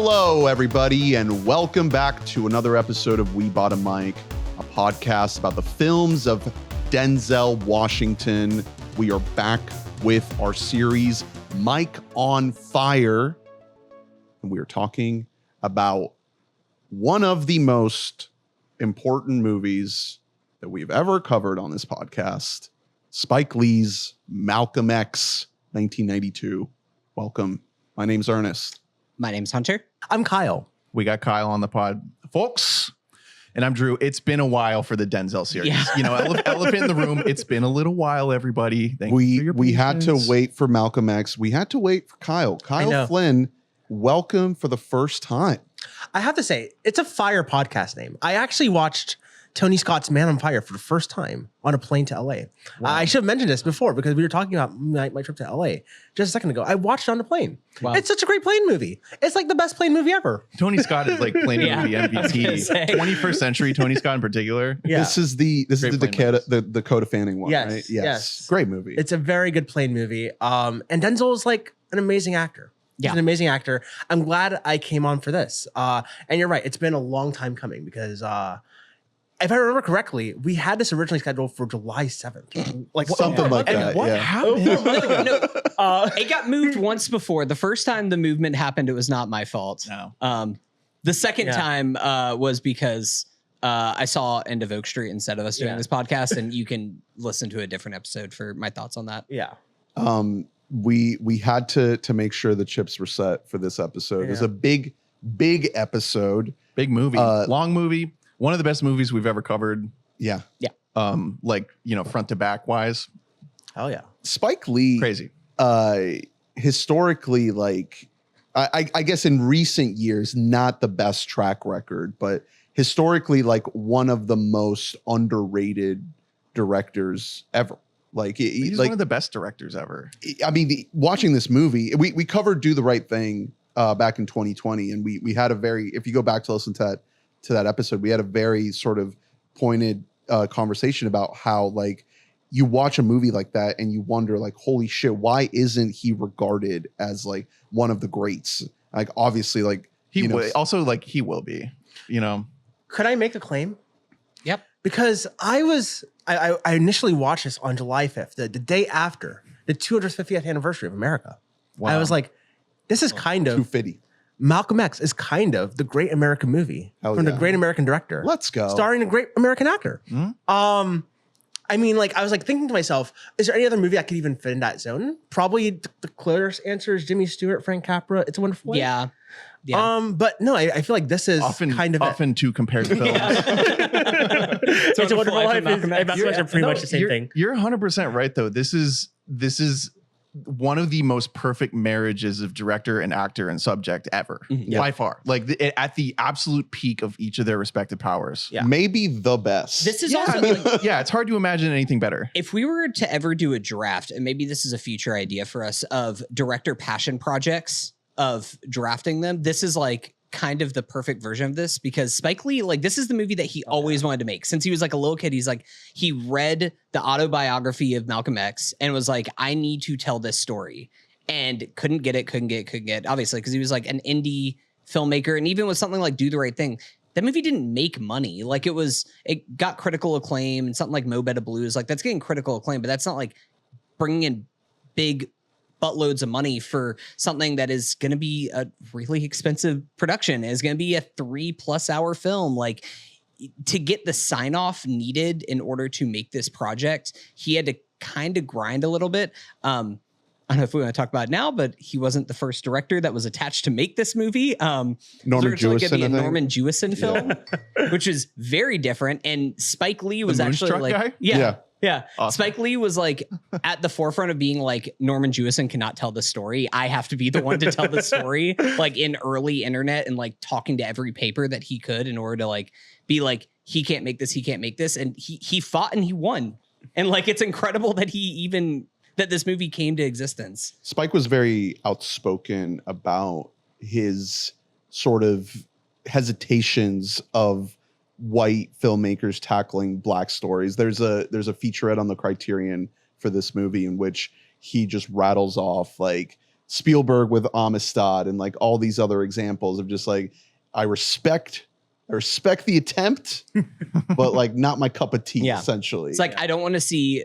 Hello, everybody, and welcome back to another episode of We Bought a Mic, a podcast about the films of Denzel Washington. We are back with our series, Mic on Fire, and we are talking about one of the most important movies that we've ever covered on this podcast, Spike Lee's Malcolm X, 1992. Welcome. My name's Ernest. My name's Hunter. I'm Kyle. We got Kyle on the pod, folks. And I'm Drew. It's been a while for the Denzel series. Yeah. You know, elephant in the room. It's been a little while, everybody. Thank you for your We had to patience. wait for Malcolm X. We had to wait for Kyle. Kyle Flynn, welcome for the first time. I have to say, it's a fire podcast name. I actually watched Tony Scott's Man on Fire for the first time on a plane to LA. Wow. I should have mentioned this before because we were talking about my trip to LA just a second ago. I watched it on the plane. Wow. It's such a great plane movie. It's like the best plane movie ever. Tony Scott is like plane Yeah. movie MVP. 21st century Tony Scott in particular. Yeah. This is the Dakota Fanning one, Yes, right? yes. Great movie. It's a very good plane movie. And Denzel is like an amazing actor. He's Yeah. an amazing actor. I'm glad I came on for this. And you're right. It's been a long time coming because if I remember correctly, we had this originally scheduled for July 7th. Like Something like that. What yeah. happened? No, it got moved once before. The first time the movement happened, it was not my fault. No. The second Yeah. time was because I saw End of Oak Street instead of us doing Yeah. this podcast, and you can listen to a different episode for my thoughts on that. Yeah. We had to make sure the chips were set for this episode. It was Yeah. a big episode. Big movie. Long movie. One of the best movies we've ever covered. Yeah. Like, you know, front to back wise. Hell yeah. Spike Lee, Crazy. historically, like I guess in recent years, not the best track record, but historically, like one of the most underrated directors ever. Like He's like one of the best directors ever. I mean, watching this movie, we covered Do the Right Thing back in 2020, and we had a very, if you go back to listen to that episode, we had a very sort of pointed conversation about how like you watch a movie like that and you wonder like, holy shit, why isn't he regarded as like one of the greats? Like obviously, like He will be, you know. Could I make a claim? Yep. Because I initially watched this on July 5th, the day after the 250th anniversary of America. Wow. I was like, this is kind of 250. Malcolm X is kind of the great American movie Hell from yeah. the great American director. Let's go. Starring a great American actor. Mhm. I mean, like, I was like thinking to myself, is there any other movie I could even fit in that zone? Probably the clearest answer is Jimmy Stewart, Frank Capra. It's a Wonderful Life. Yeah. But no, I feel like this is kind of often two compared films. It's a Wonderful Life. Malcolm X. That's pretty much the same thing. You're 100% right, though. This is one of the most perfect marriages of director and actor and subject ever, by far. Like at the absolute peak of each of their respective powers. Yeah. Maybe the best. This is Yeah, also I mean, like, yeah, it's hard to imagine anything better. if we were to ever do a draft, and maybe this is a future idea for us, of director passion projects, of drafting them, this is like kind of the perfect version of this, because Spike Lee, like, this is the movie that he always wanted to make since he was like a little kid. He's like, he read the autobiography of Malcolm X and was like, I need to tell this story, and couldn't get it, obviously, because he was like an indie filmmaker. And even with something like Do the Right Thing, that movie didn't make money. Like, it got critical acclaim, and something like Mo Better Blues, like, that's getting critical acclaim, but that's not like bringing in big buttloads of money for something that is going to be a really expensive production. Is going to be a 3+ hour film. Like, to get the sign off needed in order to make this project, he had to kind of grind a little bit. I don't know if we want to talk about it now, but he wasn't the first director that was attached to make this movie. Norman Jewison, Jewison, be a I think. Norman Jewison film, which is very different. And Spike Lee was actually Moonstruck like, guy? yeah. Awesome. Spike Lee was like at the forefront of being like, Norman Jewison cannot tell the story. I have to be the one to tell the story, like in early internet, and like talking to every paper that he could in order to like be like, he can't make this. And he fought and he won. And like, it's incredible that that this movie came to existence. Spike was very outspoken about his sort of hesitations of white filmmakers tackling black stories. There's a featurette on the Criterion for this movie in which he just rattles off like Spielberg with Amistad and like all these other examples of just like, I respect the attempt, but like not my cup of tea, essentially. It's like, I don't want to see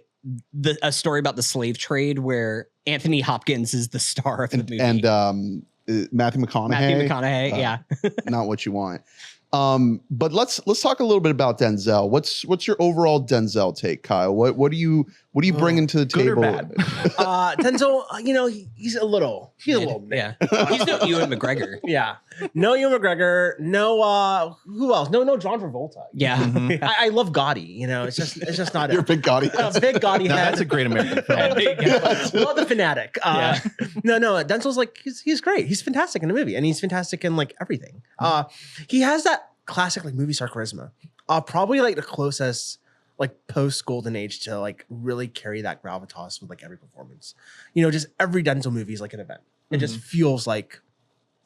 a story about the slave trade where Anthony Hopkins is the star of the movie. And Matthew McConaughey. Yeah. Not what you want. But let's talk a little bit about Denzel. What's your overall Denzel take, Kyle? What are you bringing to the table? Good or bad? Denzel, he's a little Yeah. He's no Ewan McGregor. Yeah. No Ewan McGregor. No, who else? No John Travolta. Yeah. Mm-hmm. I love Gotti. It's just not You're a big Gotti. a big Gotti No, head. that's a great American film. Love the Fanatic. No, Denzel's like he's great. He's fantastic in the movie, and he's fantastic in like everything. He has that classic like movie star charisma. Probably like the closest like post Golden Age to like really carry that gravitas with like every performance. Just every Denzel movie is like an event. It just feels like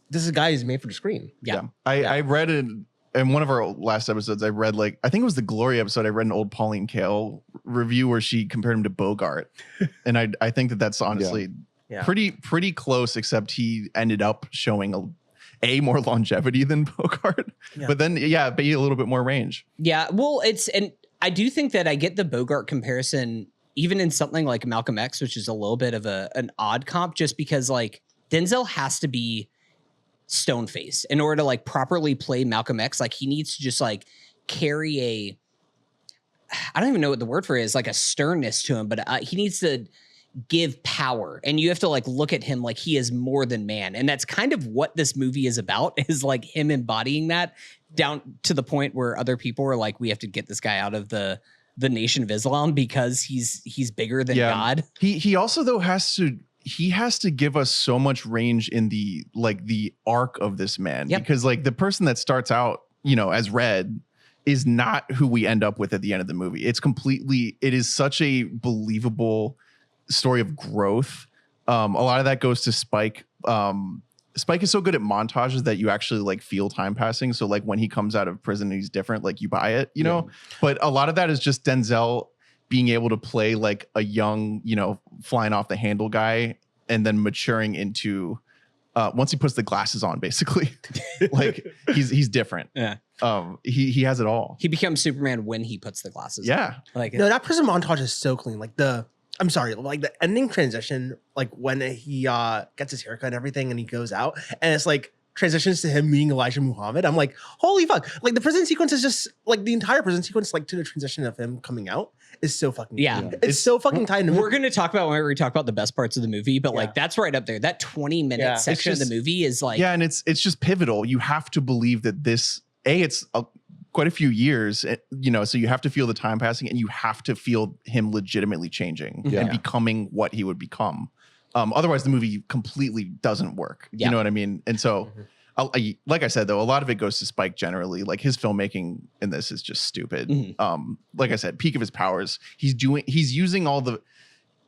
this is a guy who's made for the screen. Yeah. I read it in one of our last episodes. I read I think it was the Glory episode. I read an old Pauline Kael review where she compared him to Bogart, and I think that's honestly pretty close. Except he ended up showing a more longevity than Bogart, but then be a little bit more range. Yeah, well, and I do think that I get the Bogart comparison even in something like Malcolm X, which is a little bit of an odd comp, just because like Denzel has to be stone-faced in order to like properly play Malcolm X. Like he needs to just like carry I don't even know what the word for it is, like a sternness to him, but he needs to give power, and you have to like look at him like he is more than man. And that's kind of what this movie is about, is like him embodying that down to the point where other people are like, we have to get this guy out of the Nation of Islam because he's bigger than God. He also though has to give us so much range in the arc of this man, because like the person that starts out, as Red is not who we end up with at the end of the movie. It is such a believable story of growth. A lot of that goes to Spike. Spike is so good at montages that you actually like feel time passing. So like when he comes out of prison and he's different, like you buy it, but a lot of that is just Denzel being able to play like a young, flying off the handle guy, and then maturing into once he puts the glasses on, basically, like he's different. Yeah. He has it all. He becomes Superman when he puts the glasses on. Like no, that prison montage is so clean. Like the ending transition, like when he gets his haircut and everything and he goes out and it's like transitions to him meeting Elijah Muhammad. I'm like, holy fuck. Like the prison sequence is just like the entire prison sequence, like to the transition of him coming out is so fucking It's so fucking tight. We're going to talk about whenever we talk about the best parts of the movie, but like that's right up there. That 20-minute section of the movie is like, and it's just pivotal. You have to believe that this, it's quite a few years, so you have to feel the time passing, and you have to feel him legitimately changing and becoming what he would become. Otherwise the movie completely doesn't work. You know what I mean? And so like I said, though, a lot of it goes to Spike generally. Like his filmmaking in this is just stupid. Like I said, peak of his powers. He's using all the,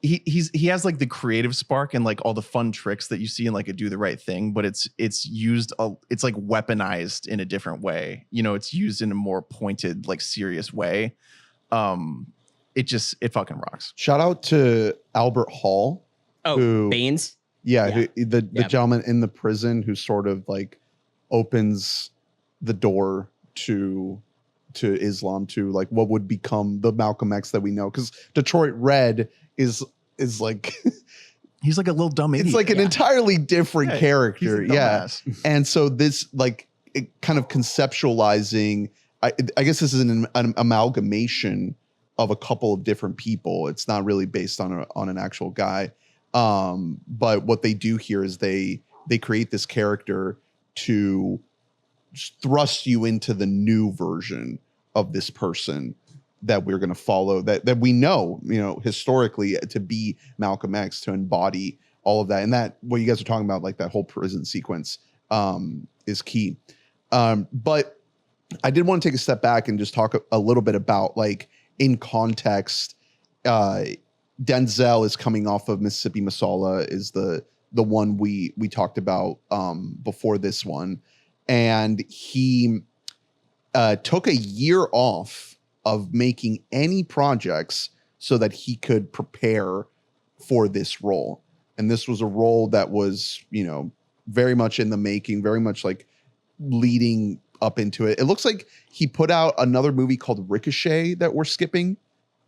he has like the creative spark and like all the fun tricks that you see in like a Do the Right Thing, but it's used, it's like weaponized in a different way. It's used in a more pointed, like serious way. It fucking rocks. Shout out to Albert Hall. Baines. The gentleman in the prison who sort of like opens the door to Islam, to like what would become the Malcolm X that we know, because Detroit Red is like he's like a little dumb idiot. It's like an entirely different character. And so this like it kind of conceptualizing, I guess this is an amalgamation of a couple of different people. It's not really based on an actual guy. But what they do here is they create this character to thrust you into the new version of this person that we're going to follow, that we know, historically to be Malcolm X, to embody all of that. And that what you guys are talking about, like that whole prison sequence, is key. But I did want to take a step back and just talk a little bit about, like, in context, Denzel is coming off of Mississippi Masala, is the one we talked about before this one. And he took a year off of making any projects so that he could prepare for this role. and this was a role that was, you know, very much in the making, very much like leading up into it. It looks like he put out another movie called Ricochet that we're skipping,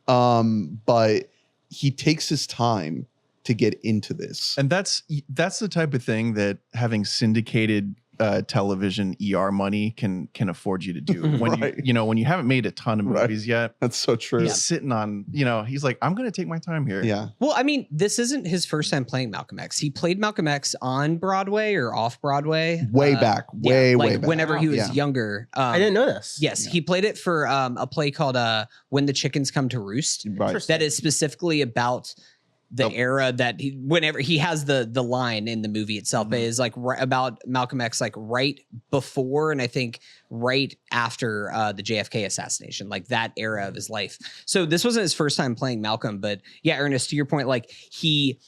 but he takes his time to get into this. And that's the type of thing that having syndicated television ER money can afford you to do when when you haven't made a ton of movies yet. That's so true. He's sitting on, he's like, I'm going to take my time here. Yeah. Well, I mean, this isn't his first time playing Malcolm X. He played Malcolm X on Broadway or off Broadway. Way back. Way back. Whenever he was younger. I didn't know this. Yes. He played it for a play called When the Chickens Come to Roost. Right. That is specifically about the era that whenever he has the line in the movie itself, but is like about Malcolm X, like right before and I think right after the JFK assassination, like that era of his life. So this wasn't his first time playing Malcolm, but yeah, Ernest, to your point, like he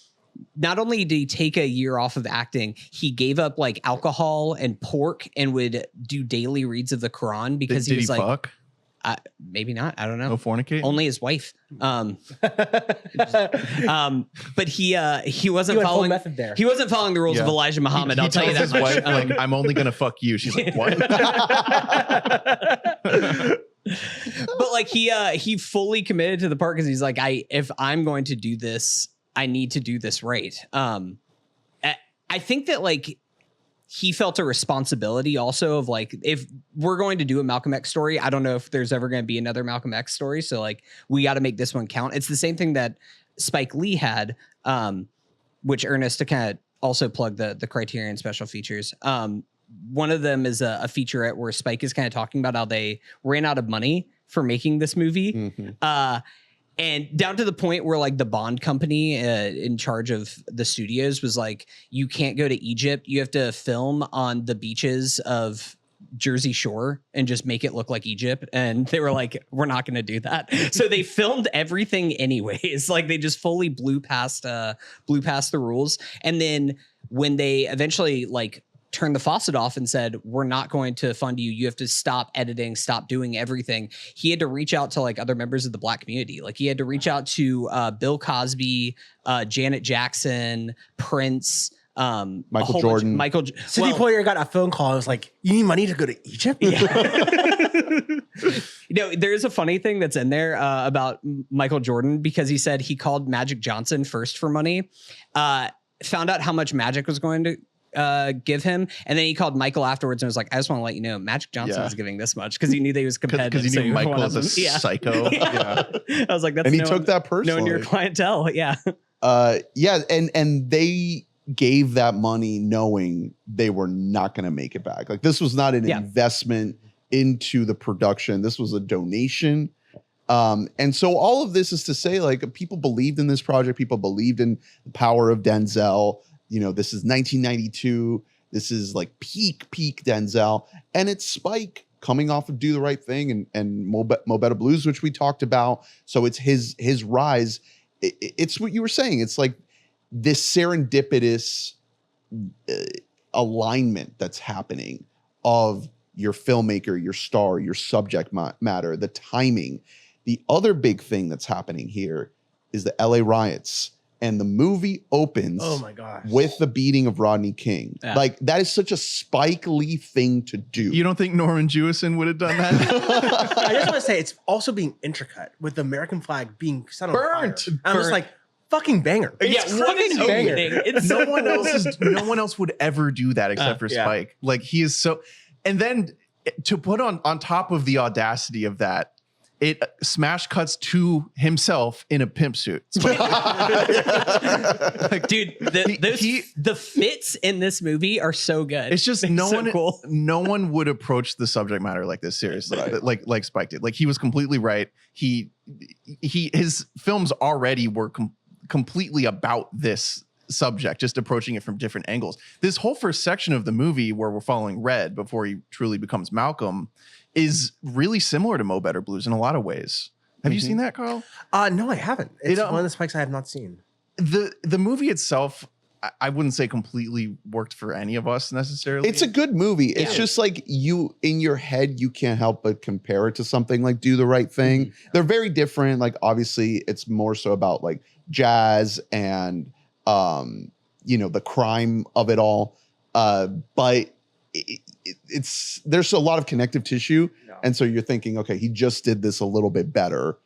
not only did he take a year off of acting, he gave up like alcohol and pork and would do daily reads of the Quran because he was like, fuck? Maybe not. I don't know. No fornicate? Only his wife. But he wasn't following method there. He wasn't following the rules of Elijah Muhammad. I'll tell you that his much. wife, like, I'm only gonna fuck you. She's like, what? But like he fully committed to the part because he's like, if I'm going to do this, I need to do this right. I think that like he felt a responsibility also of like, if we're going to do a Malcolm X story, I don't know if there's ever going to be another Malcolm X story. So like, we got to make this one count. It's the same thing that Spike Lee had, which Ernest, to kind of also plug the Criterion special features. One of them is a featurette where Spike is kind of talking about how they ran out of money for making this movie. Mm-hmm. And down to the point where like the Bond company in charge of the studios was like, you can't go to Egypt. You have to film on the beaches of Jersey Shore and just make it look like Egypt. And they were like, we're not going to do that. So they filmed everything anyways. Like they just fully blew past the rules. And then when they eventually like turned the faucet off and said, we're not going to fund you. You have to stop editing, stop doing everything. He had to reach out to like other members of the Black community. Like he had to reach out to Bill Cosby, Janet Jackson, Prince, Michael Jordan. Sidney Poitier got a phone call. I was like, you need money to go to Egypt? There's a funny thing that's in there about Michael Jordan because he said he called Magic Johnson first for money, found out how much Magic was going to give him, and then he called Michael afterwards and was like, I just want to let you know Magic Johnson is giving this much because he knew that he was competitive. Because he knew Michael was a psycho. I was like, that's and he took that personally. Knowing your clientele. And they gave that money knowing they were not going to make it back. Like this was not an investment into the production. This was a donation. And so all of this is to say, like, people believed in this project. People believed in the power of Denzel. This is 1992. This is like peak Denzel. And it's Spike coming off of Do the Right Thing and Mo Better Blues, which we talked about. So it's his rise. It's what you were saying. It's like this serendipitous alignment that's happening of your filmmaker, your star, your subject matter, the timing. The other big thing that's happening here is the LA riots. And the movie opens with the beating of Rodney King. Yeah. Like, that is such a Spike Lee thing to do. You don't think Norman Jewison would have done that? I just want to say, it's also being intercut with the American flag being set on fire. I'm just like, fucking banger. It's fucking banger. It's no one else would ever do that except for Spike. Like, he is so... And then to put on top of the audacity of that, it smash cuts to himself in a pimp suit. Like, dude, the fits in this movie are so good. It's just cool. No one would approach the subject matter like this seriously, like Spike did. Like, he was completely right. His films already were completely about this subject, just approaching it from different angles. This whole first section of the movie where we're following Red before he truly becomes Malcolm is really similar to Mo Better Blues in a lot of ways. Have you seen that, Carl? No, I haven't. It's one of the Spikes I have not seen. The movie itself, I wouldn't say completely worked for any of us necessarily. It's a good movie. Yeah. It's just like in your head, you can't help but compare it to something like Do the Right Thing. They're very different. Like, obviously, it's more so about like jazz and the crime of it all. But there's a lot of connective tissue. No. And so you're thinking, okay, he just did this a little bit better.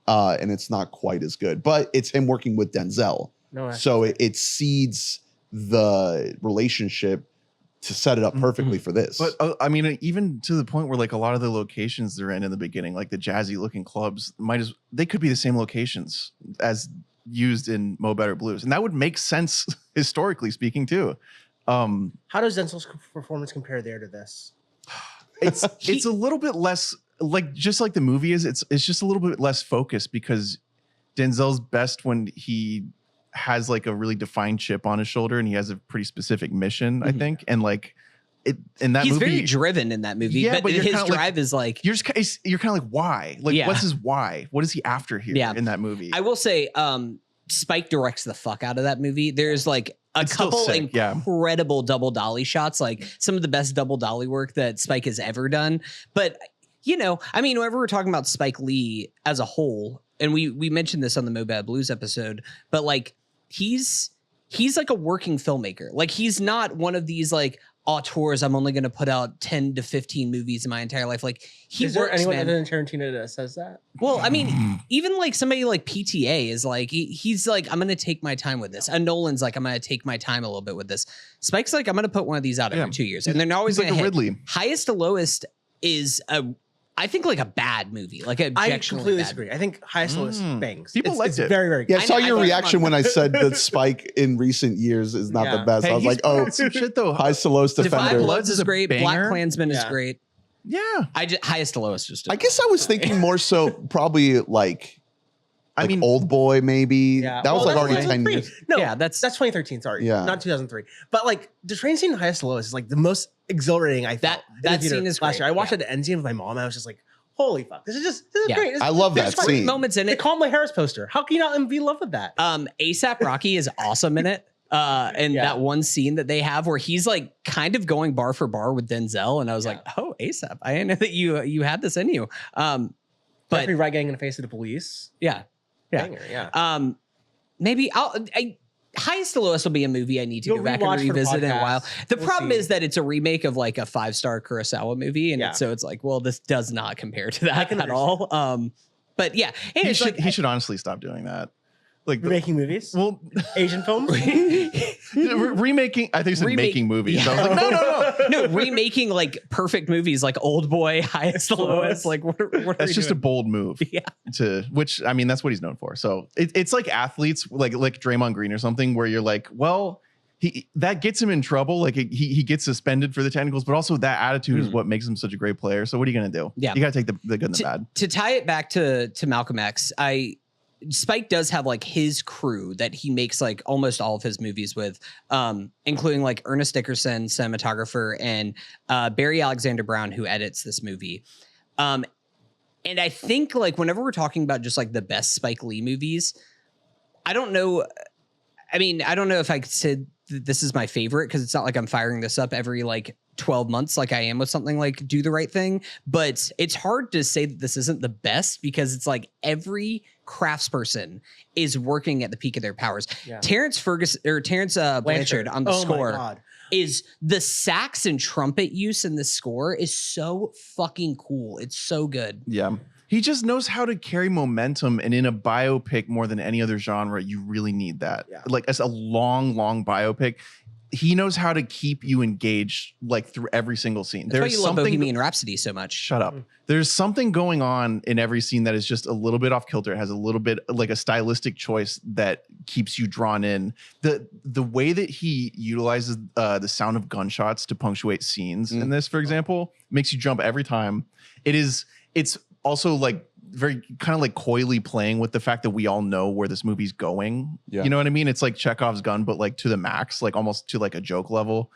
And it's not quite as good, but it's him working with Denzel. No, So it seeds the relationship to set it up perfectly for this. But I mean, even to the point where like a lot of the locations they're in the beginning, like the jazzy looking clubs, they could be the same locations as used in Mo Better Blues, and that would make sense historically speaking too. How does Denzel's performance compare there to this? It's a little bit less like just like the movie is. It's just a little bit less focused because Denzel's best when he has like a really defined chip on his shoulder and he has a pretty specific mission, I think. And like in that he's movie, very driven in that movie, Yeah, but his you're kinda drive is like you're kind of like, why? Like, Yeah. what's his why? What is he after here Yeah. in that movie? I will say, Spike directs the fuck out of that movie. There's like a It's still couple sick, yeah. incredible double dolly shots, like some of the best double dolly work that Spike has ever done. But I mean, whenever we're talking about Spike Lee as a whole, and we mentioned this on the Mo Bad Blues episode, but like he's like a working filmmaker. Like he's not one of these like auteurs. I'm only going to put out 10 to 15 movies in my entire life. Like he Is there works, anyone man. other than Tarantino that says that? Well, I mean, even like somebody like PTA is like, he's like, I'm going to take my time with this. And Nolan's like, I'm going to take my time a little bit with this. Spike's like, I'm going to put one of these out every 2 years. And they're always He's like going a to hit. Ridley. Highest to Lowest is I think like a bad movie, like I objectionably completely bad. disagree. I think Highest Lowest bangs. People liked it's it. very, very yeah, good. I saw I your thought reaction I'm- when I said that Spike in recent years is not the Yeah. best. I was he's like, put oh, out some shit though. Highest to Lowest Defy Defender. Bloods is is a great. Black banger. Klansman is Yeah. great. Yeah, Highest to Lowest just. I guess I was thinking more so probably like I mean, Old Boy maybe. Yeah. That was Well, like that's already 10 2003. years. No, Yeah, that's 2013. Sorry, Yeah. not 2003. But like the train scene in Highest to Lowest is like the most exhilarating I felt. in the that theater scene is last great. year. I watched Yeah. it at the end scene with my mom. I was just like, holy fuck, this is Yeah. great. I love there's that fucking scene. moments in The it. Kamala Harris poster. How can you not be in love with that? ASAP Rocky is awesome in it. And Yeah. that one scene that they have where he's like kind of going bar for bar with Denzel, and I was Yeah. like, "Oh, ASAP! I didn't know that you had this in you." But Jeffrey Wright getting in the face of the police. yeah, yeah. Banger, yeah. Maybe Highest to Lowest will be a movie I need to You'll go back and rewatch for the revisit in a while. podcast. The We'll problem see. is that it's a remake of like a 5-star Kurosawa movie, and Yeah. so it's like, well, this does not compare to that can at all. But yeah, and he it's should like he should honestly stop doing that. Like Making movies, well, Asian films. remaking. I think you said making movies. Yeah. I was like, no. no, remaking like perfect movies like Old Boy, Highest to Lowest. Like what are That's we just a doing? bold move. Yeah. To which I mean that's what he's known for. So it's like athletes like Draymond Green or something where you're like, well, that gets him in trouble. Like he gets suspended for the technicals, but also that attitude is what makes him such a great player. So what are you gonna do? Yeah. You gotta take the good and the bad. To tie it back to Malcolm X, Spike does have like his crew that he makes like almost all of his movies with, including like Ernest Dickerson, cinematographer, and Barry Alexander Brown, who edits this movie. And I think like whenever we're talking about just like the best Spike Lee movies, I don't know. I mean, I don't know if I could say this is my favorite because it's not like I'm firing this up every like 12 months like I am with something like Do the Right Thing. But it's hard to say that this isn't the best because it's like every craftsperson is working at the peak of their powers. Yeah. Terence Blanchard on the Oh my score God. is the sax and trumpet use in the score is so fucking cool. It's so good. Yeah. He just knows how to carry momentum, and in a biopic more than any other genre, you really need that. Yeah. Like as a long biopic, he knows how to keep you engaged like through every single scene. That's why you love Bohemian Rhapsody so much. Shut up. There's something going on in every scene that is just a little bit off kilter. It has a little bit like a stylistic choice that keeps you drawn in. The way that he utilizes the sound of gunshots to punctuate scenes in this, for example, makes you jump every time. It's also like very kind of like coyly playing with the fact that we all know where this movie's going. Yeah. You know what I mean? It's like Chekhov's gun, but like to the max, like almost to like a joke level.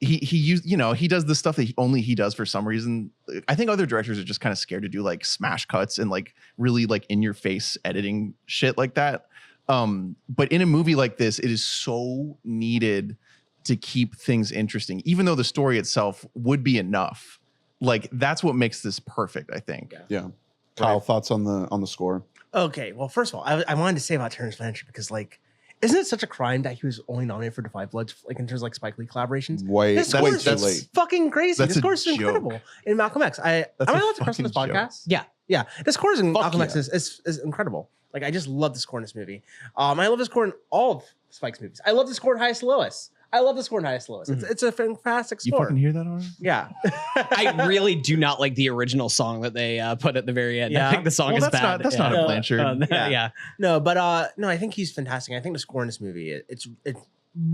He does the stuff that only he does for some reason. I think other directors are just kind of scared to do like smash cuts and like really like in your face editing shit like that. But in a movie like this, it is so needed to keep things interesting, even though the story itself would be enough. Like that's what makes this perfect, I think. Yeah. Kyle, thoughts on the score? Okay, well, first of all, I wanted to say about Terence Blanchard because like isn't it such a crime that he was only nominated for Defy Blood, like in terms of like Spike Lee collaborations? Wait, His that's way score too is late. fucking crazy. That's The a score is joke. incredible in Malcolm X. Am I allowed to curse on this fucking joke. podcast? Yeah. Yeah, the scores in Fuck Malcolm yeah. X is incredible. Like I just love the score in this movie. I love the score in all of Spike's movies. I love the score in Highest to Lowest. I love the score in Highest to Lowest. It's a fantastic You score. fucking hear that already? Yeah. I really do not like the original song that they put at the very end. Yeah. I think the song Well, is that's bad. not a Blanchard. Yeah. No, but no, I think he's fantastic. I think the score in this movie it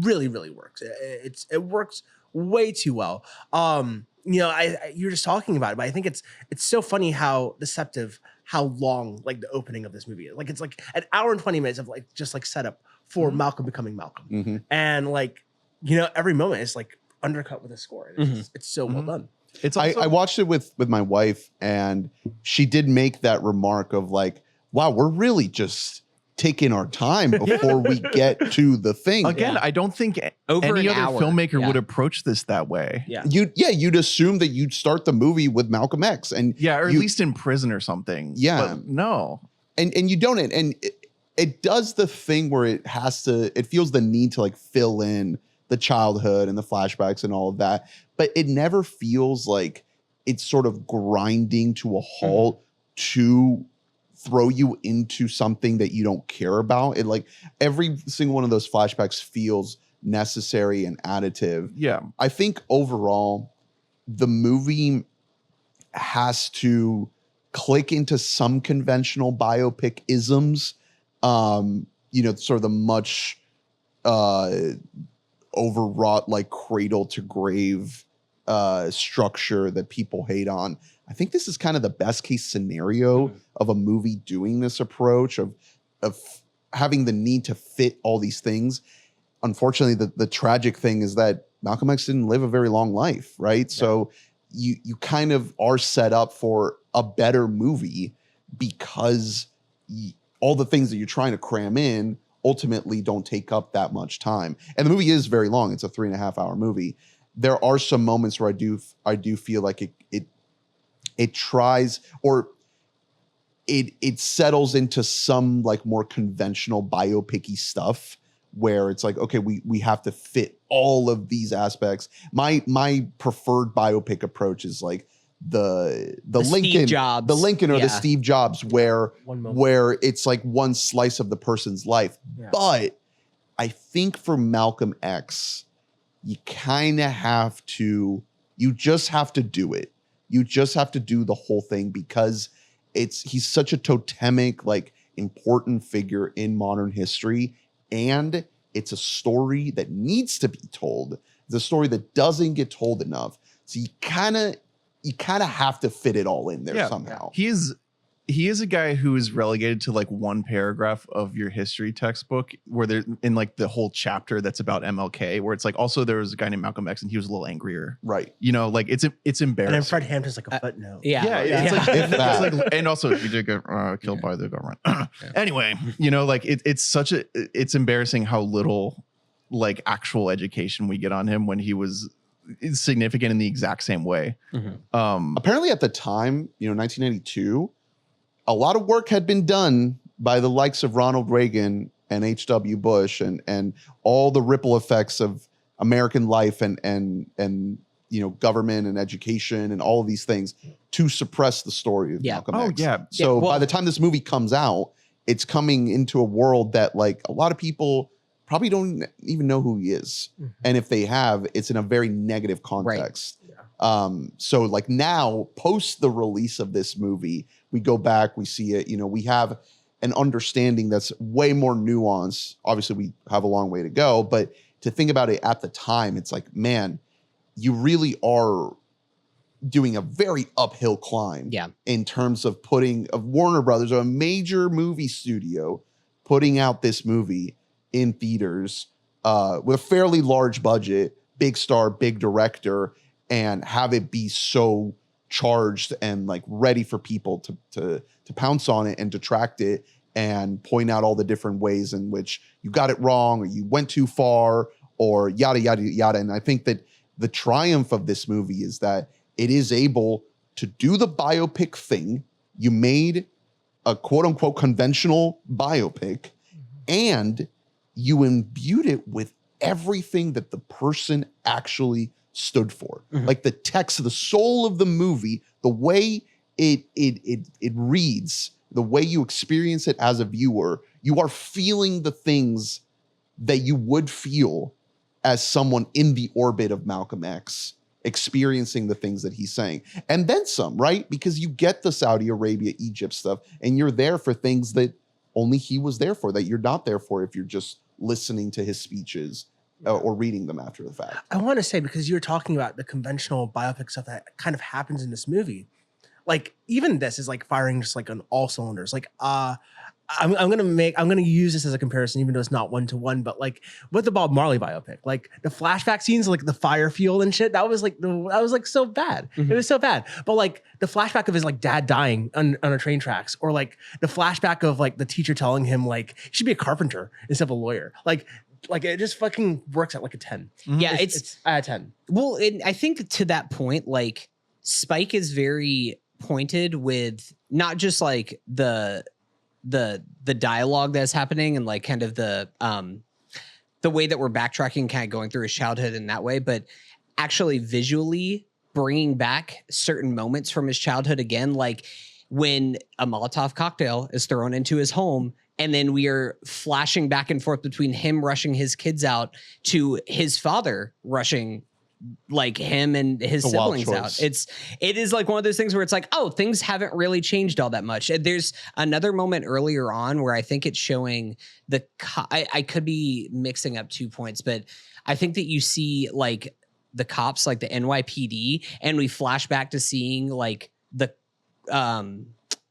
really works. It works way too well. You know, you're just talking about it, but I think it's so funny how deceptive how long like the opening of this movie is. Like it's like an hour and 20 minutes of like just like setup for Malcolm becoming Malcolm, Mm-hmm. and like you know every moment is like undercut with a score. It's so well done. It's also, I watched it with my wife, and she did make that remark of like, wow, we're really just taking our time before we get to the thing. again, Yeah. I don't think Over any an other hour. filmmaker Yeah. would approach this that way. Yeah. You'd assume that you'd start the movie with Malcolm X, and Yeah, or at you- least in prison or something. Yeah. But no. and you don't, and it does the thing where it feels the need to like fill in the childhood and the flashbacks and all of that, but it never feels like it's sort of grinding to a halt to throw you into something that you don't care about. It like every single one of those flashbacks feels necessary and additive. Yeah. I think overall, the movie has to click into some conventional biopic isms. You know, sort of the much overwrought, like cradle to grave structure that people hate on. I think this is kind of the best case scenario of a movie doing this approach of having the need to fit all these things. Unfortunately, the tragic thing is that Malcolm X didn't live a very long life, right? Yeah. So you kind of are set up for a better movie because all the things that you're trying to cram in ultimately don't take up that much time. And the movie is very long. It's a 3.5 hour movie. There are some moments where I do feel like it tries, or it settles into some like more conventional biopic-y stuff where it's like, okay, we have to fit all of these aspects. My preferred biopic approach is like the Lincoln Steve Jobs. the Lincoln or Yeah. the Steve Jobs where One moment. where it's like one slice of the person's life. Yeah. But I think for Malcolm X, you kind of you just have to do it. You just have to do the whole thing because he's such a totemic, like important figure in modern history. And it's a story that needs to be told. It's a story that doesn't get told enough. So you kind of have to fit it all in there somehow. He is a guy who is relegated to like one paragraph of your history textbook where they're in like the whole chapter that's about MLK, where it's like also there was a guy named Malcolm X and he was a little angrier. Right. You know, like it's embarrassing. And then Fred Hampton's like a footnote. Yeah. It's like, If that. it's like, and also he did get killed by the government. Anyway, you know, like it's embarrassing how little like actual education we get on him when he was significant in the exact same way. Apparently at the time, 1982, a lot of work had been done by the likes of Ronald Reagan and H.W. Bush and all the ripple effects of American life and government and education and all of these things to suppress the story of Malcolm X. So by the time this movie comes out, it's coming into a world that like a lot of people probably don't even know who he is. Mm-hmm. And if they have, it's in a very negative context. Right. Yeah. So like now, post the release of this movie, we go back, we see it, we have an understanding that's way more nuanced. Obviously, we have a long way to go, but to think about it at the time, it's like, man, you really are doing a very uphill climb in terms of of Warner Brothers, or a major movie studio, putting out this movie in theaters with a fairly large budget, big star, big director, and have it be so charged and like ready for people to pounce on it and detract it and point out all the different ways in which you got it wrong or you went too far or yada, yada, yada. And I think that the triumph of this movie is that it is able to do the biopic thing. You made a quote unquote conventional biopic and you imbued it with everything that the person actually stood for. Like the text, the soul of the movie, the way it reads, the way you experience it as a viewer, you are feeling the things that you would feel as someone in the orbit of Malcolm X, experiencing the things that he's saying. And then some, right? Because you get the Saudi Arabia, Egypt stuff, and you're there for things that only he was there for, that you're not there for if you're just listening to his speeches or reading them after the fact. I want to say, because you were talking about the conventional biopic stuff that kind of happens in this movie, like even this is like firing just like on all cylinders. Like I'm gonna use this as a comparison, even though it's not 1-to-1, but like with the Bob Marley biopic, like the flashback scenes, like the fire field and shit, that was like so bad. It was so bad. But like the flashback of his like dad dying on a train tracks, or like the flashback of like the teacher telling him like he should be a carpenter instead of a lawyer. Like it just fucking works at like a 10. Yeah, it's at a 10. Well, I think to that point, like Spike is very pointed with not just like the dialogue that's happening and like kind of the way that we're backtracking, kind of going through his childhood in that way, but actually visually bringing back certain moments from his childhood again, like when a Molotov cocktail is thrown into his home. And then we are flashing back and forth between him rushing his kids out to his father rushing like him and his siblings out. It is like one of those things where it's like, oh, things haven't really changed all that much. And there's another moment earlier on where I think it's showing I could be mixing up 2 points, but I think that you see like the cops, like the NYPD, and we flash back to seeing like the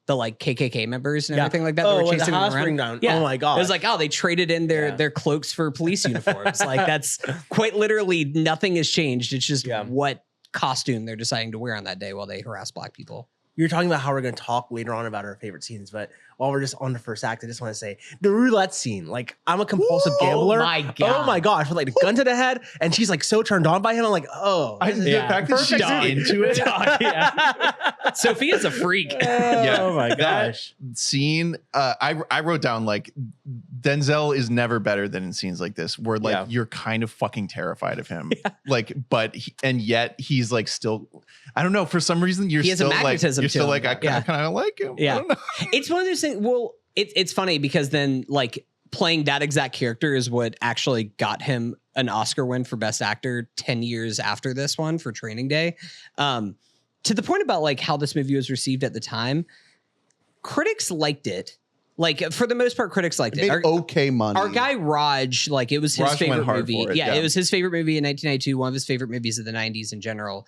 like KKK members and everything like that. Oh, that were chasing the house them around. down. Yeah. Oh my god! It was like, oh, they traded in their cloaks for police uniforms. Like that's quite literally nothing has changed. It's just what costume they're deciding to wear on that day while they harass Black people. You're talking about how we're going to talk later on about our favorite scenes, but while we're just on the first act, I just want to say the roulette scene. Like, I'm a compulsive gambler. Oh my god! Oh my gosh! With like the gun to the head, and she's like so turned on by him. I'm like, oh, The fact that she's into it. Sophia's a freak. Oh my gosh! That scene. I wrote down like Denzel is never better than in scenes like this, where like you're kind of fucking terrified of him. Like, and yet he's like still. I don't know. For some reason, you're still like I kind of like him. Yeah, I don't know. It's one of those things. Well, it's funny because then like playing that exact character is what actually got him an Oscar win for Best Actor 10 years after this one for Training Day. To the point about like how this movie was received at the time, critics liked it. Like for the most part, critics liked it. Okay, money. Our guy Raj, like it was his favorite movie. It was his favorite movie in 1992. One of his favorite movies of the 90s in general.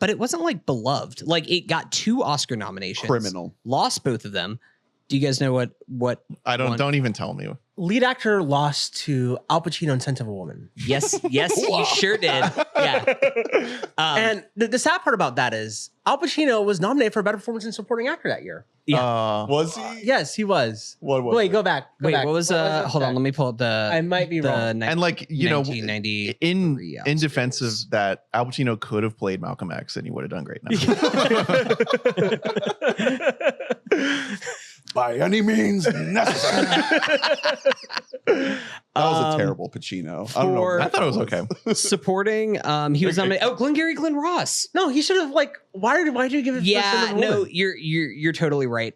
But it wasn't like beloved. Like it got 2 Oscar nominations. Criminal. Lost both of them. Do you guys know what? I don't. Don't even tell me. Lead actor lost to Al Pacino in Scent of a Woman. Yes, you sure did. Yeah. And the sad part about that is Al Pacino was nominated for a better performance in supporting actor that year. Yeah. Was he? Yes, he was. What was Wait, it? go back. What was hold on, let me pull up the. I might be wrong. The And like, you know, 1990 in defense of that, Al Pacino could have played Malcolm X and he would have done great now. By any means necessary. That was a terrible Pacino. I don't know. I thought it was okay. Supporting, he was nominated. Oh, Glenn Ross. No, he should have like. Why did you give it? Yeah, no, you're totally right.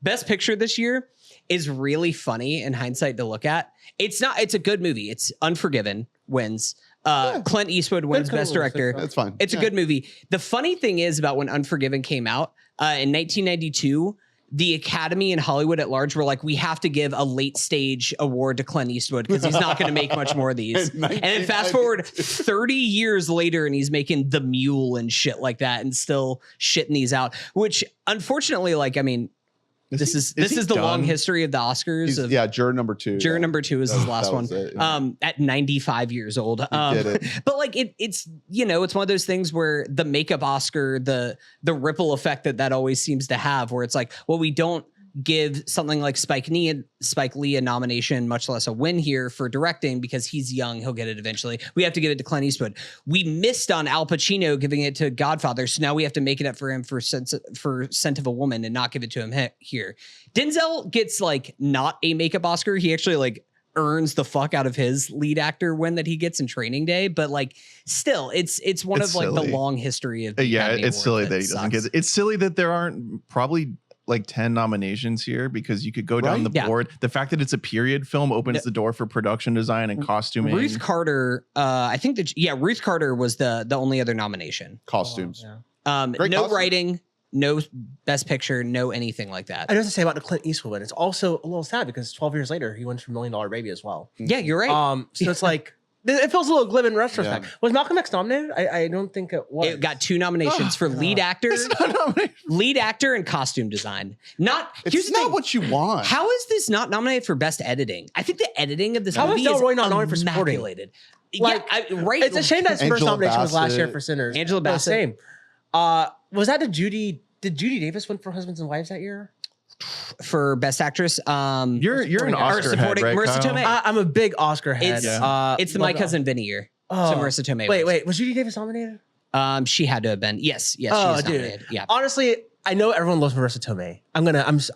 Best Picture this year is really funny in hindsight to look at. It's a good movie. It's Unforgiven wins. Clint Eastwood wins Best Director. That's fine. It's a good movie. The funny thing is about when Unforgiven came out in 1992. The Academy and Hollywood at large were like, we have to give a late stage award to Clint Eastwood because he's not going to make much more of these. And then fast forward 30 years later and he's making The Mule and shit like that and still shitting these out, which unfortunately, like, I mean, this is the long history of the Oscars. Juror number 2. Juror number 2 is his last one. At 95 years old. Did it. But like it's it's one of those things where the makeup Oscar, the ripple effect that always seems to have, where it's like, well, we don't give something like Spike Lee a nomination, much less a win here for directing because he's young. He'll get it eventually. We have to give it to Clint Eastwood. We missed on Al Pacino giving it to Godfather. So now we have to make it up for him for Scent of a Woman and not give it to him here. Denzel gets like not a makeup Oscar. He actually like earns the fuck out of his lead actor win that he gets in Training Day, but like still it's one It's of like silly. the long history of the Yeah, Academy it's Award silly that he doesn't sucks. get it. It's silly that there aren't probably like 10 nominations here because you could go down Right? the board. The fact that it's a period film opens the door for production design and costuming. Ruth Carter, I think that Ruth Carter was the only other nomination. Costumes. Yeah. Great No costume. writing, no best picture, no anything like that. I know what to say about the Clint Eastwood one. It's also a little sad because 12 years later he wins for $1 Million Baby as well. Yeah, you're right. So it's like it feels a little glib in retrospect. Was Malcolm X nominated? I don't think it was. It got 2 nominations for lead actor, lead actor, and costume design. Here's It's the not thing. what you want. How is this not nominated for best editing? I think the editing of this How movie is Delroy is not nominated for supporting? immaculate. Like, right. It's a shame that his first Angela nomination was last year Bassett. for Sinners. Angela No, Bassett. Same. Was that Did Judy Davis win for Husbands and Wives that year? For best actress. You're an or Oscar head, supporting right, Marissa Kyle? Tomei. I'm a big Oscar head. It's the My Cousin Vinny year. So Marissa Tomei. Wait. Was Judy Davis nominated? She had to have been. Yes, she Oh, was dude. nominated. Yeah. Honestly, I know everyone loves Marissa Tomei.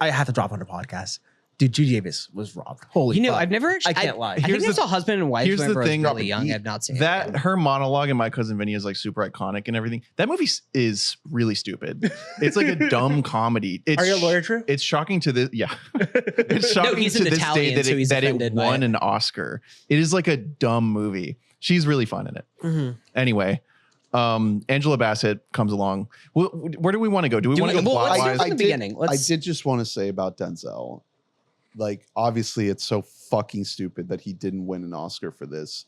I have to drop on her podcast. Dude, Judy Davis was robbed. Holy You know, fuck. I've never actually. I can't lie. I think I saw Husband and Wife here's the whenever I was thing. really young. I've not seen that it. her monologue in My Cousin Vinny is like super iconic and everything. That movie is really stupid. It's like a dumb comedy. It's Are you a lawyer, Drew? It's shocking to this. Yeah, it's shocking he's to an this Italian, day so he's that it offended by won it. an Oscar. It is like a dumb movie. She's really fun in it. Mhm. Anyway, Angela Bassett comes along. Where do we want to go? Do we want to go let's do plot-wise? from the beginning. I did just want to say about Denzel. Like, obviously, it's so fucking stupid that he didn't win an Oscar for this.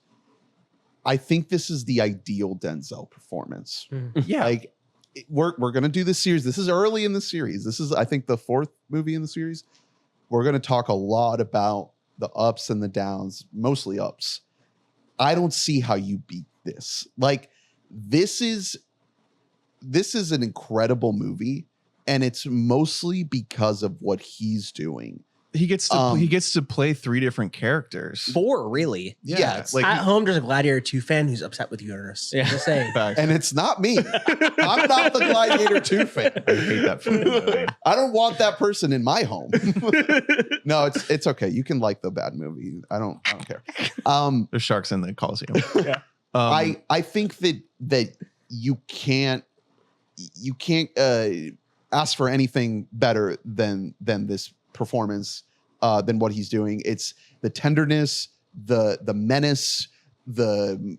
I think this is the ideal Denzel performance. Yeah. Like, we're gonna do this series. This is early in the series. This is, I think, the 4th movie in the series. We're gonna talk a lot about the ups and the downs, mostly ups. I don't see how you beat this. Like, this is an incredible movie, and it's mostly because of what he's doing. he gets to play 3 different characters. 4, really. Yeah, it's like At home, there's a Gladiator 2 fan who's upset with you, Ernest. Yeah. Just saying. Facts. And it's not me. I'm not the Gladiator 2 fan. I hate that fucking movie. I don't want that person in my home. No, it's okay. You can like the bad movie. I don't care. There's sharks in the Coliseum. Yeah. I think that you can't ask for anything better than this performance, than what he's doing. It's the tenderness, the menace, the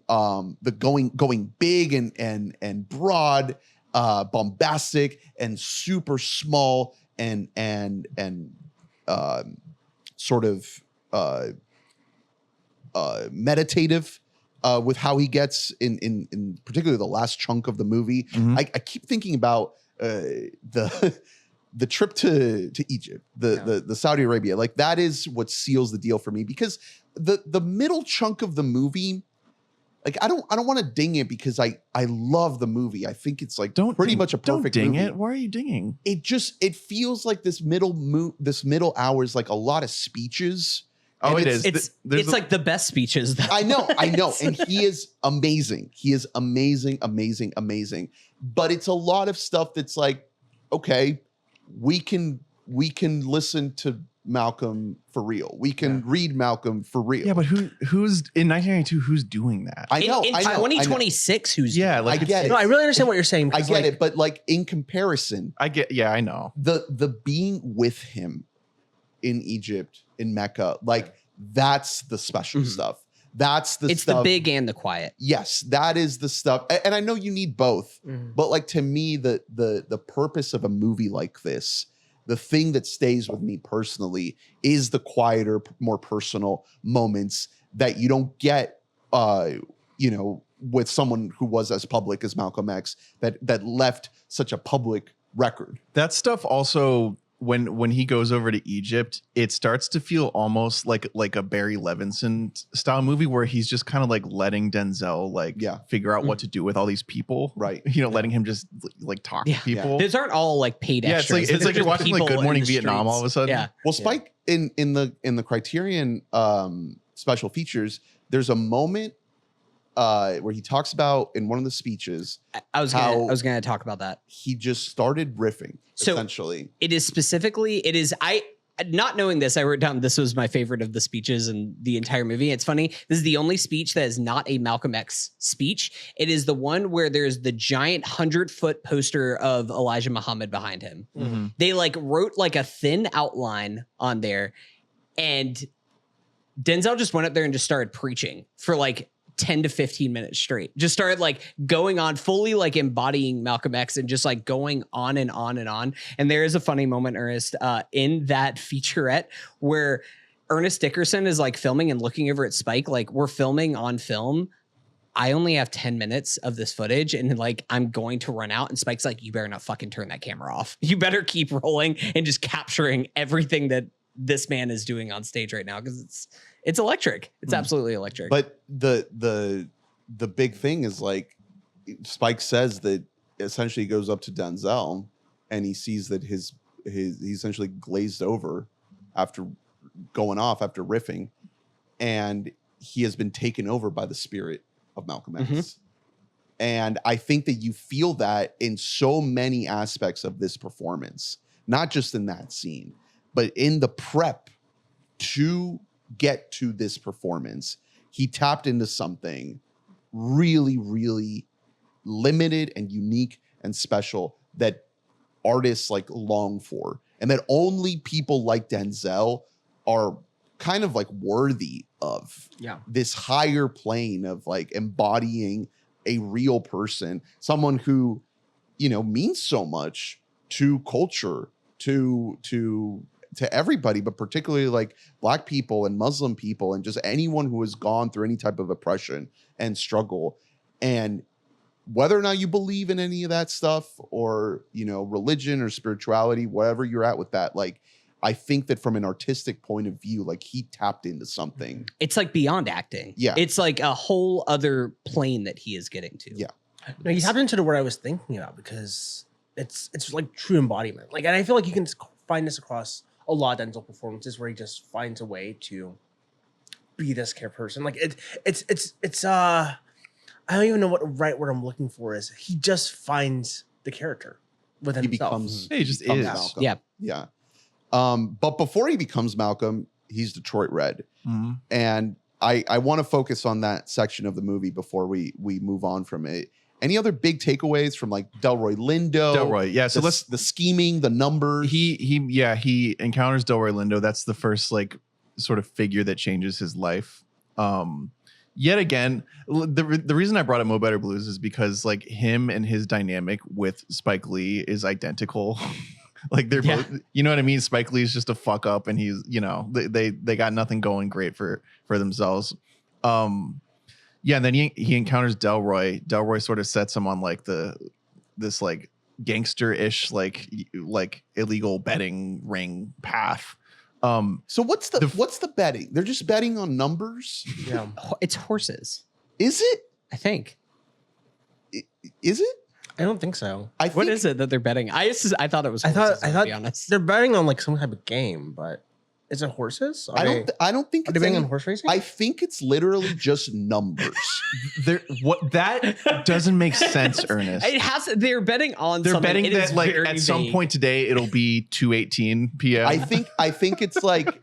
going big and broad, bombastic and super small and sort of meditative with how he gets in particularly the last chunk of the movie. Mhm. I keep thinking about the trip to Egypt, the Saudi Arabia. Like, that is what seals the deal for me, because the middle chunk of the movie, like, I don't want to ding it because I love the movie. I think it's like pretty much a perfect Don't ding movie. it. Why are you dinging? It feels like this middle hour is like a lot of speeches. Oh, And it is. It's like the best speeches. Though. I know. And he is amazing. He is amazing. But it's a lot of stuff that's like, okay, we can listen to Malcolm for real. We can read Malcolm for real. Yeah, but who's in 1992? Who's doing that? I know. In I know, 2026, who's Yeah, doing like, I get it. No, I really understand what you're saying. I because, get like, it. But like, in comparison, I get. Yeah, I know. the being with him in Egypt, in Mecca, like, that's the special Mhm. stuff. That's the it's stuff. the big and the quiet. Yes, that is the stuff. And I know you need both. Mhm. But like, to me, the purpose of a movie like this, the thing that stays with me personally, is the quieter, more personal moments that you don't get, with someone who was as public as Malcolm X, that left such a public record. That stuff also, when he goes over to Egypt, it starts to feel almost like a Barry Levinson style movie where he's just kind of like letting Denzel figure out what to do with all these people. Right. Letting him just like talk Yeah. to people. Those aren't all like paid Yeah, extras. it's Those are like you're just watching like people Good in Morning the Vietnam all of a streets. sudden. Yeah. Well, Spike, in the Criterion special features, there's a moment where he talks about, in one of the speeches, I was gonna talk about that. he just started riffing, So- essentially. It is not knowing this, I wrote down this was my favorite of the speeches in the entire movie. It's funny. This is the only speech that is not a Malcolm X speech. It is the one where there's the giant 100-foot poster of Elijah Muhammad behind him. Mm-hmm. They like wrote like a thin outline on there, and Denzel just went up there and just started preaching for like 10 to 15 minutes straight. Just started like going on, fully like embodying Malcolm X and just like going on and on and on. And there is a funny moment, Ernest, in that featurette where Ernest Dickerson is like filming and looking over at Spike, like, we're filming on film. I only have 10 minutes of this footage and like I'm going to run out. And Spike's like, you better not fucking turn that camera off. You better keep rolling and just capturing everything that this man is doing on stage right now, because it's electric. It's absolutely electric. But the big thing is, like, Spike says that essentially he goes up to Denzel and he sees that he essentially glazed over after going off, after riffing, and he has been taken over by the spirit of Malcolm X. Mm-hmm. And I think that you feel that in so many aspects of this performance, not just in that scene, but in the prep to get to this performance. He tapped into something really, really limited and unique and special that artists like long for, and that only people like Denzel are kind of like worthy of. Yeah. This higher plane of like embodying a real person, someone who, you know, means so much to culture, to everybody, but particularly like Black people and Muslim people and just anyone who has gone through any type of oppression and struggle. And whether or not you believe in any of that stuff, or, you know, religion or spirituality, wherever you're at with that, like, I think that from an artistic point of view, like, he tapped into something. It's like beyond acting. Yeah. It's like a whole other plane that he is getting to. Yeah. No, he tapped into the word I was thinking about, because it's like true embodiment. Like, and I feel like you can find this across a lot of Denzel performances, where he just finds a way to be this care person. Like it's I don't even know what the right word I'm looking for is. He just finds the character within himself. He just becomes is. Malcolm. Yeah. Yeah. But before he becomes Malcolm, he's Detroit Red. Mm-hmm. And I want to focus on that section of the movie before we move on from it. Any other big takeaways from like Delroy Lindo? Delroy, yeah. So the scheming, the numbers. He encounters Delroy Lindo. That's the first like sort of figure that changes his life. Yet again, the reason I brought up Mo Better Blues is because like him and his dynamic with Spike Lee is identical. Like they're both, you know what I mean? Spike Lee is just a fuck up, and he's, you know, they got nothing going great for themselves. Yeah, and then he encounters Delroy. Delroy sort of sets him on like this like gangster-ish like illegal betting ring path. So what's the betting? They're just betting on numbers? Yeah. It's horses. Is it? I think. Is it? I don't think so. What is it that they're betting? I thought it was horses, I thought to be honest. they're betting on like some type of game, but is it horses? I don't think Are they betting on horse racing? I think it's literally just numbers. That doesn't make sense, Ernest. They're betting on They're something. betting It that is like very at some vague. point today it'll be 2:18 p.m. I think it's like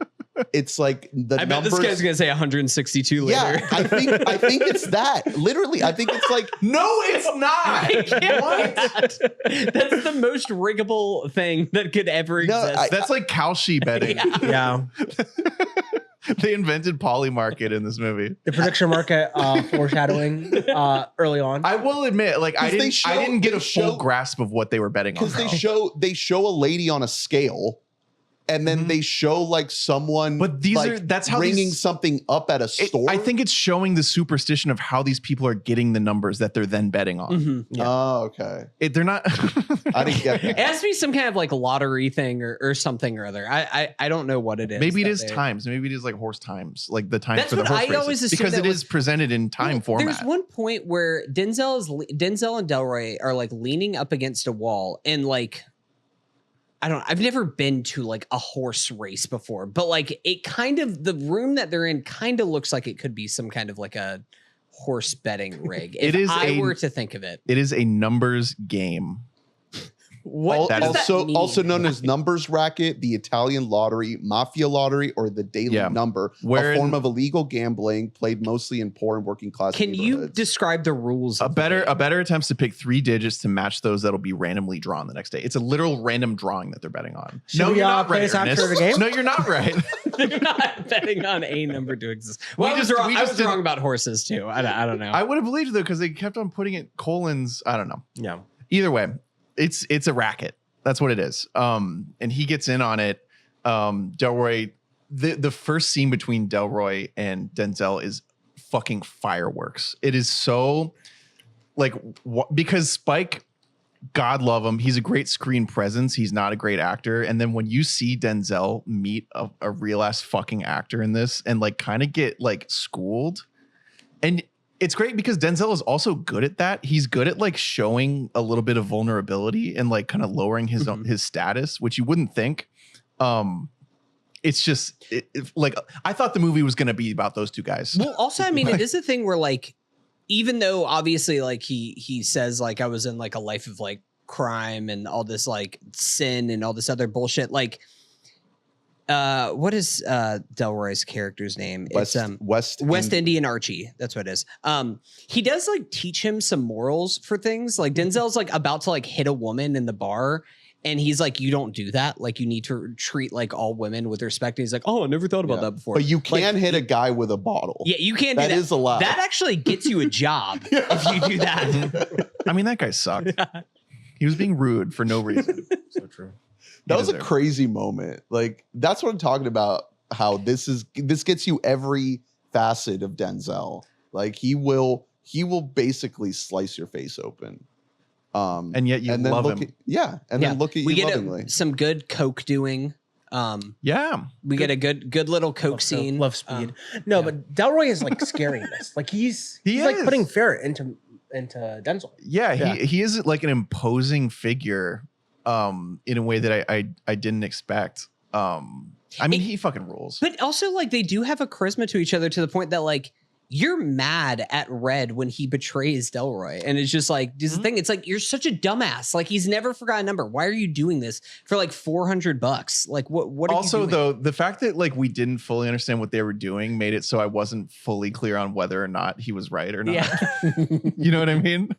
the I bet numbers. this guy's gonna say 162 later. Yeah, I think it's that. Literally, I think it's like no, it's not. What? That's the most riggable thing that could ever exist. That's like Kalshi betting. Yeah. They invented Polymarket in this movie. The prediction market foreshadowing early on. I will admit, like I didn't get a show- full grasp of what they were betting on. because they show a lady on a scale. And then they show like someone, but that's how ringing something up at a store. I think it's showing the superstition of how these people are getting the numbers that they're then betting on. Mm-hmm. Yeah. Oh, okay. They're not. I didn't get that. It has to be some kind of like lottery thing or something or other. I don't know what it is. Maybe it is times. Maybe it is like horse times, like the time for the what horse I races. always assumed Because that it was- is presented in time format. There's one point where Denzel and Delroy are like leaning up against a wall and like, I've never been to like a horse race before, but like it kind of, the room that they're in kind of looks like it could be some kind of like a horse betting rig. If I were to think of it. It is a numbers game. What That does is- that mean? Also known as numbers racket, the Italian lottery, mafia lottery, or the daily number, a form of illegal gambling played mostly in poor and working class Can you neighborhoods. describe the rules? A of the game? better attempts to pick 3 digits to match those that'll be randomly drawn the next day. It's a literal random drawing that they're betting on. Should we, you're not play right, this after Ernest. the game? No, you're not right. They're not betting on a number to exist. Well, We I was just- wrong, we I just was did- wrong about horses too. I don't know. I would have believed it though because they kept on putting it colons. I don't know. Yeah. Either way, it's a racket. That's what it is. And he gets in on it. Delroy, the first scene between Delroy and Denzel is fucking fireworks. It is so like because Spike, God love him, he's a great screen presence. He's not a great actor. And then when you see Denzel meet a real ass fucking actor in this and like kind of get like schooled, and it's great because Denzel is also good at that. He's good at like showing a little bit of vulnerability and like kind of lowering his own, his status, which you wouldn't think. It's just like I thought the movie was going to be about those two guys. Well, also, I mean, it is a thing where like, even though obviously like he says like I was in like a life of like crime and all this like sin and all this other bullshit, like what is Delroy's character's name? West Indian Archie. That's what it is. He does like teach him some morals for things. Like Denzel's like about to like hit a woman in the bar. And he's like, you don't do that. Like, you need to treat like all women with respect. And he's like, oh, I never thought about that before. But you can like, hit a guy with a bottle. Yeah, you can't do that. That is allowed. That actually gets you a job if you do that. I mean, that guy sucked. He was being rude for no reason. So true. That was a crazy moment. Like, that's what I'm talking about. How this gets you every facet of Denzel. Like, he will basically slice your face open. And yet you love him. Then look at we you get lovingly. some good coke doing. Yeah. We get a good little coke scene. Love speed. But Delroy is like scaring us. Like he's like is. putting fear into Denzel. Yeah, he is like an imposing figure in a way that I didn't expect. I mean, he fucking rules. But also like they do have a charisma to each other to the point that like you're mad at Red when he betrays Delroy. And it's just like, this is the thing. It's like, you're such a dumbass. Like he's never forgot a number. Why are you doing this for like $400? Like what are Also you doing? though, the fact that like we didn't fully understand what they were doing made it so I wasn't fully clear on whether or not he was right or not. Yeah. You know what I mean?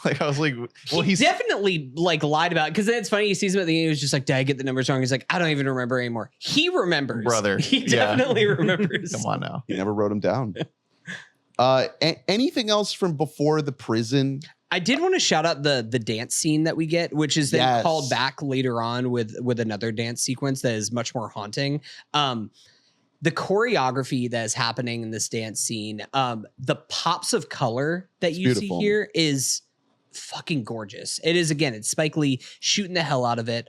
Like I was like, well, he's definitely like lied about it. Because then it's funny, he sees him at the end, he was just like, did I get the numbers wrong? He's like, I don't even remember anymore. He remembers. Brother. He definitely remembers. Come on now. He never wrote him down. Anything else from before the prison? I did want to shout out the dance scene that we get, which is then called back later on with another dance sequence that is much more haunting. The choreography that is happening in this dance scene, the pops of color that you see here is fucking gorgeous. It is, again, it's Spike Lee shooting the hell out of it.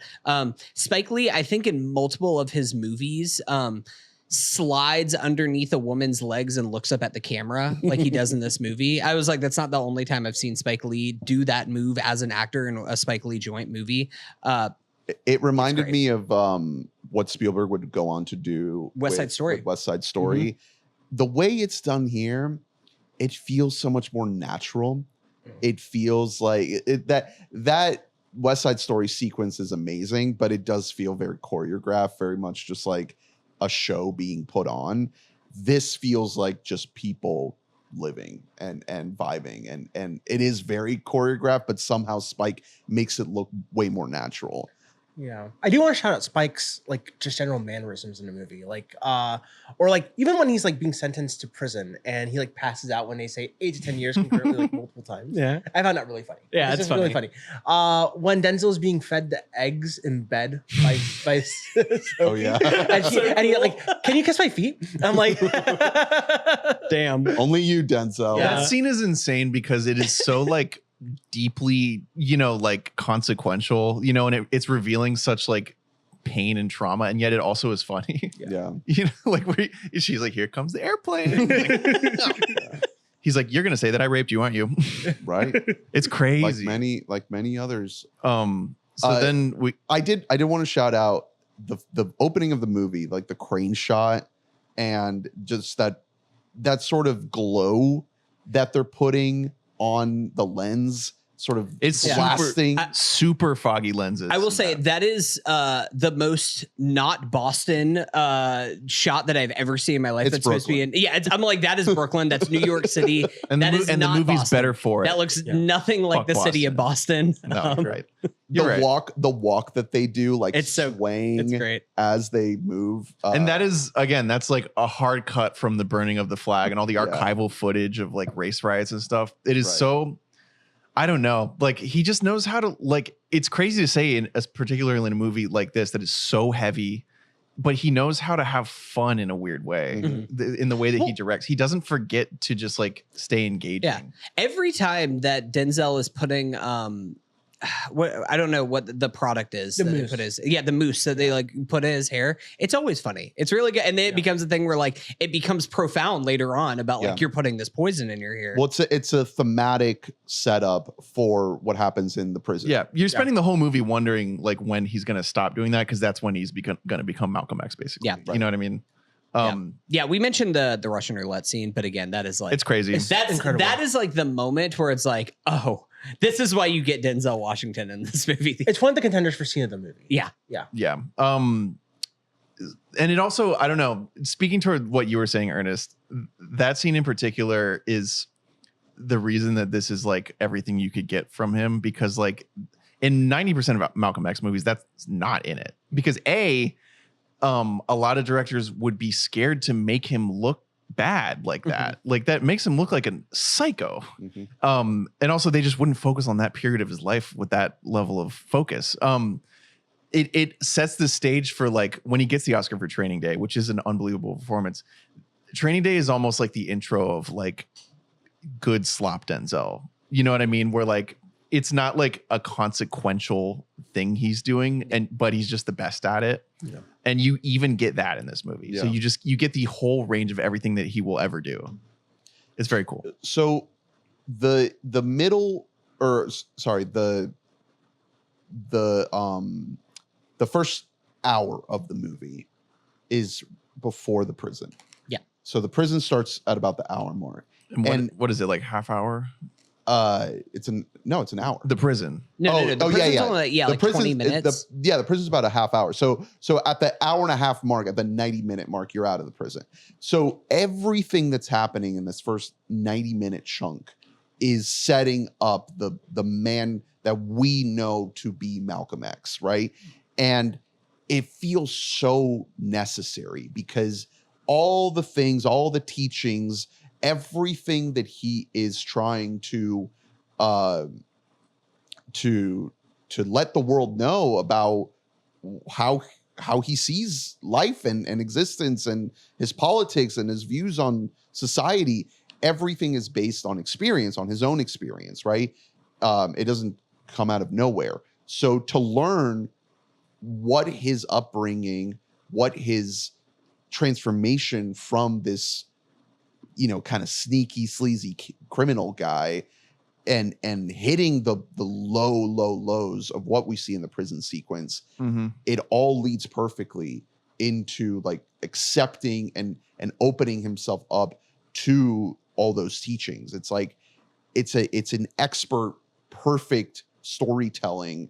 Spike Lee, I think in multiple of his movies, slides underneath a woman's legs and looks up at the camera like he does in this movie. I was like, that's not the only time I've seen Spike Lee do that move as an actor in a Spike Lee joint movie. It reminded me of what Spielberg would go on to do West Side Story. with West Side Story. The way it's done here, it feels so much more natural. It feels like that West Side Story sequence is amazing, but it does feel very choreographed, very much just like a show being put on. This feels like just people living and vibing, and it is very choreographed, but somehow Spike makes it look way more natural. Yeah, I do want to shout out Spike's like just general mannerisms in the movie, like or like even when he's like being sentenced to prison and he like passes out when they say 8 to 10 years concurrently like multiple times. Yeah, I found that really funny. Yeah, it's really funny. When Denzel's being fed the eggs in bed by Oh yeah, and he like, can you kiss my feet? I'm like, damn, only you, Denzel. Yeah. That scene is insane because it is so like deeply, like consequential, and it's revealing such like pain and trauma, and yet it also is funny. Yeah. Like she's like, here comes the airplane. He's like, you're gonna say that I raped you, aren't you? Right. It's crazy. Like many others. Then I did want to shout out the opening of the movie, like the crane shot, and just that sort of glow that they're putting on the lens. sort of It's blasting. super foggy lenses. I will say that is the most not Boston shot that I've ever seen in my life. It's That's supposed to be in. Yeah, I'm like, that is Brooklyn. That's New York City. and that is the not movie's Boston. better for it. That looks nothing like Fuck the city of Boston. No, you're right. You're right. The walk that they do, like It's so swaying it's great. as they move. And that is, again, that's like a hard cut from the burning of the flag and all the archival footage of like race riots and stuff. It is so, I don't know, like he just knows how to, like, it's crazy to say particularly in a movie like this that is so heavy, but he knows how to have fun in a weird way in the way that he directs. He doesn't forget to just like stay engaging. Yeah. Every time that Denzel is putting what I don't know what the product is The that they mousse. put the mousse that they like put in his hair. It's always funny. It's really good, and then it becomes a thing where like it becomes profound later on about like you're putting this poison in your hair. well, it's a thematic setup for what happens in the prison. Yeah, you're spending the whole movie wondering like when he's going to stop doing that because that's when he's going to become Malcolm X, basically. Yeah. You know what I mean? Yeah, we mentioned the Russian roulette scene, but again, that is like It's crazy. That's incredible. That is like the moment where it's like, oh, this is why you get Denzel Washington in this movie. It's one of the contenders for scene of the movie. Yeah. Yeah. And it also, I don't know, speaking toward what you were saying, Ernest, that scene in particular is the reason that this is like everything you could get from him, because like in 90% of Malcolm X movies, that's not in it because a lot of directors would be scared to make him look bad like that. Like that makes him look like a psycho. And also they just wouldn't focus on that period of his life with that level of focus. It sets the stage for like when he gets the Oscar for Training Day, which is an unbelievable performance. Training Day is almost like the intro of like good slop Denzel. You know what I mean? Where like it's not like a consequential thing he's doing, but he's just the best at it. Yeah. And you even get that in this movie. Yeah. So you get the whole range of everything that he will ever do. It's very cool. So the first hour of the movie is before the prison. Yeah. So the prison starts at about the hour mark. And what is it, like half hour? It's an hour. The prison. No. The prison's only, like 20 minutes. The prison's about a half hour. So at the hour and a half mark, at the 90-minute mark, you're out of the prison. So everything that's happening in this first 90-minute chunk is setting up the man that we know to be Malcolm X, right? And it feels so necessary because all the things, all the teachings, everything that he is trying to let the world know about how he sees life and existence and his politics and his views on society, everything is based on experience, on his own experience, right? It doesn't come out of nowhere. So to learn what his upbringing, what his transformation from this, kind of sneaky, sleazy criminal guy and hitting the low lows of what we see in the prison sequence, it all leads perfectly into like accepting and opening himself up to all those teachings. It's like, it's an expert, perfect storytelling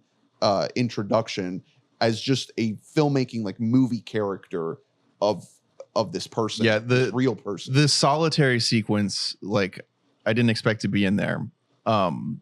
introduction as just a filmmaking, like movie character of this person, this real person. The solitary sequence, like I didn't expect to be in there.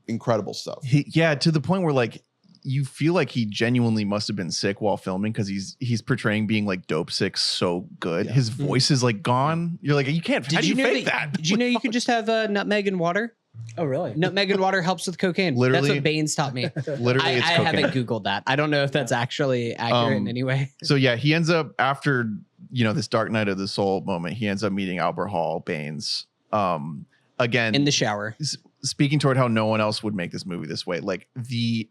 Incredible stuff. To the point where like you feel like he genuinely must have been sick while filming because he's portraying being like dope sick so good. Yeah. His voice is like gone. You're like, you can't. How do you fake that? Did you know you could just have nutmeg and water? Oh, really? Nutmeg and water helps with cocaine. Literally, that's what Baines taught me. Literally, I haven't Googled that. I don't know if that's actually accurate in any way. So yeah, he ends up after this Dark Night of the Soul moment. He ends up meeting Albert Hall, Baines, again in the shower. Speaking toward how no one else would make this movie this way, like the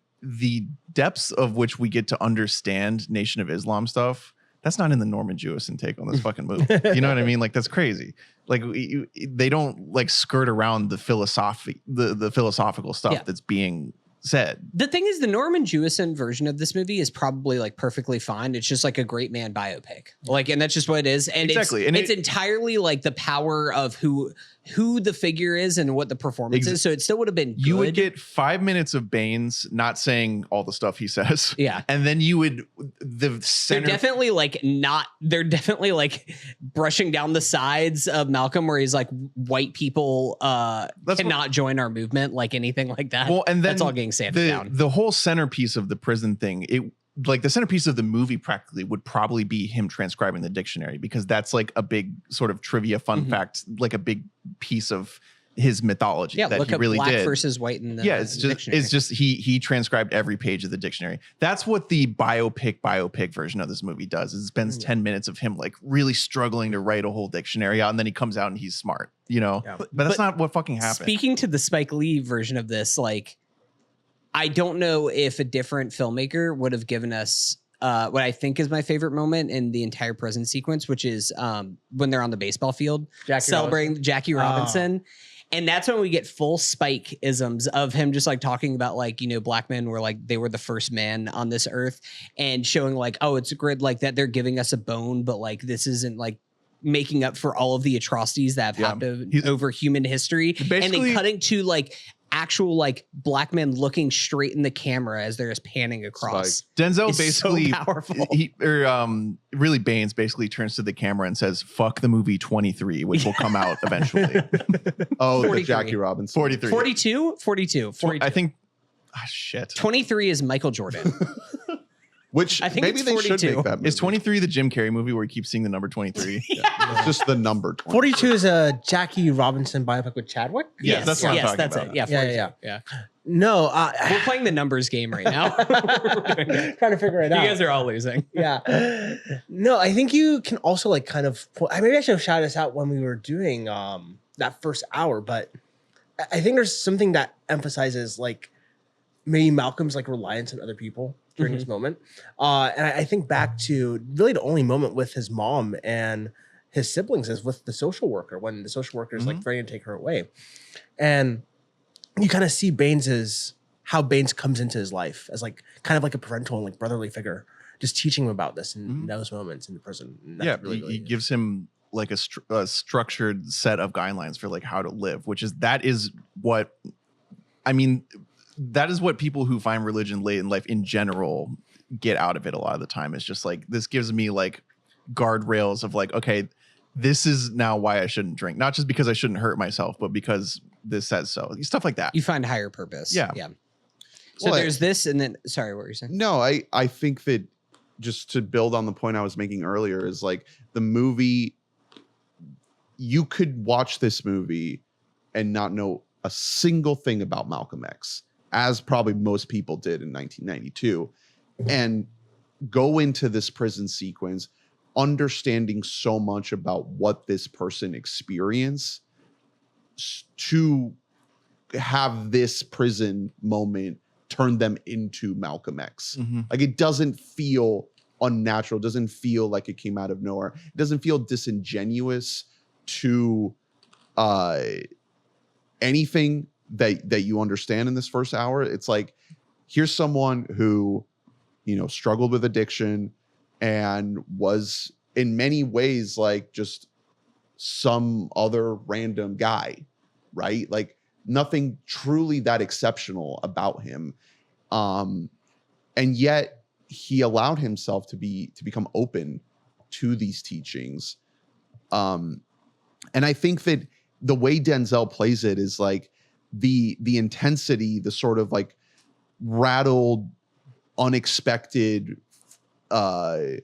depths of which we get to understand Nation of Islam stuff. That's not in the Norman Jewison take on this fucking movie. You know what I mean? Like that's crazy. Like they don't like skirt around the philosophical stuff that's being said. The thing is, the Norman Jewison version of this movie is probably like perfectly fine. It's just like a great man biopic. Like, and that's just what it is. And Exactly. it's entirely like the power of who the figure is and what the performance is. So it still would have been good. You would get 5 minutes of Baines not saying all the stuff he says. Yeah. And then you would the center. They're definitely like brushing down the sides of Malcolm where he's like, white people cannot join our movement, like anything like that. Well, and then that's all getting sanded down. The whole centerpiece of the prison thing, like the centerpiece of the movie practically would probably be him transcribing the dictionary, because that's like a big sort of trivia fun fact, like a big piece of his mythology that look he up really black did. versus white in the dictionary. It's just he transcribed every page of the dictionary. That's what the biopic version of this movie does. Is it spends 10 minutes of him like really struggling to write a whole dictionary out, and then he comes out and he's smart, you know. Yeah. But that's not what fucking happened. Speaking to the Spike Lee version of this, like, I don't know if a different filmmaker would have given us what I think is my favorite moment in the entire prison sequence, which is when they're on the baseball field celebrating Jackie Robinson. And that's when we get full Spike isms of him just like talking about like, you know, black men were like, they were the first men on this earth, and showing like, oh, it's a grid like that. They're giving us a bone, but like, this isn't like making up for all of the atrocities that have happened over human history. And then cutting to like actual like black men looking straight in the camera as they're just panning across. Denzel basically, so powerful. Really Baines basically turns to the camera and says, "Fuck the movie 23, which will come out eventually." Oh, the Jackie Robinson. 43. 42. I think. Ah, shit. 23 is Michael Jordan. Which I think maybe it's they 42. should make that movie. Is 23 the Jim Carrey movie where he keeps seeing the number 23? It's just the number 20. 42 is a Jackie Robinson biopic with Chadwick. Yes, that's what I'm talking about. It. Yeah, 42. Yeah. No, We're playing the numbers game right now. trying to figure it out. You guys are all losing. Yeah. No, I think you can also like kind of, maybe I should have shouted this out when we were doing that first hour, but I think there's something that emphasizes like maybe Malcolm's like reliance on other people during this moment. And I think back to really the only moment with his mom and his siblings is with the social worker, when the social worker is like ready to take her away. And you kind of see how Baines comes into his life as like kind of like a parental and like brotherly figure, just teaching him about this in those moments in the prison. And that's He gives him like a structured set of guidelines for like how to live, that is what people who find religion late in life in general get out of it a lot of the time. It's just like, this gives me like guardrails of like, okay, this is now why I shouldn't drink. Not just because I shouldn't hurt myself, but because this says so. Stuff like that. You find higher purpose. Yeah. So there's this, and then, sorry, what were you saying? No, I think that just to build on the point I was making earlier is like the movie, you could watch this movie and not know a single thing about Malcolm X, as probably most people did in 1992, and go into this prison sequence understanding so much about what this person experienced to have this prison moment turn them into Malcolm X. Like, it doesn't feel unnatural, doesn't feel like it came out of nowhere. It doesn't feel disingenuous to anything that you understand in this first hour. It's like, here's someone who, you know, struggled with addiction and was in many ways like just some other random guy, right? Like nothing truly that exceptional about him. And yet he allowed himself to become open to these teachings. And I think that the way Denzel plays it is like the intensity, the sort of like rattled, unexpected, sort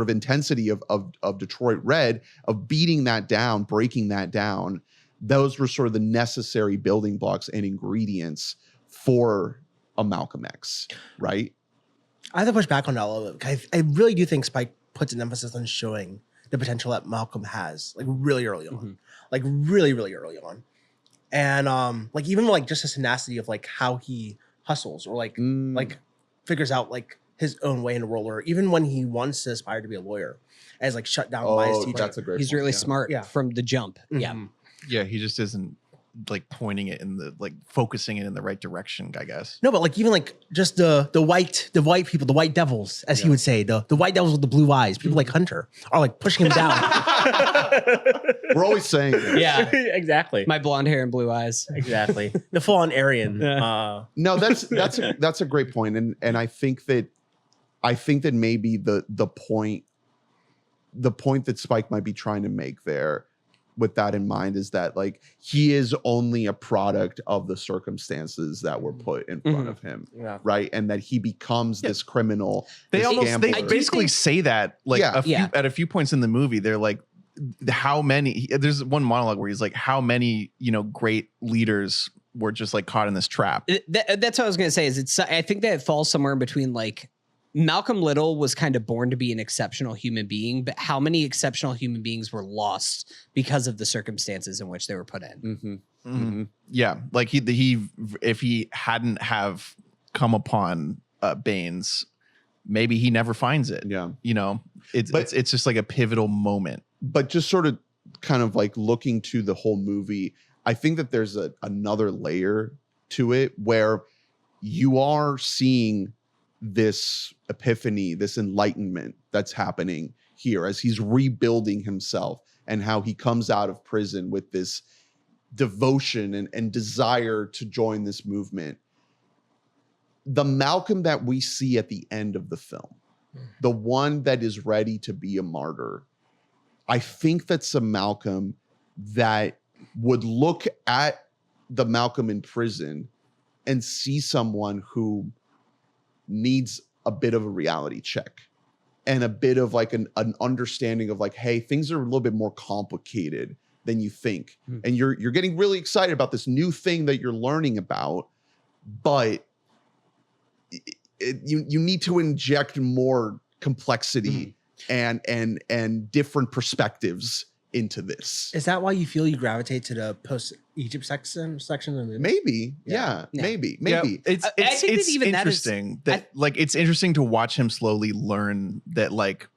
of intensity of Detroit Red, of beating that down, breaking that down. Those were sort of the necessary building blocks and ingredients for a Malcolm X, right? I have to push back on that a little bit. I really do think Spike puts an emphasis on showing the potential that Malcolm has, like really early on, like really, really early on. And like even like just his tenacity of like how he hustles or like figures out like his own way in the world, or even when he wants to aspire to be a lawyer, as like shut down by his teacher. That's a great He's point, really smart from the jump. Mm-hmm. Yeah, he just isn't like pointing it in the like focusing it in the right direction, I guess. No, but like even like just the white people, the white devils, as he would say, the white devils with the blue eyes, people like Hunter are like pushing him down. We're always saying that. Yeah, exactly. my blonde hair and blue eyes. Exactly. The full on Aryan. No, that's a great point, and I think that maybe the point that Spike might be trying to make there, with that in mind, is that like he is only a product of the circumstances that were put in front of him, right? And that he becomes this criminal. They this they gambler. basically say that like at a few points in the movie. They're like, how many? There's one monologue where he's like, how many great leaders were just like caught in this trap. That's what I was gonna say. I think that it falls somewhere in between like. Malcolm Little was kind of born to be an exceptional human being, but how many exceptional human beings were lost because of the circumstances in which they were put in? Yeah, like he if he hadn't have come upon Baines, maybe he never finds it. Yeah, it's just like a pivotal moment. But just sort of kind of like looking to the whole movie, I think that there's another layer to it where you are seeing this epiphany, this enlightenment that's happening here as he's rebuilding himself, and how he comes out of prison with this devotion and desire to join this movement. The Malcolm that we see at the end of the film, the one that is ready to be a martyr, I think that's a Malcolm that would look at the Malcolm in prison and see someone who needs a bit of a reality check and a bit of like an understanding of like, hey, things are a little bit more complicated than you think. And you're getting really excited about this new thing that you're learning about, but you need to inject more complexity and different perspectives into this. Is that why you feel you gravitate to the post-Egypt section of the movie? Maybe. Yeah. Maybe. Yeah, it's interesting it's interesting to watch him slowly learn that like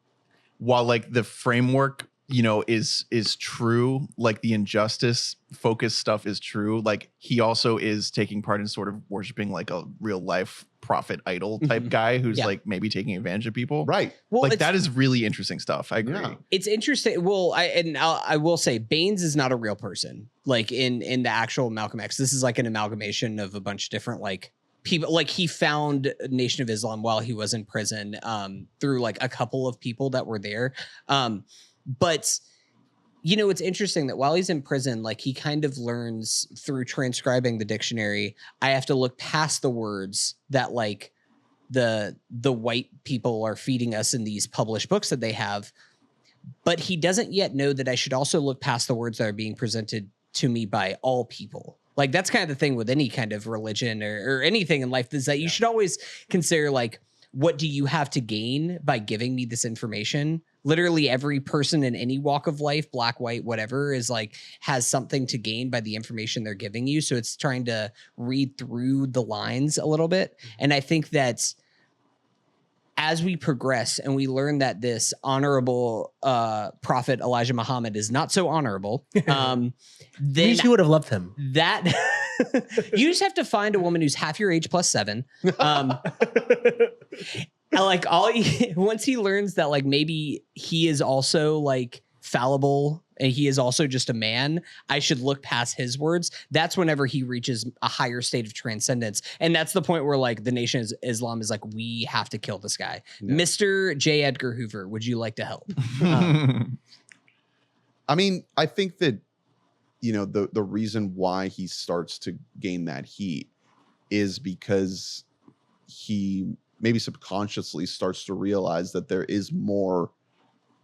while like the framework is true, like the injustice focused stuff is true, like he also is taking part in sort of worshiping like a real life prophet idol type guy who's like maybe taking advantage of people, right? Well, like that is really interesting stuff. I agree. It's interesting. Well, I will say Baines is not a real person, like in the actual Malcolm X. This is like an amalgamation of a bunch of different like people. Like he found Nation of Islam while he was in prison through like a couple of people that were there. But it's interesting that while he's in prison, like he kind of learns through transcribing the dictionary, I have to look past the words that like the white people are feeding us in these published books that they have. But he doesn't yet know that I should also look past the words that are being presented to me by all people. Like that's kind of the thing with any kind of religion or anything in life, is that you should always consider like, what do you have to gain by giving me this information? Literally every person in any walk of life, black, white, whatever, is like has something to gain by the information they're giving you. So it's trying to read through the lines a little bit. And I think that as we progress and we learn that this honorable prophet Elijah Muhammad is not so honorable, then you would have loved him. That you just have to find a woman who's half your age plus 7. Like once he learns that like maybe he is also like fallible and he is also just a man, I should look past his words. That's whenever he reaches a higher state of transcendence. And that's the point where like the Nation of Islam is like, we have to kill this guy. Yeah. Mr. J. Edgar Hoover, would you like to help? I mean, I think that, the reason why he starts to gain that heat is because he maybe subconsciously starts to realize that there is more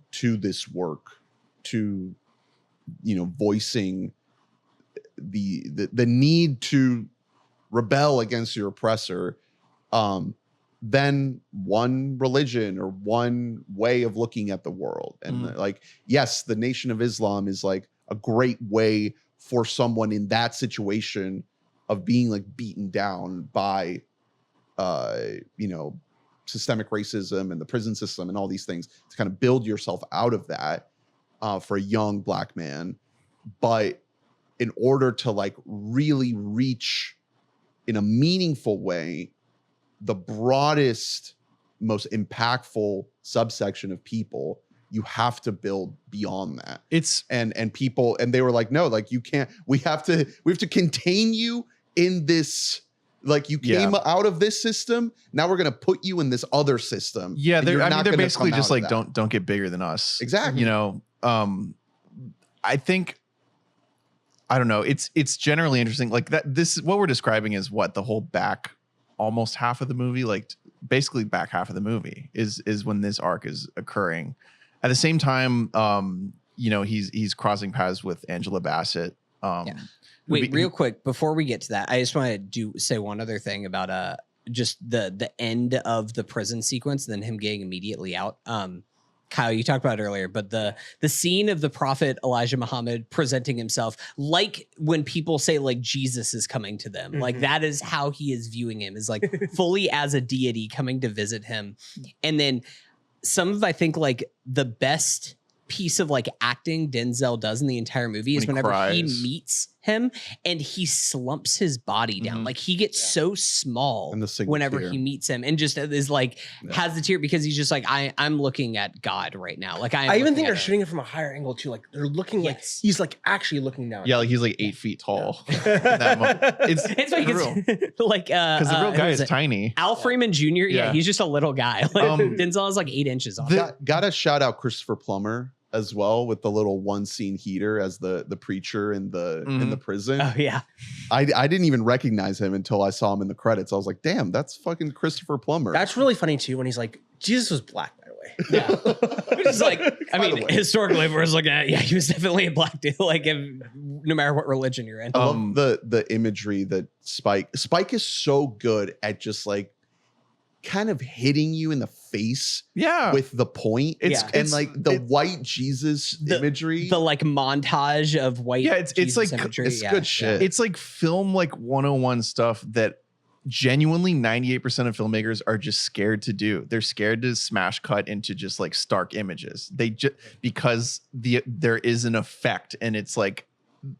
to this work, to voicing the need to rebel against your oppressor, than one religion or one way of looking at the world. And like, yes, the Nation of Islam is like a great way for someone in that situation of being like beaten down by systemic racism and the prison system and all these things, to kind of build yourself out of that for a young black man. But in order to like really reach in a meaningful way the broadest, most impactful subsection of people, you have to build beyond that. And people, and they were like, no, like you can't, we have to contain you in this, like you came out of this system. Now we're going to put you in this other system. Yeah. They're basically just like, don't get bigger than us. Exactly. You know, I think, I don't know. It's generally interesting. Like that, what we're describing is what the whole back, almost half of the movie, like basically back half of the movie is when this arc is occurring. At the same time, you know, he's crossing paths with Angela Bassett. Wait, real quick before we get to that, I just want to say one other thing about just the end of the prison sequence, and then him getting immediately out. Kyle, you talked about it earlier, but the scene of the prophet Elijah Muhammad presenting himself, like when people say like Jesus is coming to them, like that is how he is viewing him, is like fully as a deity coming to visit him. And then some of, I think, like the best piece of like acting Denzel does in the entire movie is whenever he meets him and he slumps his body down. Like he gets so small whenever he meets him, and just is like has the tear, because he's just like, I'm looking at God right now. Like I even think they're shooting it from a higher angle too. Like they're looking like he's like actually looking down. Yeah, like he's like 8 feet tall. It's like like because the real guy is tiny. Al Freeman Jr. Yeah, he's just a little guy. Denzel is like 8 inches off. Gotta shout out Christopher Plummer as well, with the little one scene heater as the preacher in the prison. Oh yeah. I didn't even recognize him until I saw him in the credits. I was like, damn, that's fucking Christopher Plummer. That's really funny too, when he's like, Jesus was black, by the way. Yeah. It's like, I mean, historically, if we're looking at, he was definitely a black dude, like no matter what religion you're in. I love the imagery that Spike is so good at just like kind of hitting you in the face with the point. It's like the white Jesus imagery, the like montage of white it's like imagery. It's good shit. It's like film like 101 stuff that genuinely 98% of filmmakers are just scared to do. They're scared to smash cut into just like stark images. They just, because there is an effect, and it's like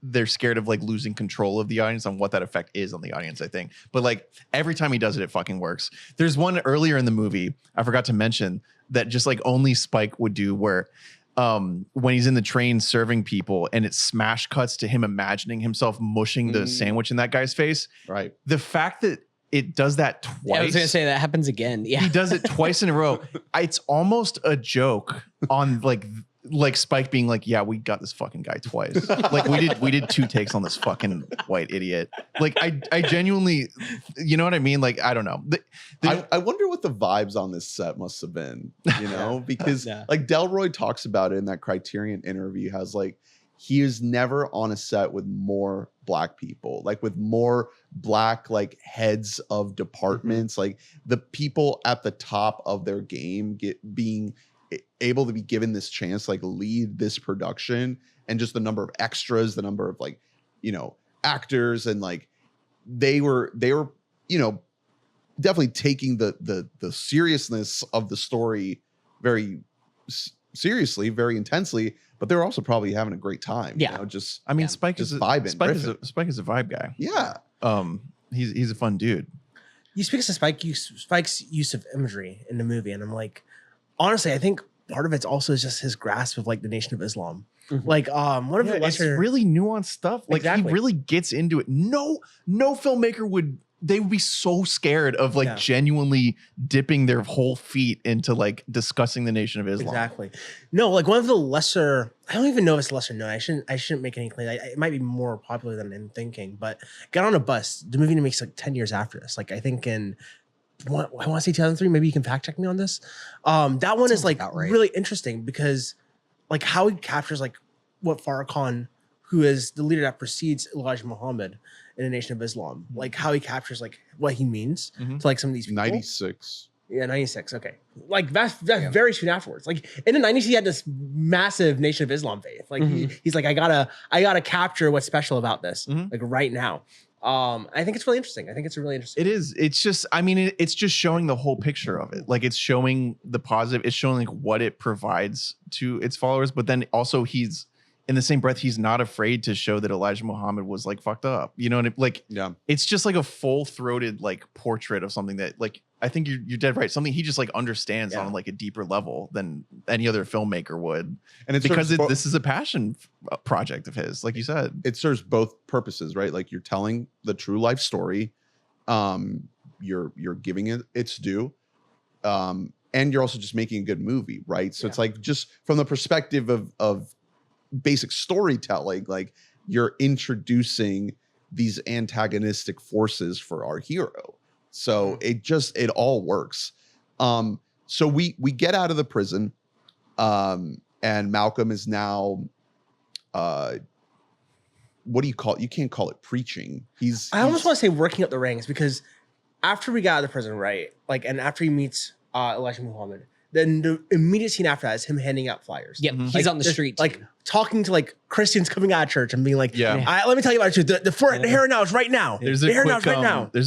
they're scared of like losing control of the audience on what that effect is on the audience, I think. But like every time he does it, it fucking works. There's one earlier in the movie I forgot to mention that just like only Spike would do, where when he's in the train serving people and it smash cuts to him imagining himself mushing the sandwich in that guy's face. Right. The fact that it does that twice. Yeah, I was gonna say that happens again. Yeah. He does it twice in a row. It's almost a joke on like Spike being like, yeah, we got this fucking guy twice. Like we did 2 takes on this fucking white idiot. Like I genuinely, you know what I mean? Like, I don't know. I wonder what the vibes on this set must have been, you know, because like Delroy talks about it in that Criterion interview, has like, he is never on a set with more black people, like with more black, like heads of departments, like the people at the top of their game being able to be given this chance, like lead this production, and just the number of extras, the number of like, you know, actors, and like they were, you know, definitely taking the seriousness of the story very seriously, very intensely, but they're also probably having a great time. Yeah. You know, just, I mean, Spike just is vibing. Spike is a vibe guy. Yeah. He's a fun dude. You speak to Spike's use of imagery in the movie, and I'm like, honestly, I think part of it's also just his grasp of like the Nation of Islam. Like one of the lesser, it's really nuanced stuff. Like he really gets into it. No filmmaker would be so scared of like genuinely dipping their whole feet into like discussing the Nation of Islam. Exactly. No, like one of the lesser, I don't even know if it's lesser known. I shouldn't make any claim. It might be more popular than I'm thinking, but Get on a Bus, the movie makes like 10 years after this. Like I think I want to say 2003. Maybe you can fact check me on this. That one is like really interesting because like how he captures like what Farrakhan, who is the leader that precedes Elijah Muhammad in the Nation of Islam, like how he captures like what he means to like some of these people. 96. Yeah, 96. Okay. Like that's very soon afterwards. Like in the 90s, he had this massive Nation of Islam faith. Like he's like, I gotta capture what's special about this, like right now. I think it's really interesting. I think it's really interesting. It is. It's just, I mean, it's just showing the whole picture of it. Like it's showing the positive. It's showing like what it provides to its followers. But then also he's in the same breath, he's not afraid to show that Elijah Muhammad was like fucked up. You know, and it's just like a full throated like portrait of something that like, I think you're dead right. Something he just like understands on like a deeper level than any other filmmaker would. And it's because this is a passion project of his, like you said. It serves both purposes, right? Like you're telling the true life story. You're giving it its due. And you're also just making a good movie, right? So it's like just from the perspective of basic storytelling, like you're introducing these antagonistic forces for our hero. So it all works. So we get out of the prison, and Malcolm is now, what do you call it? You can't call it preaching. I almost want to say working up the ranks, because after we got out of the prison, right? Like, and after he meets Elijah Muhammad, then the immediate scene after that is him handing out flyers. Yep, he's on the street, like talking to like Christians coming out of church and being like, let me tell you about it. The here and now is right now. There's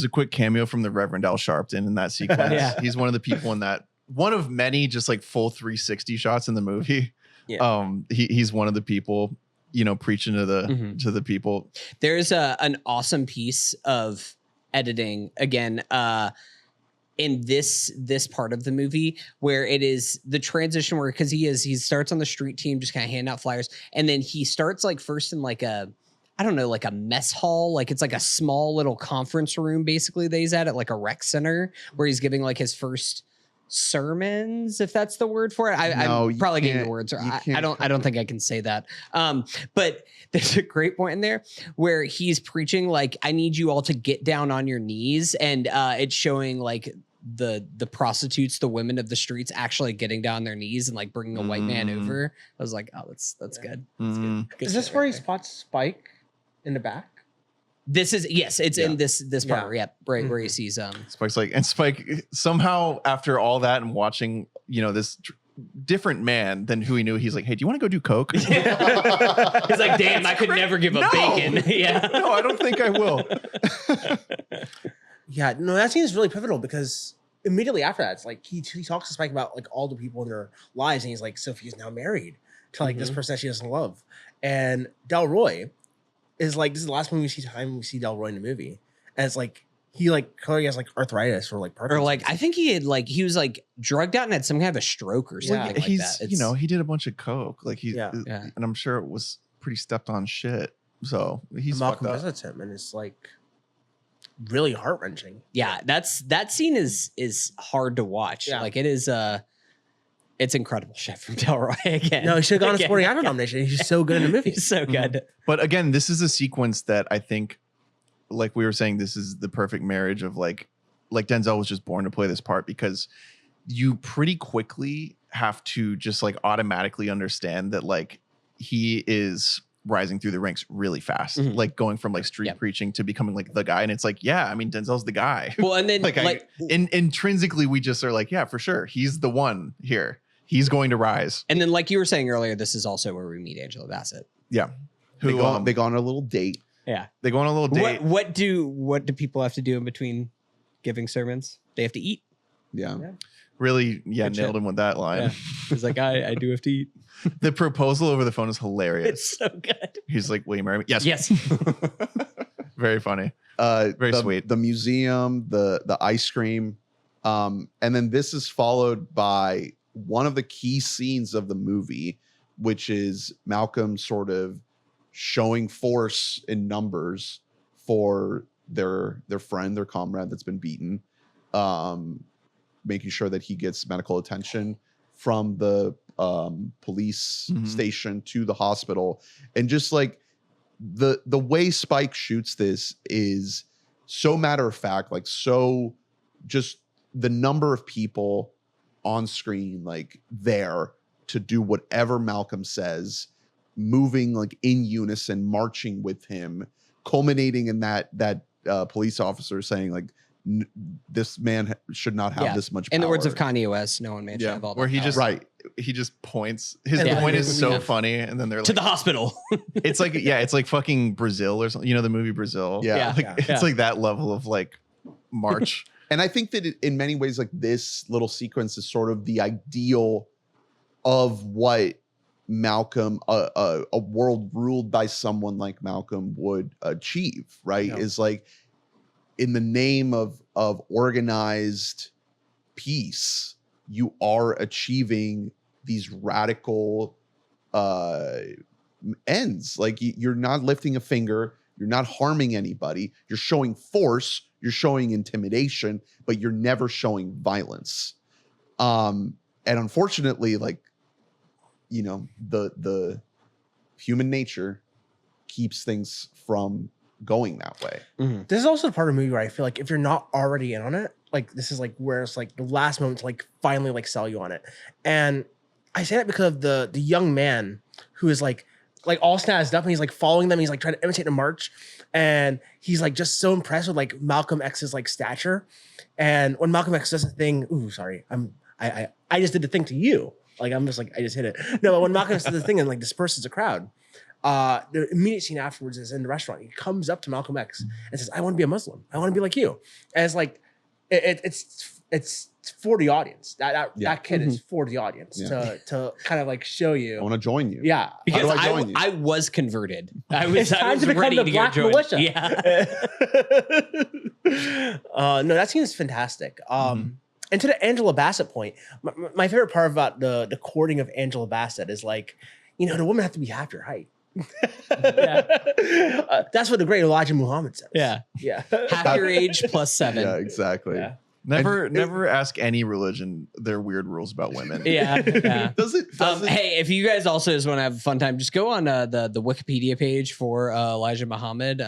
a quick cameo from the Reverend Al Sharpton in that sequence. He's one of the people in that, one of many just like full 360 shots in the movie. He's one of the people, you know, preaching to the people. There's an awesome piece of editing again, in this part of the movie, where it is the transition where, because he starts on the street team just kind of handing out flyers, and then he starts like first in like a, I don't know, like a mess hall, like it's like a small little conference room basically that he's at like a rec center, where he's giving like his first sermons, if that's the word for it. I'm probably getting the words. I don't think I can say that. But there's a great point in there where he's preaching like, I need you all to get down on your knees, and it's showing like the prostitutes, the women of the streets actually getting down on their knees and like bringing a white man over. I was like, oh, that's good. That's good. Is this where he spots Spike in the back? This is, yes, it's in this part. Right where he sees Spike's like, and Spike somehow after all that and watching, you know, this different man than who he knew, he's like, hey, do you want to go do coke? He's like, damn, I could never give up bacon. No, I don't think I will. That scene is really pivotal, because immediately after that, it's like he talks to Spike about like all the people in their lives, and he's like, Sophia's now married to like this person that she doesn't love, and Delroy is like, this is the last time we see Delroy in the movie, and it's like he like clearly has like arthritis or like Parkinson's. Or like, I think he was like drugged out and had some kind of a stroke or something like that. You know, he did a bunch of coke, like and I'm sure it was pretty stepped on shit. So he's Malcolm visits him, and it's like really heart wrenching. Yeah, that scene is hard to watch. Like it is it's incredible shit from Delroy again. No, he should have gone a supporting actor nomination. He's so good in the movie. He's so good. But again, this is a sequence that I think, like we were saying, this is the perfect marriage of like Denzel was just born to play this part, because you pretty quickly have to just like automatically understand that like he is rising through the ranks really fast, like going from like street preaching to becoming like the guy. And it's like, yeah, I mean, Denzel's the guy. Well, and then intrinsically we just are like, yeah, for sure, he's the one here. He's going to rise. And then, like you were saying earlier, this is also where we meet Angela Bassett. Yeah. They go on a little date. Yeah. They go on a little date. What do people have to do in between giving sermons? They have to eat. Yeah. Really, nailed him with that line. Yeah. He's like, I do have to eat. The proposal over the phone is hilarious. It's so good. He's like, will you marry me? Yes. Yes. Very funny. Very sweet. The museum, the ice cream. And then this is followed by one of the key scenes of the movie, which is Malcolm sort of showing force in numbers for their friend, their comrade that's been beaten, making sure that he gets medical attention from the police station to the hospital. And just like the way Spike shoots this is so matter of fact, like so just the number of people on screen, like there to do whatever Malcolm says, moving like in unison, marching with him, culminating in that police officer saying like, this man should not have this much power. In the words of Kanye West, no one man should have all that where he power. He just points. His point is so funny, and then they're like, to the hospital. It's like, it's like fucking Brazil or something. You know the movie Brazil? It's like that level of like march. And I think that in many ways, like this little sequence is sort of the ideal of what Malcolm, a world ruled by someone like Malcolm would achieve, right? Yeah. Is like in the name of organized peace, you are achieving these radical ends. Like you're not lifting a finger, you're not harming anybody, you're showing force, you're showing intimidation, but you're never showing violence. And unfortunately, like, you know, the human nature keeps things from going that way. Mm-hmm. This is also the part of the movie where I feel like if you're not already in on it, like this is like where it's like the last moment to like finally like sell you on it. And I say that because of the young man who is like all snazzed up and he's like following them. He's like trying to imitate a march. And he's like just so impressed with like Malcolm X's like stature. And when Malcolm X does a thing, I just did the thing to you. Like, I'm just like, I just hit it. No, but when Malcolm does the thing and like disperses the crowd, the immediate scene afterwards is in the restaurant. He comes up to Malcolm X and says, I want to be a Muslim. I want to be like you. And it's like, it's for the audience. That kid is for the audience to kind of like show you. I want to join you. Yeah. Because How do I join you? I was converted. I was, It's time I was to become ready the to black go join. militia. Yeah. No, that scene is fantastic. And to the Angela Bassett point, my favorite part about the courting of Angela Bassett is like, you know, the woman has to be half your height. That's what the great Elijah Muhammad says. Yeah. Yeah. Half your age plus 7. Yeah, exactly. Yeah. Never ask any religion their weird rules about women. Yeah. Yeah. Does it? Hey, if you guys also just want to have a fun time, just go on the Wikipedia page for Elijah Muhammad.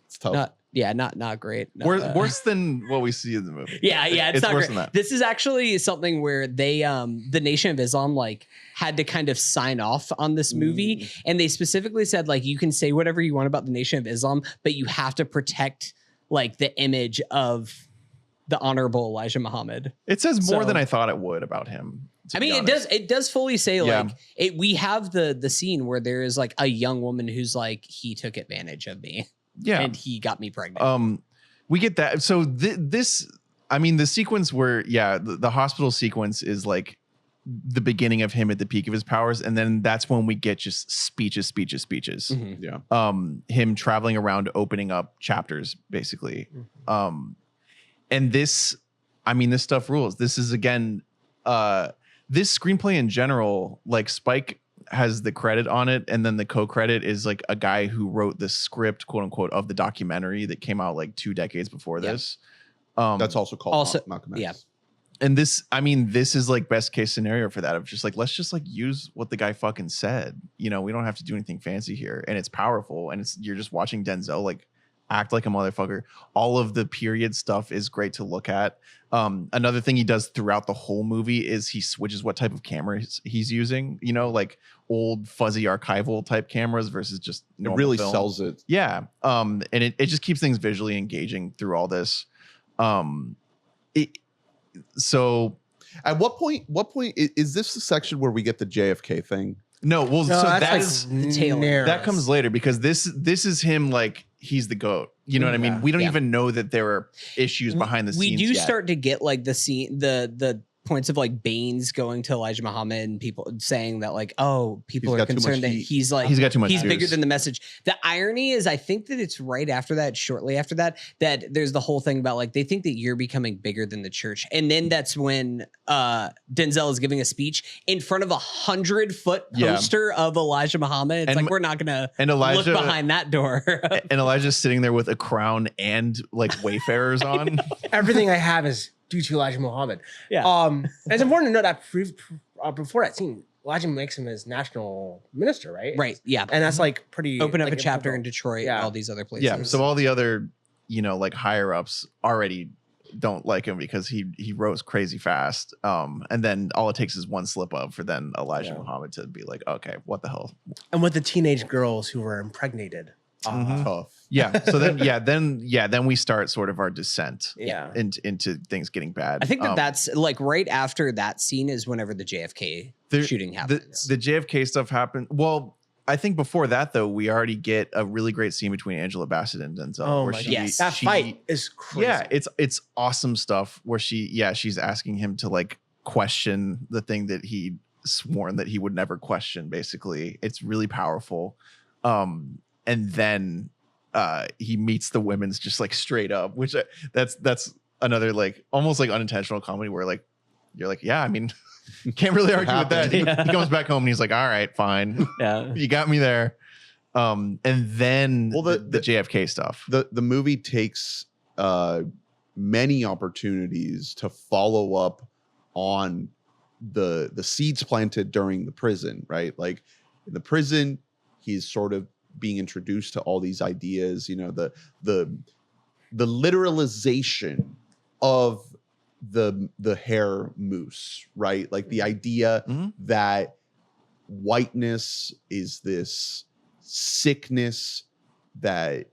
It's tough. Not great. No, Worse than what we see in the movie. Yeah, it's not worse great. than that. This is actually something where they, the Nation of Islam, like had to kind of sign off on this movie, and they specifically said like you can say whatever you want about the Nation of Islam, but you have to protect like the image of the honorable Elijah Muhammad. It says more than I thought it would about him. I mean, it does fully say like we have the scene where there is like a young woman who's like, he took advantage of me. Yeah. And he got me pregnant. We get that. So this, I mean, the sequence where, the hospital sequence is like the beginning of him at the peak of his powers. And then that's when we get just speeches. Mm-hmm. Yeah. Him traveling around, opening up chapters, basically. And this, I mean, this stuff rules. This is, again, this screenplay in general, like Spike has the credit on it, and then the co-credit is like a guy who wrote the script, quote unquote, of the documentary that came out like 2 decades before this. That's also called Malcolm X. Yeah. And this, I mean, this is like best case scenario for that, of just like, let's just like use what the guy fucking said. You know, we don't have to do anything fancy here, and it's powerful, and you're just watching Denzel like act like a motherfucker. All of the period stuff is great to look at. Another thing he does throughout the whole movie is he switches what type of camera he's using, you know, like old fuzzy archival type cameras versus just It really film. sells it. Yeah. And it just keeps things visually engaging through all this. So At what point is this the section where we get the JFK thing? no, well, No, so that's that's like the tail end. narrow. that comes later, because this is him like he's the GOAT. You know what I mean? Yeah. We don't Yeah. even know that there are issues behind the We scenes. do yet. start to get like the scene, the points of like Baines going to Elijah Muhammad and people saying that like, oh, people He's are got too much concerned that heat. he's like, He's got too much he's bigger juice. than the message. The irony is, I think that it's right after that, shortly after that, that there's the whole thing about like, they think that you're becoming bigger than the church. And then that's when Denzel is giving a speech in front of 100-foot Yeah. poster of Elijah Muhammad. It's And- like, we're not going to and look Elijah behind that door. and Elijah's sitting there with a crown and like wayfarers on. Everything I have is due to Elijah Muhammad. Yeah. And it's important to note that before that scene, Elijah makes him his national minister, right? Right. Yeah. And that's like pretty. Open up like, a chapter in pivotal. Detroit Yeah. and all these other places. Yeah. So all the other, you know, like higher ups already don't like him because he rose crazy fast. And then all it takes is one slip up for then Elijah Muhammad to be like, okay, what the hell? And with the teenage girls who were impregnated. Tough. Yeah. So then we start sort of our descent Yeah. into things getting bad. I think that's like right after that scene is whenever the JFK shooting happens. The JFK stuff happened. Well, I think before that though, we already get a really great scene between Angela Bassett and Denzel. Oh where my she, God. Yes. That fight is crazy. Yeah, it's awesome stuff where she's asking him to like question the thing that he sworn that he would never question. Basically, it's really powerful. And then he meets the women's just like straight up, which that's another like almost like unintentional comedy where like you're like, yeah, I mean, can't really argue with that. He comes back home and he's like, all right, fine, you got me there. And then the JFK stuff. The movie takes many opportunities to follow up on the seeds planted during the prison, right? Like in the prison, he's sort of being introduced to all these ideas, you know, the literalization of the hair moose, right? Like the idea that whiteness is this sickness that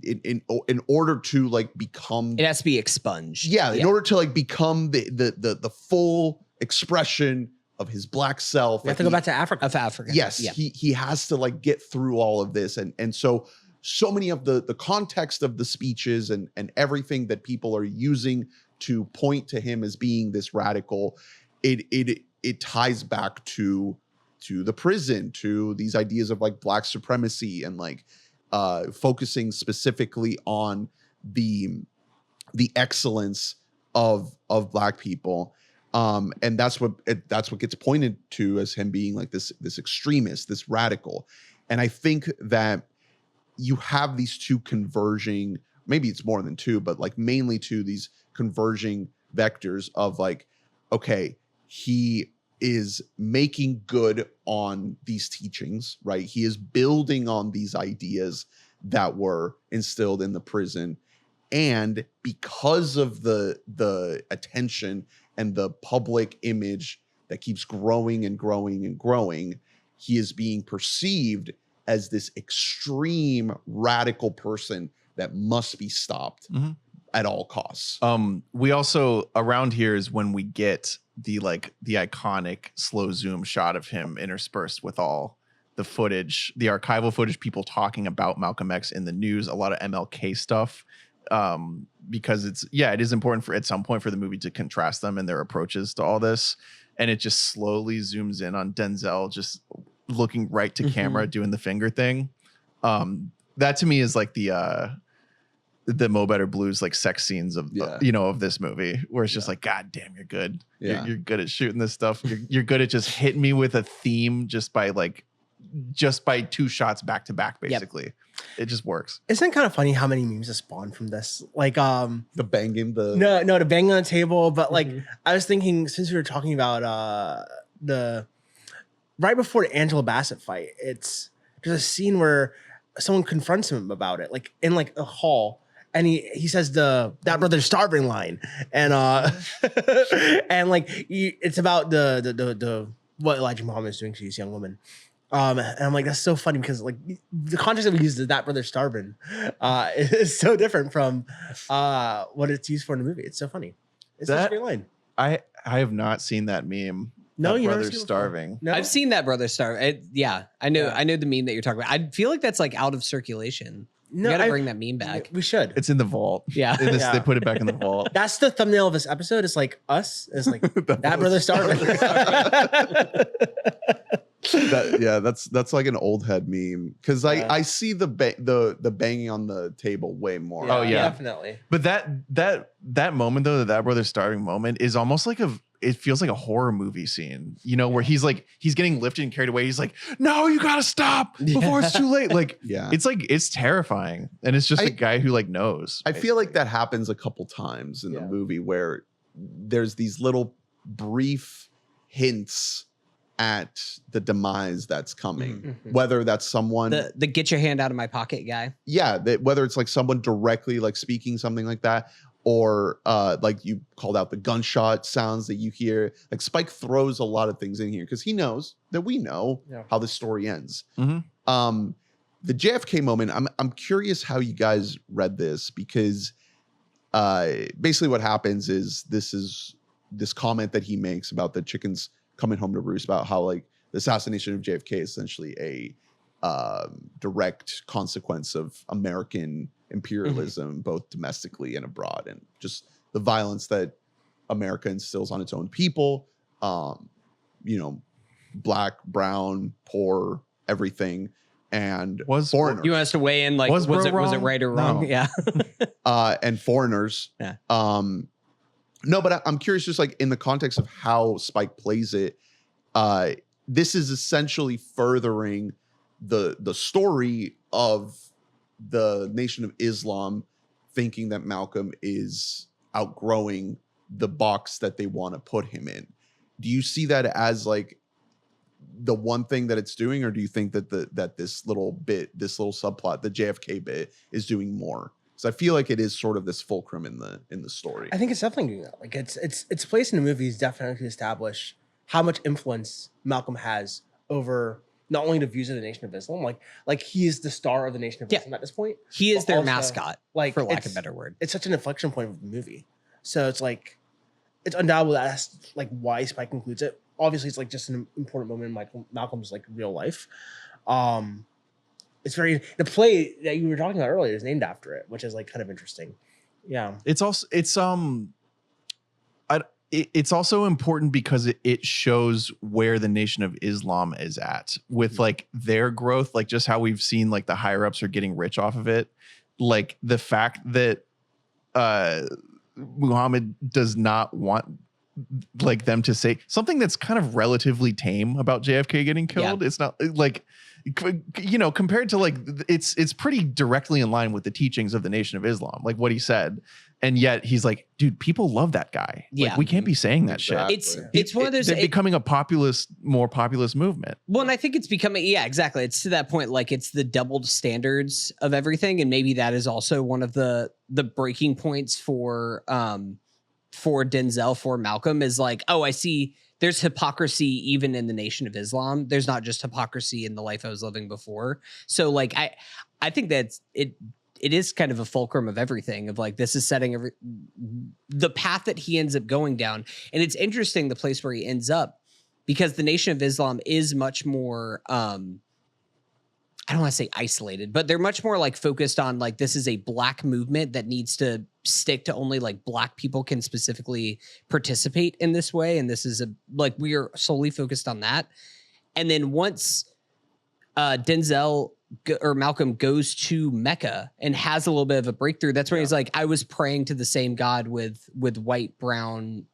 in order to like become, it has to be expunged. In order to like become the full expression of his black self, we have to go back to Africa. Of Africa. Yes, he has to like get through all of this, and so many of the context of the speeches and everything that people are using to point to him as being this radical, it ties back to the prison, to these ideas of like black supremacy and like focusing specifically on the excellence of black people. And that's what gets pointed to as him being like this extremist, this radical. And I think that you have these two converging, maybe it's more than two, but like mainly two, these converging vectors of like, okay, he is making good on these teachings, right? He is building on these ideas that were instilled in the prison. And because of the attention and the public image that keeps growing and growing and growing, he is being perceived as this extreme radical person that must be stopped at all costs. We also, around here is when we get the iconic slow zoom shot of him interspersed with all the footage, the archival footage, people talking about Malcolm X in the news, a lot of MLK stuff. Because it is important for at some point for the movie to contrast them and their approaches to all this. And it just slowly zooms in on Denzel just looking right to camera, doing the finger thing. That to me is like the Mo Better Blues, like sex scenes of, of this movie where it's just like, God damn, you're good. Yeah. You're good at shooting this stuff. You're good at just hitting me with a theme just by two shots back to back, basically. Yep. It just works. Isn't it kind of funny how many memes have spawned from this? Like the banging, the banging on the table. But like I was thinking, since we were talking about the right before the Angela Bassett fight, there's a scene where someone confronts him about it, like in like a hall, and he says that brother's starving line, and and like it's about the what Elijah Muhammad is doing to this young woman. And I'm like, that's so funny because like the context that we use is that brother starving is so different from what it's used for in the movie. It's so funny. It's such a great line. I have not seen that meme. No, that you brother's starving. No? I've seen that brother starving. I know the meme that you're talking about. I feel like that's like out of circulation. No, you gotta bring that meme back. We should. It's in the vault. Yeah. They put it back in the vault. That's the thumbnail of this episode. It's like us. It's like that brother starving. That's like an old head meme because I see the banging on the table way more. Yeah, oh yeah, definitely. But that moment though, that brother starving moment is almost like it feels like a horror movie scene, where he's getting lifted and carried away. He's like, no, you gotta stop before it's too late. Like, it's terrifying. And it's just a guy who like knows. I feel like that happens a couple times in the movie where there's these little brief hints at the demise that's coming, whether that's someone the get your hand out of my pocket guy. Yeah. Whether it's like someone directly like speaking something like that, or like you called out the gunshot sounds that you hear. Like Spike throws a lot of things in here because he knows that we know how the story ends. The JFK moment, I'm curious how you guys read this because basically what happens is this comment that he makes about the chickens coming home to roost, about how like the assassination of JFK is essentially a direct consequence of American imperialism, both domestically and abroad, and just the violence that America instills on its own people. black, brown, poor, everything, and Was foreigners. You want us to weigh in? Like, was it wrong? right or wrong? No. Yeah. And foreigners. Yeah. No, but I'm curious, just like in the context of how Spike plays it, this is essentially furthering the story of the Nation of Islam thinking that Malcolm is outgrowing the box that they want to put him in. Do you see that as like the one thing that it's doing, or do you think that that this little subplot, the JFK bit, is doing more? Because I feel like it is sort of this fulcrum in the story. I think it's definitely doing that. Like its place in the movie is definitely to establish how much influence Malcolm has over not only the views of the Nation of Islam, like he is the star of the Nation of Islam at this point. He is but their also, mascot, like, for lack of a better word. It's such an inflection point of the movie. So it's like, it's undoubtedly that's like why Spike includes it. Obviously, it's like just an important moment in Malcolm's like real life. It's very, the play that you were talking about earlier is named after it, which is like kind of interesting. Yeah. It's also it's also important because it shows where the Nation of Islam is at with like their growth, like just how we've seen like the higher ups are getting rich off of it. Like the fact that Muhammad does not want like them to say something that's kind of relatively tame about JFK getting killed. Yeah. It's not like, compared to like, it's pretty directly in line with the teachings of the Nation of Islam, like what he said. And yet he's like, dude, people love that guy. Yeah. Like, we can't be saying that exactly. shit. It's one of those. They're becoming a more populist movement. Well, and I think it's becoming, yeah, exactly. It's to that point, like it's the doubled standards of everything. And maybe that is also one of the breaking points for Denzel, for Malcolm, is like, oh, I see there's hypocrisy even in the Nation of Islam. There's not just hypocrisy in the life I was living before. So like, I think that's it is kind of a fulcrum of everything, of like, this is setting the path that he ends up going down. And it's interesting the place where he ends up, because the Nation of Islam is much more, I don't want to say isolated, but they're much more like focused on like, this is a black movement that needs to stick to only like black people can specifically participate in this way. And this is we are solely focused on that. And then once Denzel or Malcolm goes to Mecca and has a little bit of a breakthrough, that's where he's like, I was praying to the same God with white, brown,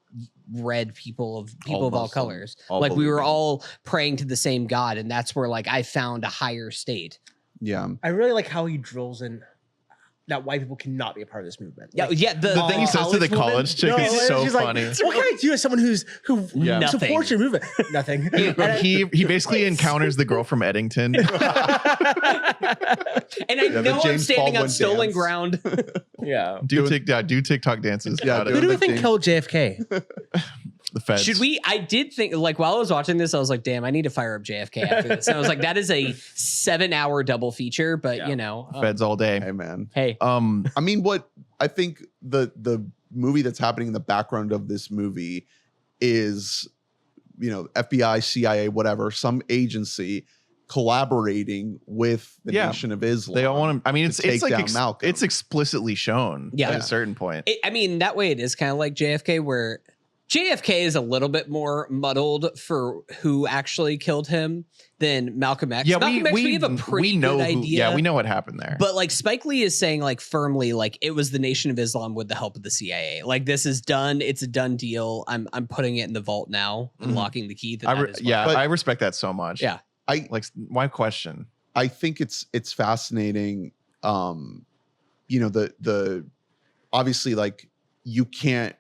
red people of all colors. Like we were all praying to the same God. And that's where like I found a higher state. Yeah. I really like how he drills in that white people cannot be a part of this movement. Yeah, like, yeah. The thing he says to the college chick is so funny. Like, what can I do as someone who supports your movement? Nothing. He basically encounters the girl from Eddington. And I know I'm standing on stolen ground. Yeah. Do TikTok dances. Yeah. Who do we think killed JFK? The feds. Should we? I did think, like, while I was watching this, I was like, damn, I need to fire up JFK after this. And I was like, that is a 7-hour double feature, but feds all day. Hey, man. Hey. I mean, what I think the movie that's happening in the background of this movie is, FBI, CIA, whatever, some agency collaborating with the Nation of Islam. They all want to. I mean, it's like Malcolm. it's explicitly shown at a certain point. I mean, that way it is kind of like JFK, where JFK is a little bit more muddled for who actually killed him than Malcolm X. Yeah, Malcolm X, we have a pretty good idea. Yeah, we know what happened there. But like Spike Lee is saying like firmly, like it was the Nation of Islam with the help of the CIA. Like this is done. It's a done deal. I'm putting it in the vault now and locking the key. I respect that so much. Yeah. Why question? I think it's fascinating. The obviously like you can't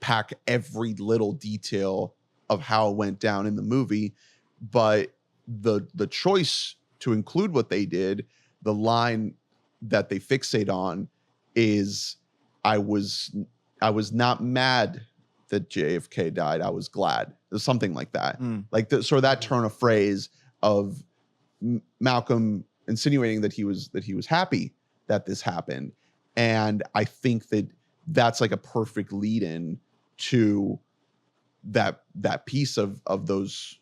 pack every little detail of how it went down in the movie, but the choice to include what they did, the line that they fixate on is, I was not mad that JFK died. I was glad. There's something like that. Like sort of that turn of phrase of Malcolm insinuating that he was happy that this happened. And I think that's like a perfect lead in to that piece of those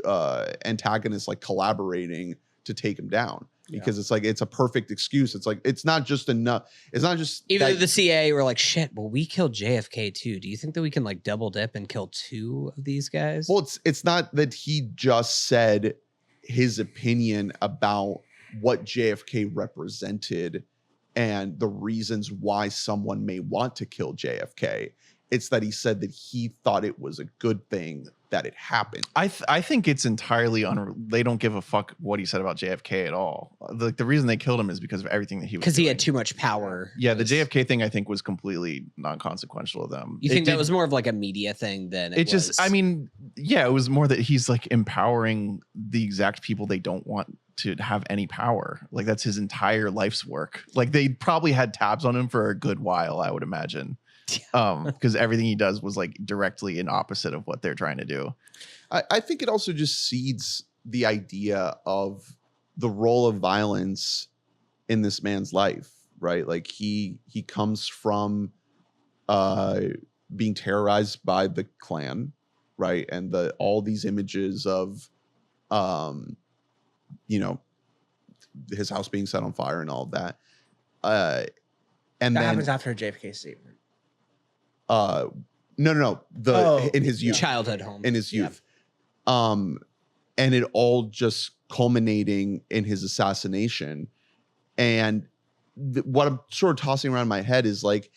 antagonists like collaborating to take him down. because it's like, it's a perfect excuse. It's like, it's not just enough. It's not just even the CIA were like, shit, well, we killed JFK too. Do you think that we can like double dip and kill 2 of these guys? Well, it's not that he just said his opinion about what JFK represented and the reasons why someone may want to kill JFK. It's that he said that he thought it was a good thing that it happened. I think it's entirely they don't give a fuck what he said about JFK at all. The reason they killed him is because of everything that he was because he doing. had too much power. Yeah, the JFK thing I think was completely non-consequential of them. You think that was more of like a media thing than it just was? I mean, yeah, it was more that he's like empowering the exact people they don't want to have any power. Like that's his entire life's work. Like they probably had tabs on him for a good while, I would imagine. Because everything he does was like directly in opposite of what they're trying to do. I think it also just seeds the idea of the role of violence in this man's life, right? Like he comes from being terrorized by the Klan, right? And all these images of his house being set on fire and all of that. And that then happens after JFK statement. No. In his youth, childhood home, in his youth, and it all just culminating in his assassination. And what I'm sort of tossing around in my head is like,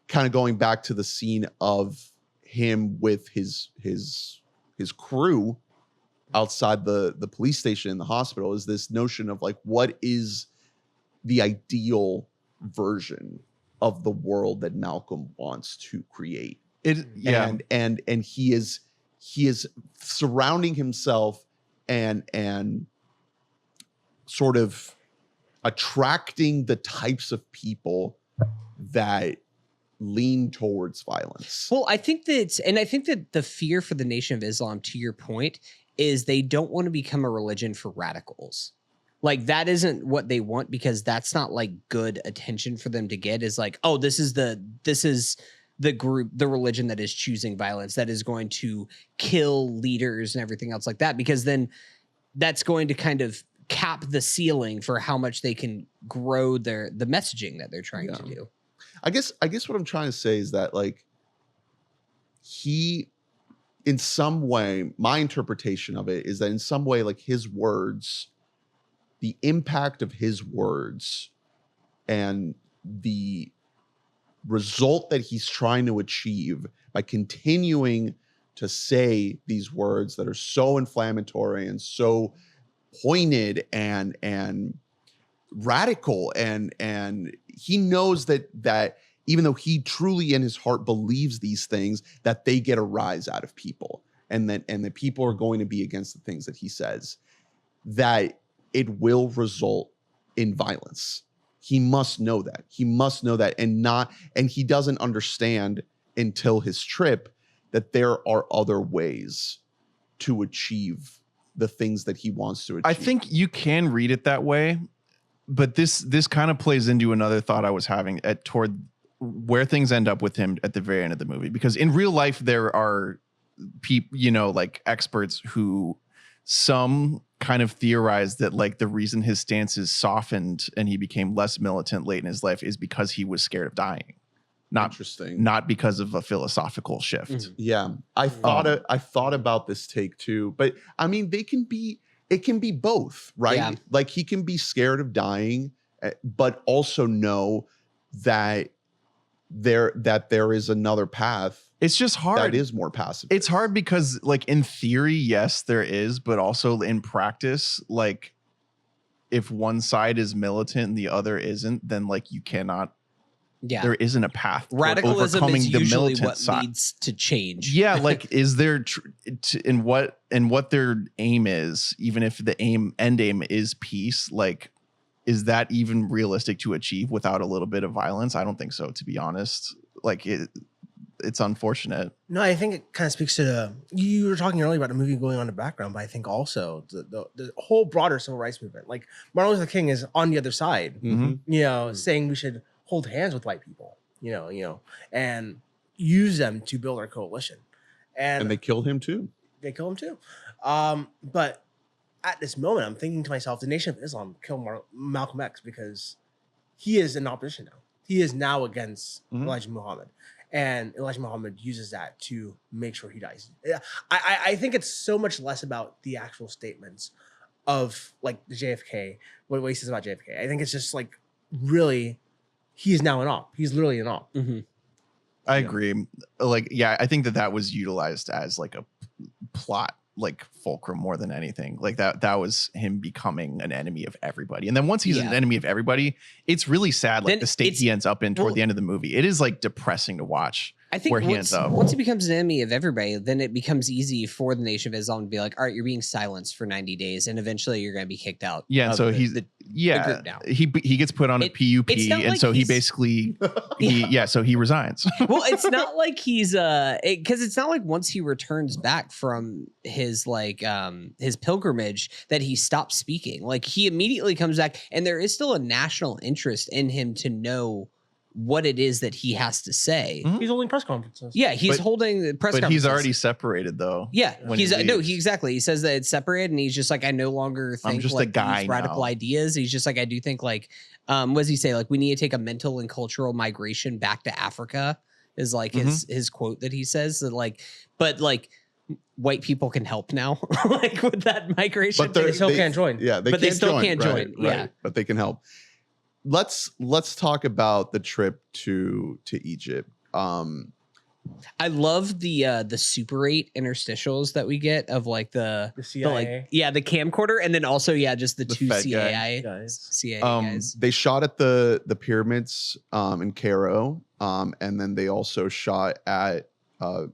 kind of going back to the scene of him with his crew outside the police station in the hospital. Is this notion of like, what is the ideal version of the world that Malcolm wants to create? And he is surrounding himself and sort of attracting the types of people that lean towards violence. Well, I think that the fear for the Nation of Islam, to your point, is they don't want to become a religion for radicals. Like that isn't what they want, because that's not like good attention for them to get. Is like, oh, this is the group, the religion that is choosing violence, that is going to kill leaders and everything else like that, because then that's going to kind of cap the ceiling for how much they can grow the messaging that they're trying to do. I guess what I'm trying to say is that like he, in some way, my interpretation of it is that in some way, like his words, the impact of his words and the result that he's trying to achieve by continuing to say these words that are so inflammatory and so pointed and radical, and he knows that even though he truly in his heart believes these things, that they get a rise out of people, and that people are going to be against the things that he says, that it will result in violence. He must know that. He must know that, and he doesn't understand until his trip that there are other ways to achieve the things that he wants to achieve. I think you can read it that way, but this kind of plays into another thought I was having toward where things end up with him at the very end of the movie. Because in real life, there are people, like experts who some kind of theorize that like the reason his stances softened and he became less militant late in his life is because he was scared of dying. Not because of a philosophical shift. Mm-hmm. Yeah. I thought about this take too, but I mean, it can be both, right? Yeah. Like he can be scared of dying, but also know that there is another path. It's just hard. That is more passive. It's hard because like in theory, yes, there is, but also in practice, like if one side is militant and the other isn't, then like you cannot. Yeah, there isn't a path. Radicalism is usually what side. Leads to change. Yeah, like is there in what their aim is, even if the end aim is peace, like is that even realistic to achieve without a little bit of violence? I don't think so, to be honest. Like it's unfortunate. No, I think it kind of speaks to you were talking earlier about the movie going on in the background, but I think also the whole broader civil rights movement. Like Martin Luther King is on the other side, saying we should hold hands with white people, and use them to build our coalition. And they killed him too. But at this moment, I'm thinking to myself, the Nation of Islam killed Malcolm X because he is in opposition now. He is now against Elijah Muhammad. And Elijah Muhammad uses that to make sure he dies. I think it's so much less about the actual statements of like the JFK, what he says about JFK. I think it's just like really, he is now in awe. He's literally in awe. I agree. Like, yeah, I think that was utilized as like a plot, like fulcrum more than anything. Like that was him becoming an enemy of everybody. And then once he's an enemy of everybody, it's really sad. Like then the state he ends up in toward the end of the movie. It is like depressing to watch. I think where he ends up. Once he becomes an enemy of everybody, then it becomes easy for the Nation of Islam to be like, all right, you're being silenced for 90 days, and eventually you're going to be kicked out. Yeah, so he gets put on a PUP, and like so he basically so he resigns. Well, it's not like he's because it's not like once he returns back from his like his pilgrimage that he stops speaking. Like he immediately comes back, and there is still a national interest in him to know what it is that he has to say. He's holding press conferences. Yeah, he's holding the press conferences. But he's already separated though. Yeah, exactly. He says that it's separated, and he's just like, I no longer think I'm just like a guy these radical ideas. He's just like, I do think like, what does he say? Like, we need to take a mental and cultural migration back to Africa is like his quote that he says. That like, but like white people can help now, like with that migration. But they still can't join. Yeah, they still can't join. Right, yeah, but they can help. Let's talk about the trip to Egypt. I love the Super 8 interstitials that we get of like the CIA. The camcorder, and then also just the two CIA guys. They shot at the pyramids in Cairo, and then they also shot at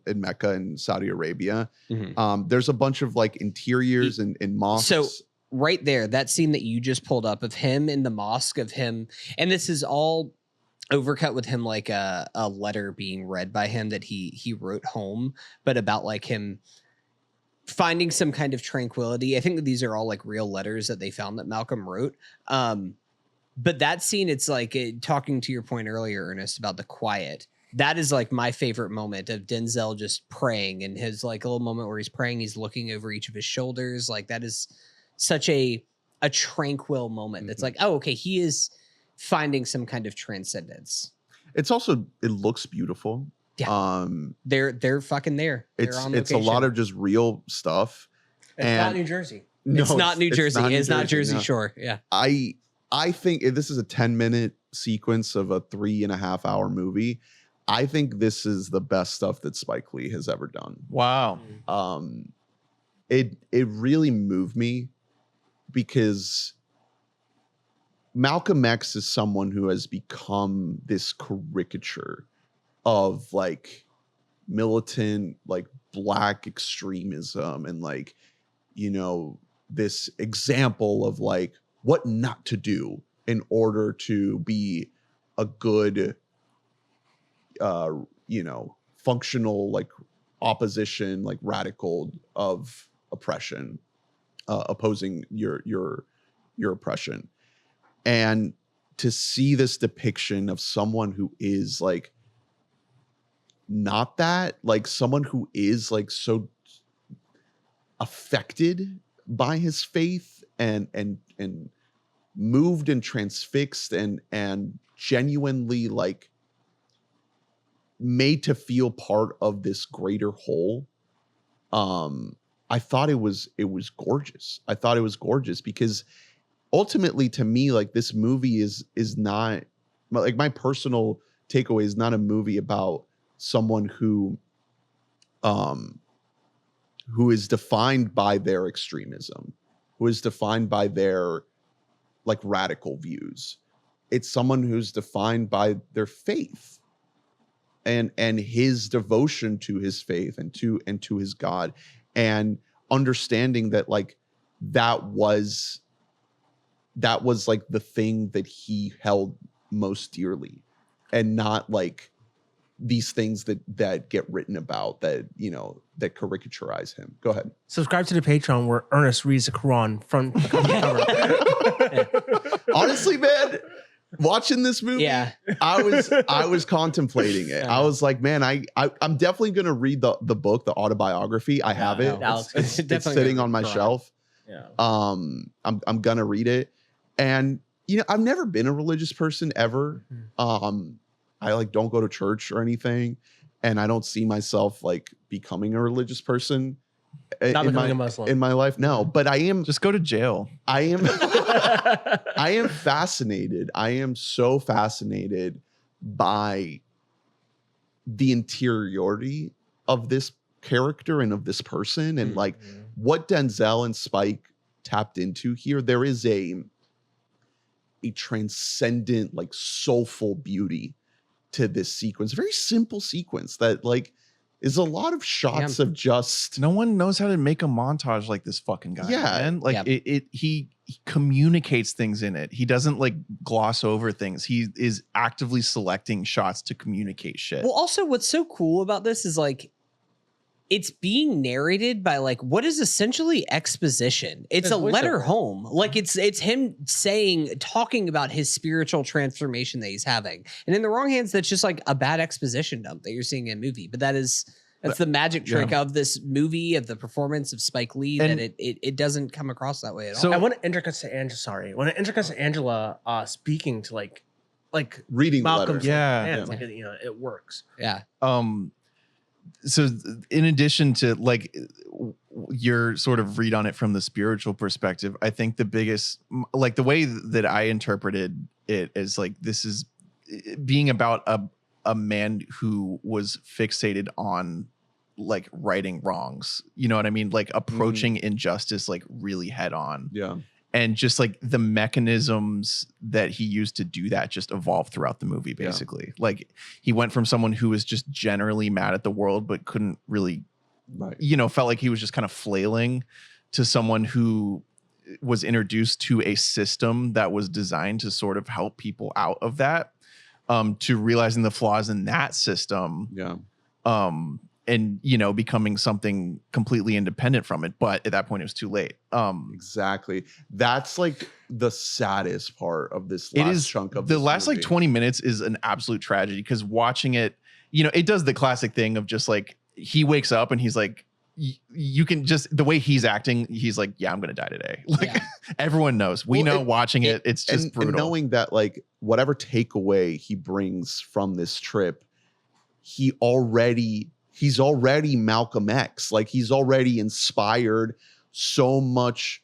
in Mecca in Saudi Arabia. There's a bunch of like interiors and mosques. So right there, that scene that you just pulled up of him in the mosque, of him, and this is all overcut with him like a letter being read by him that he wrote home, but about like him finding some kind of tranquility. I think that these are all like real letters that they found that Malcolm wrote. But that scene, it's like talking to your point earlier, Ernest, about the quiet. That is like my favorite moment of Denzel just praying, and his like a little moment where he's praying, he's looking over each of his shoulders. Like that is such a tranquil moment. It's like, oh, okay, he is finding some kind of transcendence. It's also, it looks beautiful. Yeah. They're fucking there. It's a lot of just real stuff. It's not New Jersey. No, it's not New Jersey. It's not Jersey Shore. Yeah. I think if this is a 10-minute sequence of a 3.5 hour movie, I think this is the best stuff that Spike Lee has ever done. Wow. It really moved me because Malcolm X is someone who has become this caricature of like militant, like black extremism and like, you know, this example of like what not to do in order to be a good, you know, functional, like opposition, like radical of oppression, opposing your oppression. And to see this depiction of someone who is like not that, like someone who is like so affected by his faith and moved and transfixed and genuinely like made to feel part of this greater whole. I thought it was gorgeous. I thought it was gorgeous because ultimately, to me, like this movie is not like my personal takeaway is not a movie about someone who is defined by their extremism, who is defined by their like radical views. It's someone who's defined by their faith and his devotion to his faith and to his God, and understanding that like that was like the thing that he held most dearly, and not like these things that get written about that, you know, that caricaturize him. Go ahead. Subscribe to the Patreon where Ernest reads the Quran from the cover. Honestly, man, watching this movie, I was contemplating it. I was like, man, I'm definitely gonna read the book, the autobiography. I have it. It's sitting on my shelf. Yeah. I'm gonna read it. And I've never been a religious person ever. I like don't go to church or anything, and I don't see myself like becoming a religious person Not becoming a Muslim in my life. No, but I am. Just go to jail. I am. I am fascinated. I am so fascinated by the interiority of this character and of this person, and like what Denzel and Spike tapped into here. There is a transcendent, like soulful beauty to this sequence. Very simple sequence that like is a lot of shots of just no one knows how to make a montage like this fucking guy. Yeah. Man. Like he communicates things in it. He doesn't like gloss over things. He is actively selecting shots to communicate shit. Well, also what's so cool about this is like it's being narrated by like what is essentially exposition. It's a letter home. Like it's him talking about his spiritual transformation that he's having. And in the wrong hands, that's just like a bad exposition dump that you're seeing in a movie. But that's the magic trick of this movie, of the performance of Spike Lee, and that it doesn't come across that way at all. So I want to introduce to Angela speaking to like reading Malcolm's the letter. Like, it works. Yeah. So in addition to like your sort of read on it from the spiritual perspective, I think the biggest, like the way that I interpreted it is like, this is being about a man who was fixated on like righting wrongs. You know what I mean? Like approaching injustice, like really head on. Yeah. And just like the mechanisms that he used to do that just evolved throughout the movie, basically. Like he went from someone who was just generally mad at the world, but couldn't really, felt like he was just kind of flailing, to someone who was introduced to a system that was designed to sort of help people out of that, to realizing the flaws in that system. Yeah. And becoming something completely independent from it, but at that point it was too late. Exactly. That's like the saddest part of this last chunk of the last movie. Like 20 minutes is an absolute tragedy, because watching it, it does the classic thing of just like he wakes up and he's like, you can just the way he's acting, he's like, yeah, I'm gonna die today. Like everyone knows. We know watching it's just brutal. And knowing that like whatever takeaway he brings from this trip, he's already Malcolm X. Like he's already inspired so much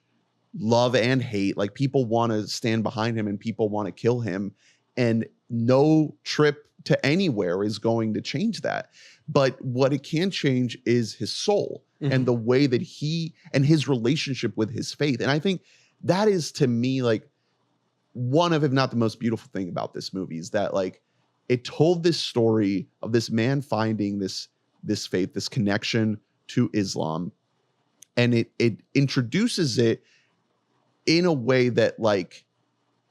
love and hate. Like people want to stand behind him and people want to kill him. And no trip to anywhere is going to change that. But what it can change is his soul and the way that he and his relationship with his faith. And I think that is, to me, like one of, if not the most beautiful thing about this movie, is that like it told this story of this man finding this faith, this connection to Islam, and it introduces it in a way that like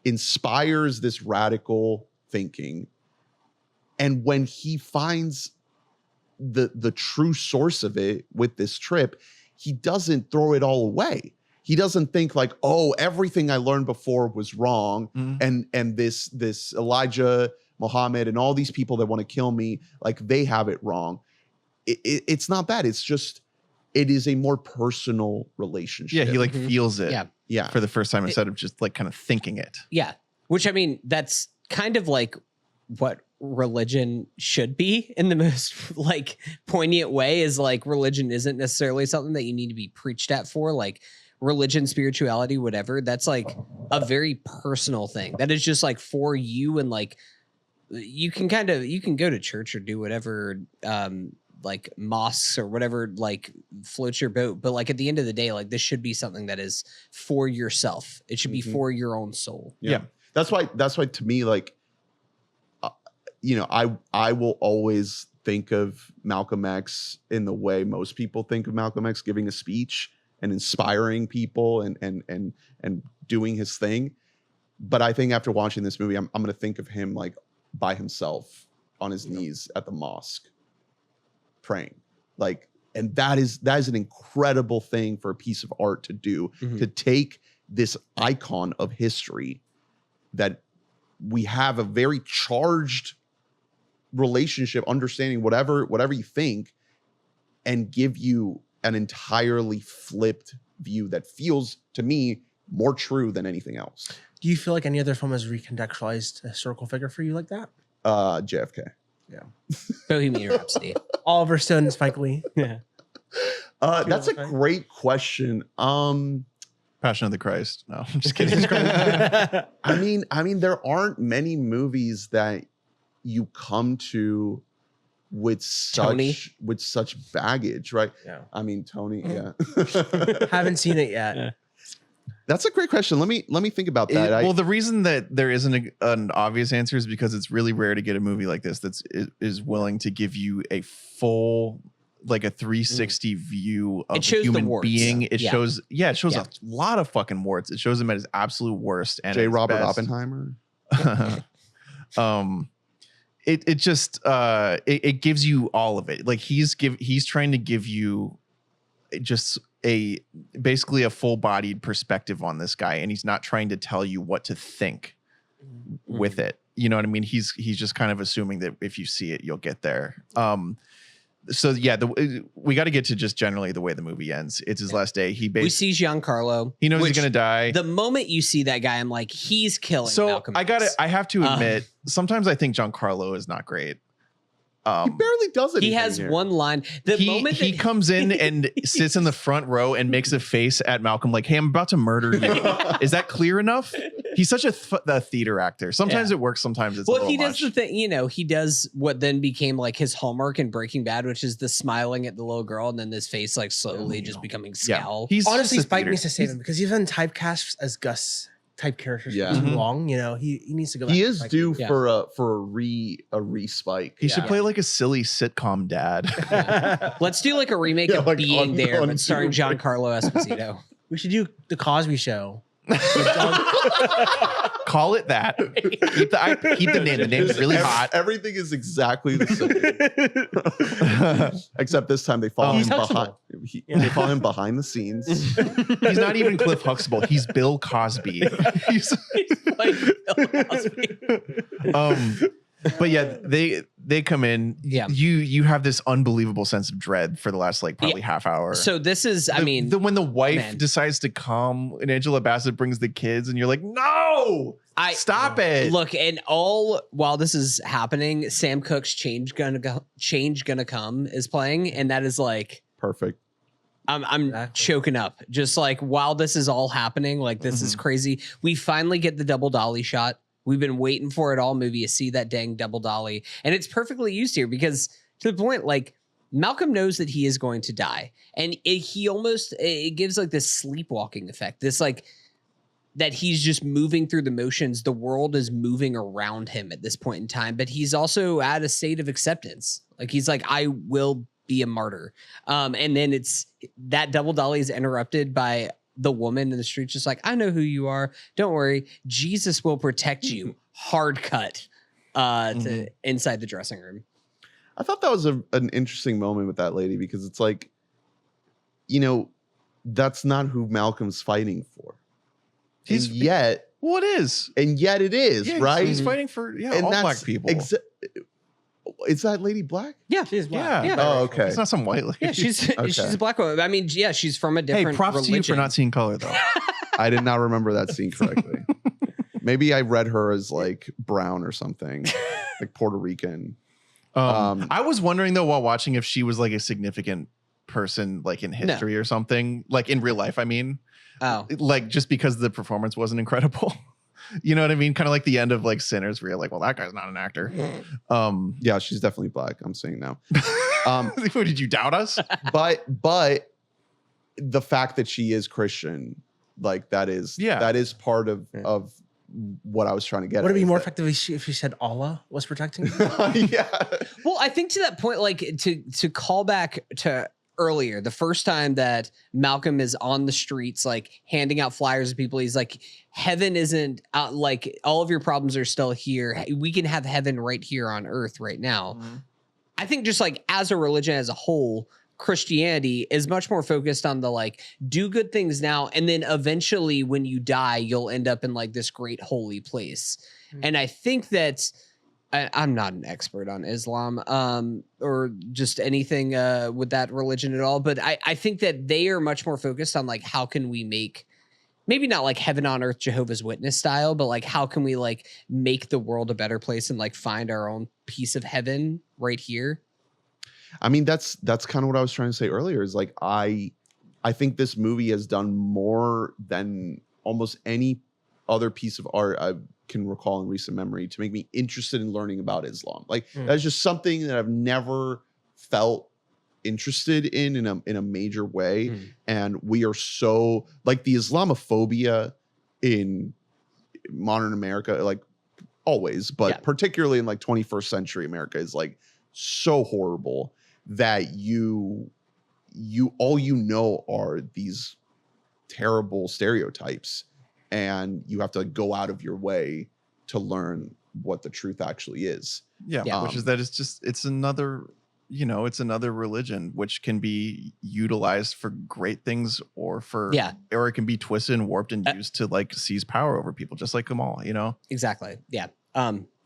inspires this radical thinking. And when he finds the true source of it with this trip, he doesn't throw it all away. He doesn't think like, oh, everything I learned before was wrong, and this Elijah, Muhammad, and all these people that want to kill me, like they have it wrong. It's not that. It's just, it is a more personal relationship. Yeah, he like feels it. Yeah. For the first time, instead of just like kind of thinking it. Yeah. Which, I mean, that's kind of like what religion should be in the most like poignant way, is like religion isn't necessarily something that you need to be preached at for. Like religion, spirituality, whatever. That's like a very personal thing. That is just like for you, and like you can go to church or do whatever, like mosques or whatever, like floats your boat. But like at the end of the day, like this should be something that is for yourself. It should be for your own soul. Yeah. That's why to me, like, I will always think of Malcolm X in the way most people think of Malcolm X, giving a speech and inspiring people and doing his thing. But I think after watching this movie, I'm going to think of him like by himself on his knees at the mosque, praying. Like, and that is an incredible thing for a piece of art to do, to take this icon of history that we have a very charged relationship, understanding whatever you think, and give you an entirely flipped view that feels to me more true than anything else. Do you feel like any other film has recontextualized a historical figure for you like that? JFK. Bohemian Rhapsody. Oliver Stone and Spike Lee. Yeah. That's a great question. Passion of the Christ. No, I'm just kidding. I mean, there aren't many movies that you come to with such baggage, right? Yeah. I mean, Tony. Yeah. Haven't seen it yet. Yeah. That's a great question. Let me think about that. Well, the reason that there isn't an obvious answer is because it's really rare to get a movie like this is willing to give you a full, like a 360 view of a human being. It shows a lot of fucking warts. It shows him at his absolute worst. And J. Robert best. Oppenheimer. It just it gives you all of it. Like he's trying to give you just basically a full-bodied perspective on this guy, and he's not trying to tell you what to think with it. You know what I mean? He's just kind of assuming that if you see it, you'll get there. So yeah, we got to get to just generally the way the movie ends. It's his last day. We see Giancarlo. He knows he's gonna die. The moment you see that guy, I'm like, he's killing Malcolm X. I have to admit, sometimes I think Giancarlo is not great. He barely does it. He has one line. Moment he comes in and sits in the front row and makes a face at Malcolm like, "Hey, I'm about to murder you." Is that clear enough? He's such a theater actor. Sometimes it works. Sometimes it's he does the thing. He does what then became like his hallmark in Breaking Bad, which is the smiling at the little girl and then this face like slowly just becoming scowl. He's honestly Spike needs to save him because he's been typecast as Gus type characters for too long. He needs to go back. He is due for a re-spike. He should play like a silly sitcom dad. Let's do like a remake of like Being There, but starring Giancarlo Esposito. We should do The Cosby Show. Call it that. Keep the name. The name's really hot. Everything is exactly the same, except this time they follow him behind. They follow him behind the scenes. He's not even Cliff Huxtable. He's Bill Cosby. He's like Bill Cosby. But yeah, they come in. Yeah, you have this unbelievable sense of dread for the last like probably half hour. So this is, when the wife decides to come and Angela Bassett brings the kids, and you're like, no, stop it. Look, and while this is happening, Sam Cooke's Change Gonna Come is playing, and that is like perfect. I'm choking up. Just like while this is all happening, like this is crazy. We finally get the double dolly shot. We've been waiting for it all movie to see that dang double dolly. And it's perfectly used here because to the point, like Malcolm knows that he is going to die. And it gives like this sleepwalking effect. This like that he's just moving through the motions. The world is moving around him at this point in time, but he's also at a state of acceptance. Like he's like, I will be a martyr. And then it's that double dolly is interrupted by the woman in the street, just like, I know who you are. Don't worry. Jesus will protect you. Hard cut to inside the dressing room. I thought that was an interesting moment with that lady because it's like, that's not who Malcolm's fighting for. It is. And yet it is, right? He's fighting for all black people. Is that lady black? Yeah, she's black. Yeah. Oh, okay. It's not some white lady. Yeah, she's a black woman. I mean, yeah, she's from a different props religion. to you for not seeing color, though. I did not remember that scene correctly. Maybe I read her as like brown or something, like Puerto Rican. I was wondering though while watching if she was like a significant person, like in history or something, like in real life. I mean, like just because the performance wasn't incredible. You know what I mean? Kind of like the end of like Sinners, where you're like, well, that guy's not an actor. Yeah, she's definitely black. I'm saying now. Did you doubt us? But the fact that she is Christian, like that is part of what I was trying to get. Would at. It be more effective if she said Allah was protecting you? Yeah. Well, I think to that point, like to call back to earlier, the first time that Malcolm is on the streets, like handing out flyers to people, he's like, heaven isn't out, like all of your problems are still here. We can have heaven right here on earth right now. I think just like as a religion as a whole, Christianity is much more focused on the like, do good things now. And then eventually when you die, you'll end up in like this great holy place. And I think that I'm not an expert on Islam or just anything with that religion at all, but I think that they are much more focused on like how can we make, maybe not like heaven on earth Jehovah's Witness style, but like how can we like make the world a better place and like find our own piece of heaven right here. I mean, that's kind of what I was trying to say earlier, is like I think this movie has done more than almost any other piece of art I can recall in recent memory to make me interested in learning about Islam. Like that's just something that I've never felt interested in a major way. And we are so like the Islamophobia in modern America, like always, but particularly in like 21st century America, is like so horrible that you all you know are these terrible stereotypes, and you have to go out of your way to learn what the truth actually is. Which is that it's another, you know, it's another religion which can be utilized for great things or it can be twisted and warped and used to like seize power over people, just like Kamal, you know? Exactly. Yeah.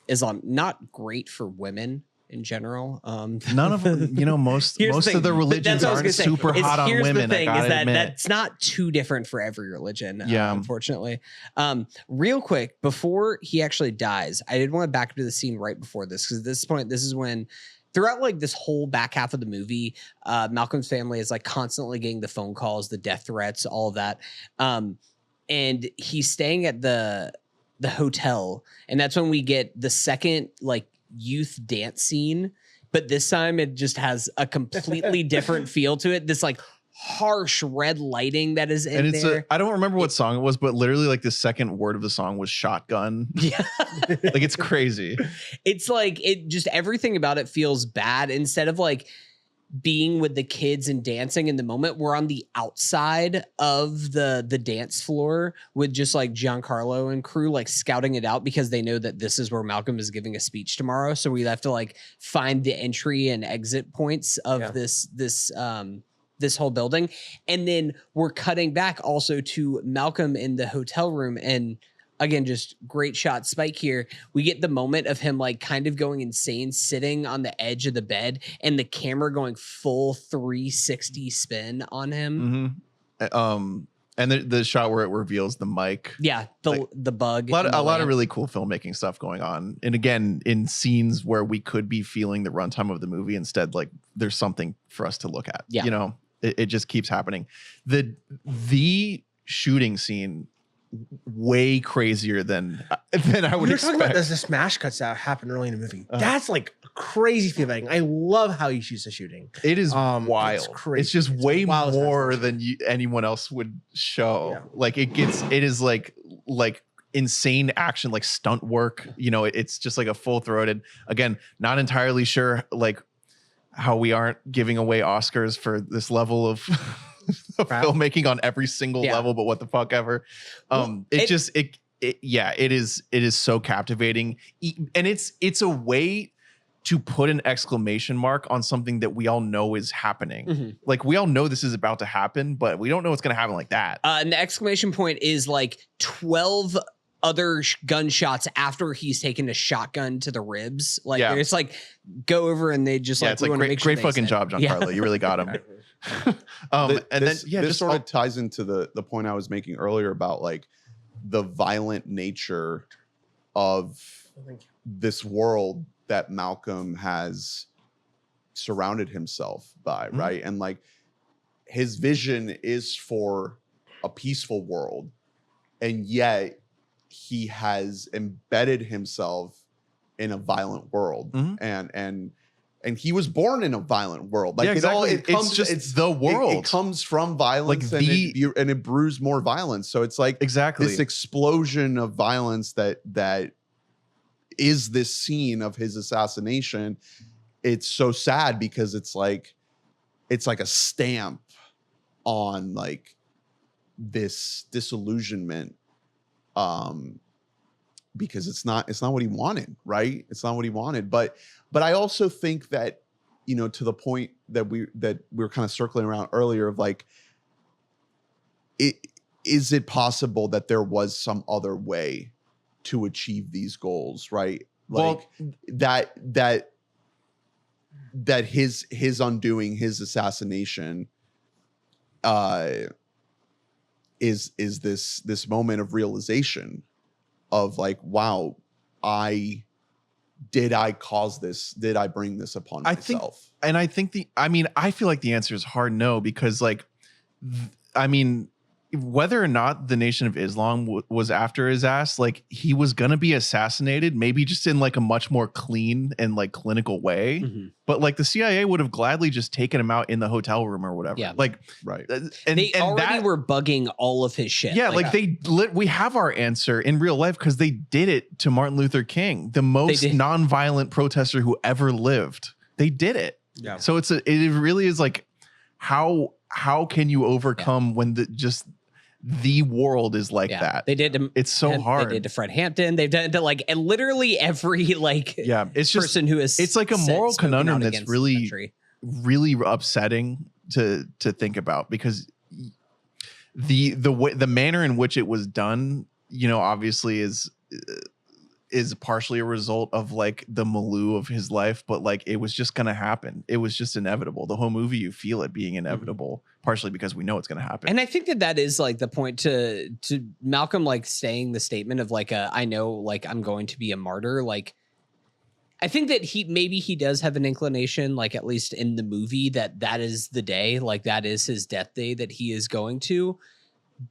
Islam, not great for women in general. None of them, you know, most of the religions aren't super hot on women. Here's the thing, is that that's not too different for every religion, unfortunately. Real quick, before he actually dies, I did want to back up to the scene right before this, because at this point, this is when throughout like this whole back half of the movie, Malcolm's family is like constantly getting the phone calls, the death threats, all of that. And he's staying at the hotel, and that's when we get the second like youth dance scene, but this time it just has a completely different feel to it. This like harsh red lighting that is in there. I don't remember what song it was, but literally like the second word of the song was shotgun. Yeah. Like it's crazy. It's like it just everything about it feels bad. Instead of like being with the kids and dancing in the moment, we're on the outside of the dance floor with just like Giancarlo and crew like scouting it out, because they know that this is where Malcolm is giving a speech tomorrow. So we have to like find the entry and exit points of this whole building. And then we're cutting back also to Malcolm in the hotel room, and again, just great shot, Spike here. We get the moment of him like kind of going insane, sitting on the edge of the bed, and the camera going full 360 spin on him. And the shot where it reveals the mic. Yeah, the bug. A lot of really cool filmmaking stuff going on. And again, in scenes where we could be feeling the runtime of the movie, instead, like there's something for us to look at. Yeah. You know, it just keeps happening. The shooting scene, way crazier than I would expect. About the smash cuts that happen early in the movie. That's like crazy filmmaking. I love how he shoots the shooting. It is wild. It's crazy. It's just way more than anyone else would show. Yeah. Like it is like insane action, like stunt work. You know, it's just like a full throated. Again, not entirely sure like how we aren't giving away Oscars for this level of filmmaking on every single level, but what the fuck ever. It is so captivating, and it's a way to put an exclamation mark on something that we all know is happening. Like we all know this is about to happen, but we don't know what's going to happen like that. And the exclamation point is like 12 other gunshots after he's taken a shotgun to the ribs. Like it's like go over and they just it's like great fucking job, Giancarlo. You really got him. This sort of ties into the point I was making earlier about like the violent nature of this world that Malcolm has surrounded himself by, right? And like his vision is for a peaceful world, and yet he has embedded himself in a violent world, and he was born in a violent world. Like it's the world. It comes from violence, like and it brews more violence. So it's like this explosion of violence that is this scene of his assassination. It's so sad because it's like a stamp on like this disillusionment. Because it's not what he wanted, right? It's not what he wanted. But I also think that, you know, to the point that we were kind of circling around earlier of like, is it possible that there was some other way to achieve these goals, right? Like that his undoing, his assassination, is this moment of realization of like, wow, I cause this? Did I bring this upon myself? I feel like the answer is hard no, because like, whether or not the Nation of Islam was after his ass, like he was going to be assassinated, maybe just in like a much more clean and like clinical way. Mm-hmm. But like the CIA would have gladly just taken him out in the hotel room or whatever. Yeah. Like, Right. And they already were bugging all of his shit. Yeah. Like we have our answer in real life because they did it to Martin Luther King, the most nonviolent protester who ever lived. They did it. Yeah. So it really is like, how can you overcome when the world is like that? They did. It's so hard. They did to Fred Hampton. They've done it to like and literally every like it's just, person who is. It's like a moral conundrum that's really, really upsetting to think about, because the manner in which it was done, obviously is partially a result of like the milieu of his life, but like it was just gonna happen. It was just inevitable. The whole movie, you feel it being inevitable, partially because we know it's gonna happen. And I think that is like the point to Malcolm like saying the statement of like I know like I'm going to be a martyr. Like I think that he does have an inclination, like at least in the movie, that is the day, like that is his death day that he is going to.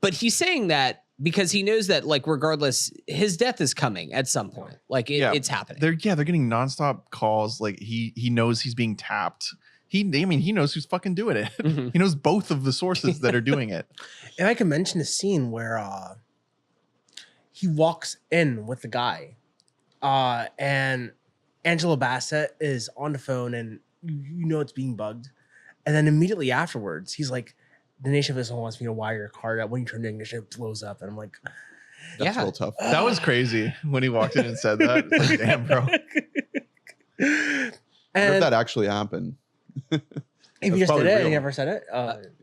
But he's saying that because he knows that, like, regardless, his death is coming at some point. Like, it's happening. They're getting nonstop calls. Like, he knows he's being tapped. He knows who's fucking doing it. Mm-hmm. He knows both of the sources that are doing it. And I can mention a scene where he walks in with the guy, and Angela Bassett is on the phone, and it's being bugged. And then immediately afterwards, he's like, the Nation of Islam wants me to wire your card out. When you turn the ignition, it blows up. And I'm like, that's real tough. That was crazy when he walked in and said that. It's like, damn, bro. And if that actually happened. If he just did it and he never said it.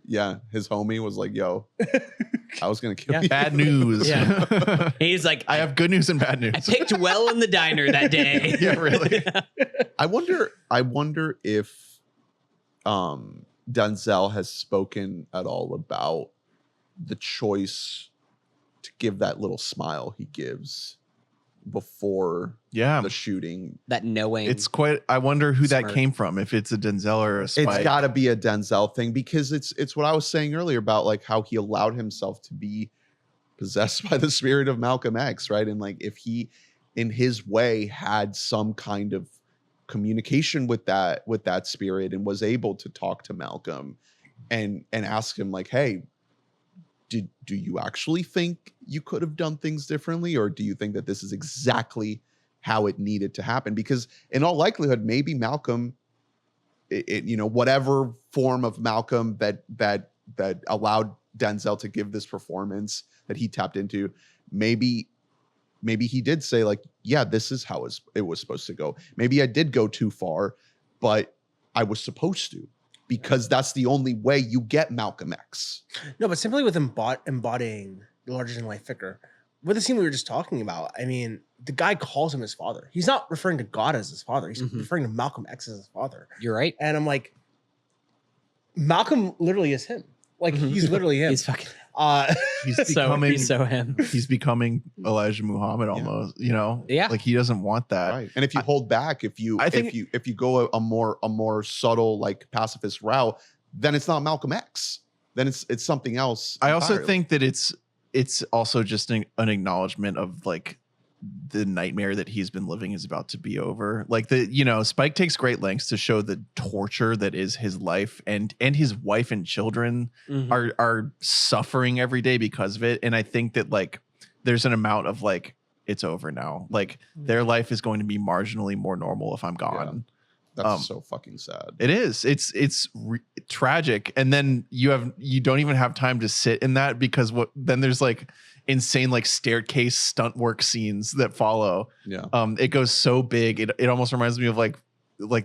Yeah, his homie was like, yo, I was going to kill you. Bad news. Yeah. He's like, I have good news and bad news. I picked well in the diner that day. Yeah, really. I wonder if Denzel has spoken at all about the choice to give that little smile he gives before the shooting. That knowing. It's quite, I wonder who that came from, if it's a Denzel or a Spike. It's got to be a Denzel thing, because it's what I was saying earlier about like how he allowed himself to be possessed by the spirit of Malcolm X, right? And like if he in his way had some kind of communication with that spirit and was able to talk to Malcolm and ask him like, hey, do you actually think you could have done things differently, or do you think that this is exactly how it needed to happen? Because in all likelihood, maybe Malcolm, whatever form of Malcolm that allowed Denzel to give this performance that he tapped into, maybe he did say like, yeah, this is how it was supposed to go. Maybe I did go too far, but I was supposed to, because that's the only way you get Malcolm X. No, but simply with embodying the larger than life figure, with the scene we were just talking about, I mean, the guy calls him his father. He's not referring to God as his father. He's referring to Malcolm X as his father. You're right. And I'm like, Malcolm literally is him. Like, he's literally him. He's fucking... he's so him. He's becoming Elijah Muhammad almost, Yeah. Like he doesn't want that. Right. And if you hold back, if you go a more subtle, like pacifist route, then it's not Malcolm X. Then it's something else entirely. I also think that it's also just an acknowledgement of like the nightmare that he's been living is about to be over. Like Spike takes great lengths to show the torture that is his life, and his wife and children are suffering every day because of it. And I think that like there's an amount of like, it's over now. Like their life is going to be marginally more normal if I'm gone. Yeah. That's so fucking sad. It is. It's tragic. And then you don't even have time to sit in that, because then there's like insane like staircase stunt work scenes that follow. Yeah. It goes so big. It almost reminds me of like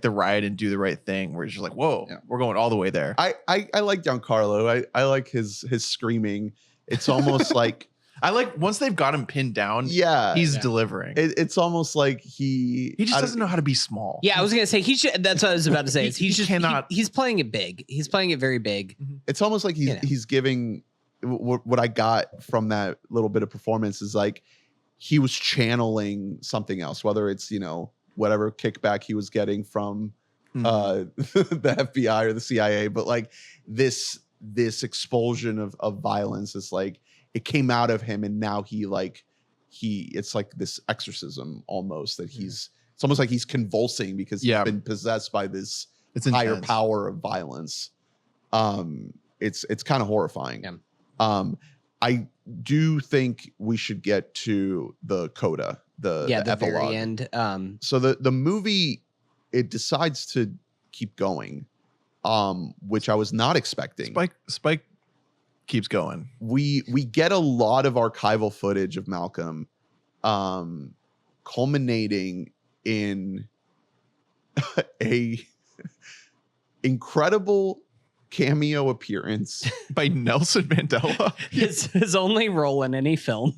the Riot and Do the Right Thing, where it's just like, whoa, we're going all the way there. I like Giancarlo. I like his screaming. It's almost like I like once they've got him pinned down. Yeah, he's delivering. It's almost like he just doesn't know how to be what I was gonna say that's what I was about to say. Is he's playing it big. He's playing it very big. It's almost like he's giving what I got from that little bit of performance is like he was channeling something else, whether it's whatever kickback he was getting from the FBI or the CIA, but like this expulsion of violence is like it came out of him, and now it's like this exorcism almost that it's almost like he's convulsing because he's been possessed by this higher power of violence. It's kind of horrifying. Yeah. I do think we should get to the coda, the epilogue. Very end. So the movie, it decides to keep going, which I was not expecting. Spike keeps going. We get a lot of archival footage of Malcolm, culminating in a incredible cameo appearance by Nelson Mandela. His only role in any film.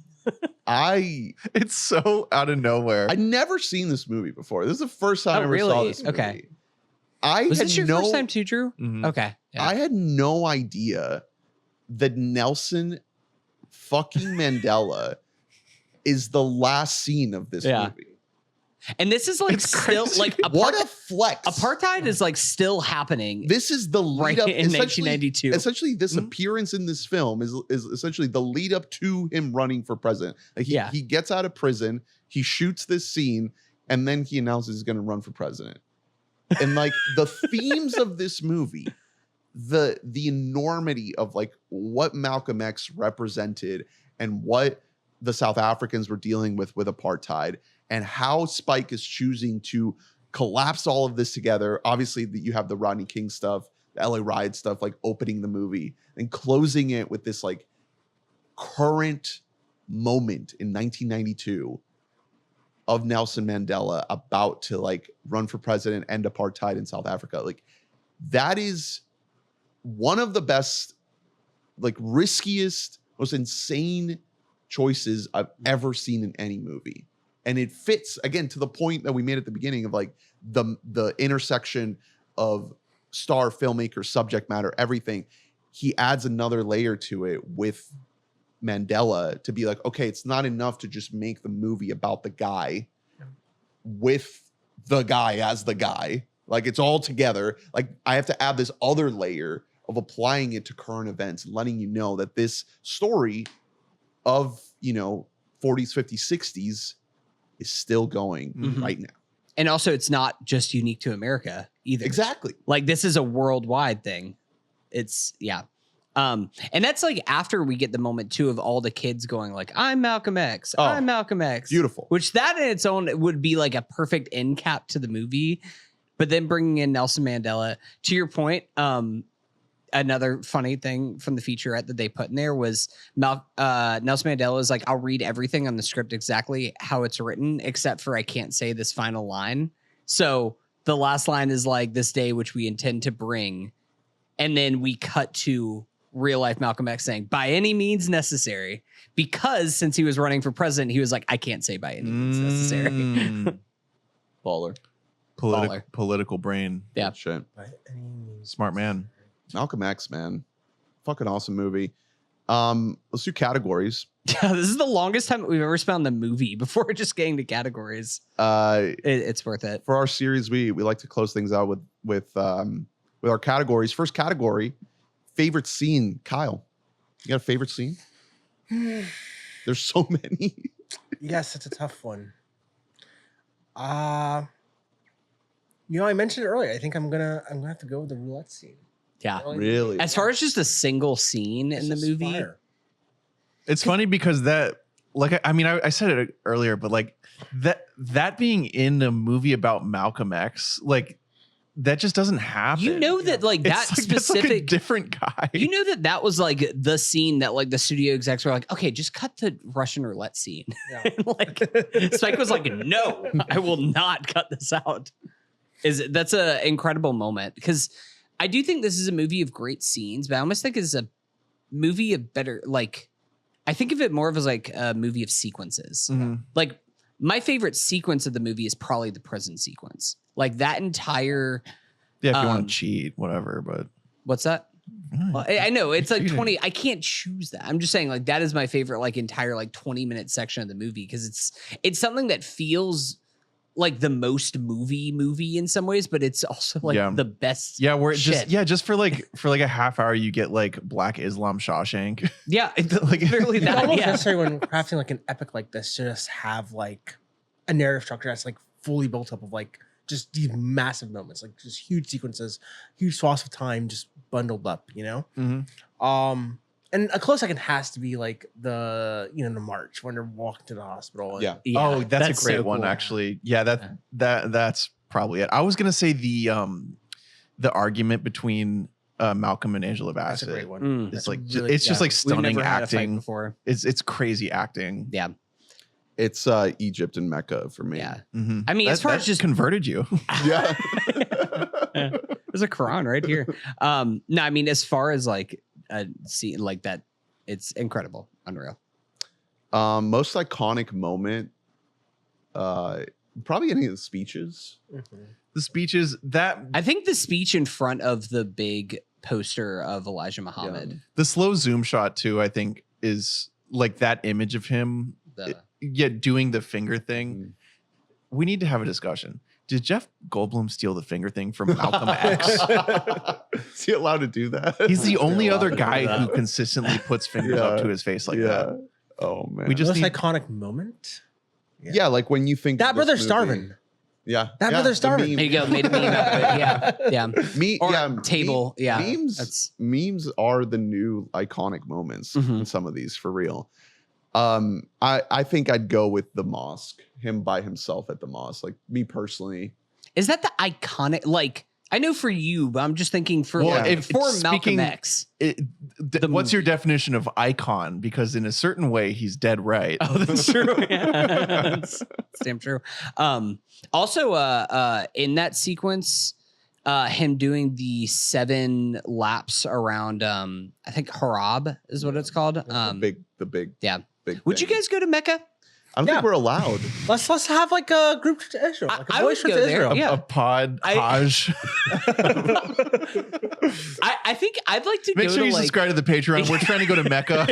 It's so out of nowhere. I'd never seen this movie before. This is the first time I ever saw this movie. Okay. Was this your first time too, Drew? Mm-hmm. Okay. Yeah. I had no idea that Nelson fucking Mandela is the last scene of this movie. And this is like still crazy. like what a flex. Apartheid is like still happening. This is the lead up in 1992. Essentially, this appearance in this film is essentially the lead up to him running for president. Like he gets out of prison, he shoots this scene, and then he announces he's going to run for president. And like the themes of this movie, the enormity of like what Malcolm X represented and what the South Africans were dealing with apartheid, and how Spike is choosing to collapse all of this together. Obviously, you have the Rodney King stuff, the LA Riot stuff, like opening the movie and closing it with this like current moment in 1992 of Nelson Mandela about to like run for president, end apartheid in South Africa. Like that is one of the best, like riskiest, most insane choices I've ever seen in any movie. And it fits again to the point that we made at the beginning of like the intersection of star, filmmaker, subject matter, everything. He adds another layer to it with Mandela to be like, okay, it's not enough to just make the movie about the guy with the guy as the guy. Like it's all together. Like I have to add this other layer of applying it to current events and letting you know that this story of, 40s, 50s, 60s is still going right now. And also it's not just unique to America either. Exactly. Like this is a worldwide thing. It's and that's like after we get the moment too of all the kids going like, I'm Malcolm X. I'm Malcolm X. Beautiful. Which that in its own would be like a perfect end cap to the movie. But then bringing in Nelson Mandela, to your point, another funny thing from the featurette that they put in there was Nelson Mandela is like, I'll read everything on the script exactly how it's written, except for I can't say this final line. So the last line is like, this day which we intend to bring. And then we cut to real life Malcolm X saying, by any means necessary. Because since he was running for president, he was like, I can't say by any means necessary. Baller. Political brain. Yeah. Shit. Smart man. Malcolm X, man. Fucking awesome movie. Let's do categories. Yeah, this is the longest time we've ever spent on the movie before just getting to categories. It's worth it. For our series, we like to close things out with our categories. First category, favorite scene. Kyle, you got a favorite scene? There's so many. Yes, it's a tough one. I mentioned it earlier. I think I'm gonna have to go with the roulette scene. Yeah. Really? As far as just a single scene in the movie. Fire. It's funny because that, like, I said it earlier, but like that being in a movie about Malcolm X, like that just doesn't happen. You know that like that it's like, specific that's like a different guy. You know that was like the scene that like the studio execs were like, okay, just cut the Russian roulette scene. Yeah. Like Spike was like, no, I will not cut this out. That's a incredible moment because I do think this is a movie of great scenes, but I almost think it's a movie of better, like, I think of it more of as like a movie of sequences. Mhm. Like my favorite sequence of the movie is probably the prison sequence. Like that entire. Yeah, if you want Um, to cheat, whatever. But What's that? Well, I know it's like cheating. 20. I can't choose that. I'm just saying like that is my favorite like entire like 20-minute section of the movie because it's something that feels like the most movie in some ways, but it's also like Yeah. the best. yeah, where it shit. just for like a half hour, you get like Black Islam Shawshank. Yeah, Like- literally It's that. almost Yeah. necessary when crafting like an epic like this to just have like a narrative structure that's like fully built up of like just these massive moments, like just huge sequences, huge swaths of time just bundled up, you know? Mhm. And a close second has to be like the march when they're walking to the hospital. And Yeah. Yeah, Oh, that's a great so one, cool. actually. Yeah, that's probably it. I was gonna say the argument between Malcolm and Angela that's a Bassett. great one. Mm. It's That's like really- it's just yeah. like We've stunning never had a fight acting. before. It's crazy acting. Yeah, It's Egypt and Mecca for me. yeah. Mhm. I mean, as far That as just converted you. Yeah. there's a Quran right here. No, I mean, as far as like seeing like that, it's incredible, unreal. Most iconic moment, probably any of the speeches. Mhm. The speeches that I think the speech in front of the big poster of Elijah Muhammad. the slow zoom shot too, I think, is like that image of him doing the finger thing. Mhm. We need to have a discussion. Did Jeff Goldblum steal the finger thing from Malcolm X? Is he allowed to do that? He's the only allowed other to do guy that. who consistently puts fingers up Yeah. to his face like yeah. that. Oh man. We just Most need- iconic moment. yeah, like when you think That of this brother's movie- starving. Yeah. That yeah, brother's the starving. There you go, made a meme out of it. Yeah, yeah. Or table, yeah, that's- Memes are the new iconic moments Mhm. in some of these for real. I think I'd go with the mosque, him by himself at the mosque. Like me personally. Is that the iconic? Like, I know for you, but I'm just thinking for Well, like, if- for Malcolm speaking- X. What's your definition of icon? Because in a certain way, he's dead right. Oh, that's true. Yeah. that's damn true. Also, in that sequence, him doing the 7 laps around, I think Harab is what it's called. The big. yeah. Big Would you thing. guys go to Mecca? I don't Yeah. think we're allowed. Let's have like a group trip to Israel. Like a I voice would trip go to there. Israel. Yeah. A pod I- hajj. I think I'd like to Make go sure to you like subscribe to the Patreon. We're trying to go to Mecca.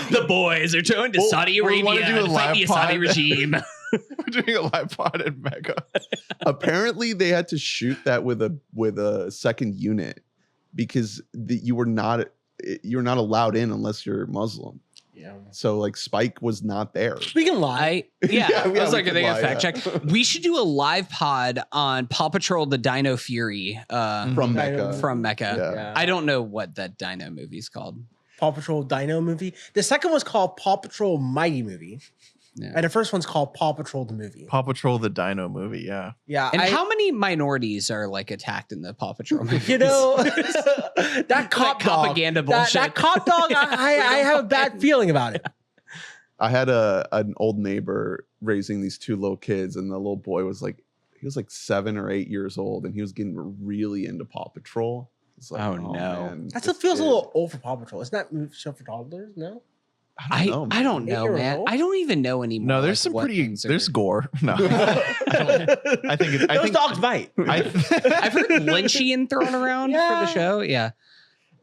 the boys are going to Well, Saudi we wanna Arabia do a and fight live the Assadi pod. regime. We're doing a live pod in Mecca. Apparently, they had to shoot that with a second unit because you're not allowed in unless you're Muslim. Yeah. So like Spike was not there. We can lie. Yeah, Yeah, I was like, we are they could gonna lie, fact yeah. check? We should do a live pod on Paw Patrol: The Dino Fury From Mecca. from Mecca. Yeah. I don't know what that Dino movie's called. Paw Patrol Dino movie. The second one's called Paw Patrol Mighty Movie. Yeah. And the first one's called Paw Patrol the movie. Paw Patrol, the Dino movie. Yeah. Yeah. And how many minorities are like attacked in the Paw Patrol movies? you know that cop dog. propaganda That, bullshit. that cop dog, I have a bad feeling about it. I had an old neighbor raising these 2 little kids, and the little boy was like 7 or 8 years old, and he was getting really into Paw Patrol. It's like, Oh, no. man, That still this feels a kid- little old for Paw Patrol. Isn't that movie show for toddlers? No. I man. don't know, 8 years man. old? I don't even know anymore. No, there's like, some what pretty. things are- There's gore. No. I think it's. I Those think. dogs bite. I've heard Lynchian thrown around for Yeah. the show. Yeah.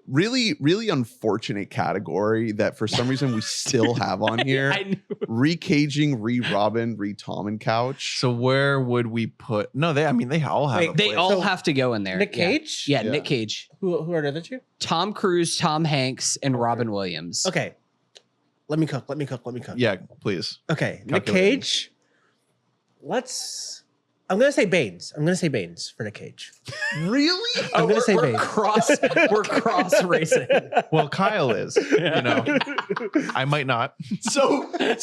Really, really unfortunate category that for some reason we still have on here. I knew. Recaging, re-Robin, re-Tom and Couch. So where would we put? No, they. I mean, they all have. Wait, a They place. all So, have to go in there. Nick Yeah. Cage? Yeah, Yeah. Nick Cage. Who are the other 2? Tom Cruise, Tom Hanks, and Robin Williams. Okay. Let me cook. Yeah, please. Okay. Nick Calculating. Cage. I'm gonna say Baines. For Nick Cage. Really? I'm gonna say we're Baines. we're cross racing. Well, Kyle is. You know, I might not. So I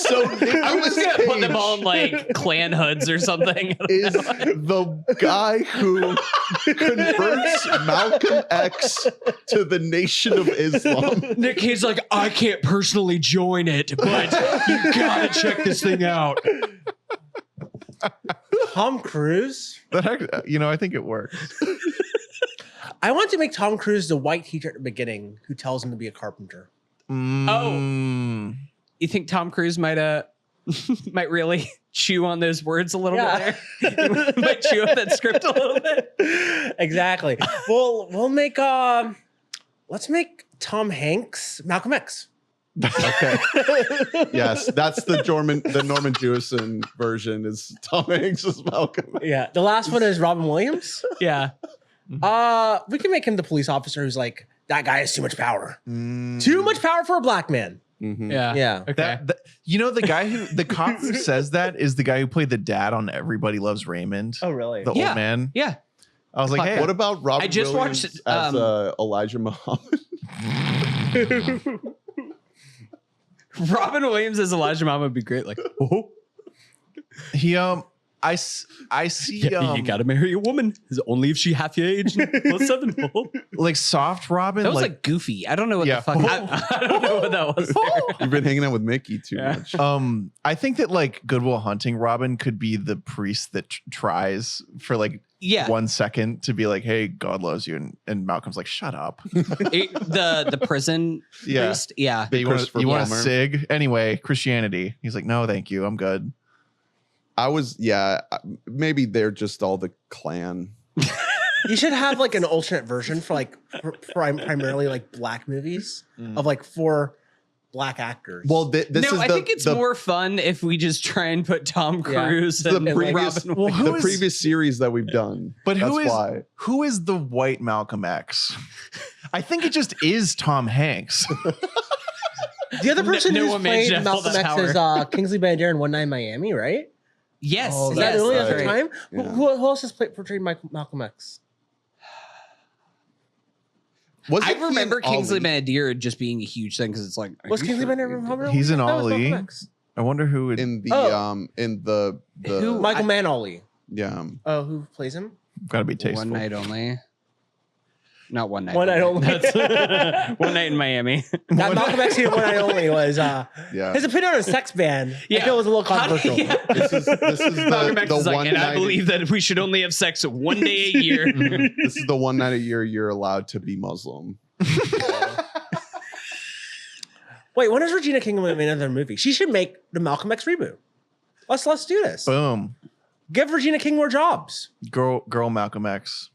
was gonna put them all in like clan hoods or something. is the guy who converts Malcolm X to the Nation of Islam. Nick Cage's like, I can't personally join it, but you gotta check this thing out. Tom Cruise. But I think it works. I want to make Tom Cruise the white teacher at the beginning who tells him to be a carpenter. Oh. You think Tom Cruise might might really chew on those words a little bit there? Might chew up that script a little bit. Exactly. We'll make let's make Tom Hanks Malcolm X. Okay. Yes, that's the Norman Jewison version is Tom Hanks as Malcolm. Yeah. The last one is Robin Williams. Yeah. We can make him the police officer who's like, that guy has too much power. Too much power for a black man. Mm-hmm. Yeah. Yeah. Okay. The cop who says that is the guy who played the dad on Everybody Loves Raymond. Oh, really? The old man. Yeah. I was like, hey, What about Robin I just Williams watched, as Elijah Muhammad? Robin Williams as Elijah Muhammad would be great. Like, he I see you gotta marry a woman. Only if she half your age. Plus 7. like soft Robin. That was like goofy. I don't know what the fuck. I don't know what that was. There. You've been hanging out with Mickey too much. I think that like Good Will Hunting Robin could be the priest that tries for like 1 second to be like, hey, God loves you, and Malcolm's like, shut up. The prison priest. Yeah. You want a cig? Anyway, Christianity. He's like, no, thank you. I'm good. Maybe they're just all the clan. You should have like an alternate version for like primarily like black movies of like 4 black actors. Well, I think it's more fun if we just try and put Tom Cruise and Robin Williams. The previous series that we've done. But who is the white Malcolm X? I think it just is Tom Hanks. The other person who's played Malcolm X power. is Kingsley Bandera in One Night in Miami, right? Yes. Is that the only other time? Yeah. Who else has portrayed Malcolm X? I remember Kingsley Bandera just being a huge thing because it's like, Was Kingsley Bandera? He's in Ali. I wonder who in the Michael Mann Ali. Yeah. Oh, who plays him? Gotta be tasteful. One Night Only. Not One Night. One Night Only. That's One Night in Miami. That Malcolm X here, One Night Only was his opinion on a sex ban. I feel it was a little controversial. This is the one and night I believe that we should only have sex 1 day a year. This is the one night a year you're allowed to be Muslim. Wait, when is Regina King make another movie? She should make the Malcolm X reboot. Let's do this. Boom. Give Regina King more jobs. Girl Malcolm X.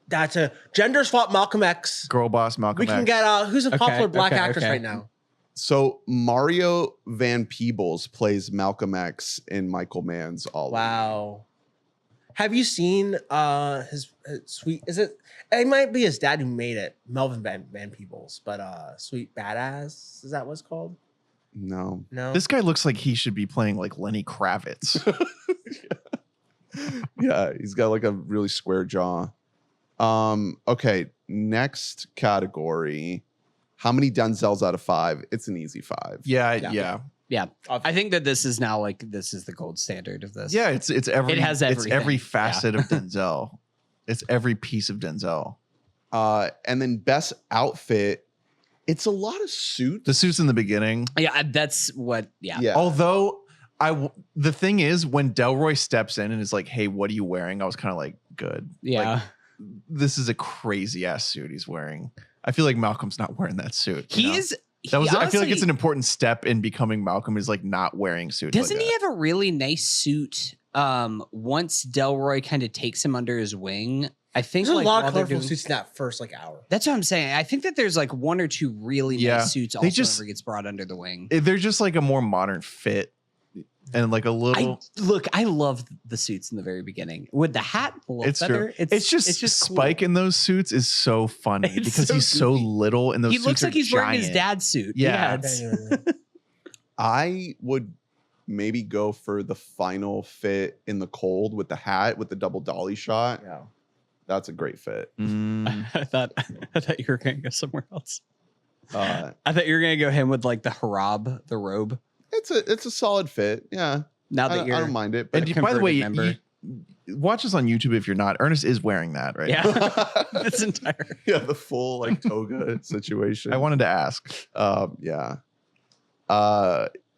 That's a gender swap Malcolm X. Girl boss Malcolm X. We can get who's a popular black actress right now? So Mario Van Peebles plays Malcolm X in Michael Mann's Ali. Wow. Have you seen his sweet? Is it? It might be his dad who made it, Melvin Van Peebles, but Sweet Badass, is that what it's called? No. This guy looks like he should be playing like Lenny Kravitz. Yeah, he's got like a really square jaw. Okay, next category. How many Denzels out of 5? It's an easy 5. Yeah. I think that this is now like this is the gold standard of this. Yeah, it's every It has it's everything. every facet of Denzel. It's every piece of Denzel. And then best outfit, it's a lot of suits. The suits in the beginning. Yeah, that's what. Yeah. Although the thing is, when Delroy steps in and is like, "Hey, what are you wearing?" I was kind of like, "Good." Yeah. Like, this is a crazy ass suit he's wearing. I feel like Malcolm's not wearing that suit. I feel like it's an important step in becoming Malcolm is like not wearing suits. Doesn't like he have a really nice suit? Once Delroy kind of takes him under his wing, I think There's like, a lot while of they're colorful doing- suits in that first like hour. That's what I'm saying. I think that there's like 1 or 2 really nice suits. Also, whenever he gets brought under the wing. They're just like a more modern fit and like a little. I love the suits in the very beginning with the hat. It's better. true. It's just Spike cool. in those suits is so funny because so he's so goofy. little and those He suits looks like are he's wearing his giant. dad's suit. Yeah. I would maybe go for the final fit in the cold with the hat with the double dolly shot. Yeah. That's a great fit. I thought you were gonna go somewhere else. Uh, I thought you were gonna go him with like the harab, the robe. it's a solid fit. Yeah. Now that I you're, don't mind it. And But by the way, member. you watch us on YouTube if you're not. Ernest is wearing that, right? yeah, this entire. yeah, the full like toga situation. I wanted to ask. Yeah.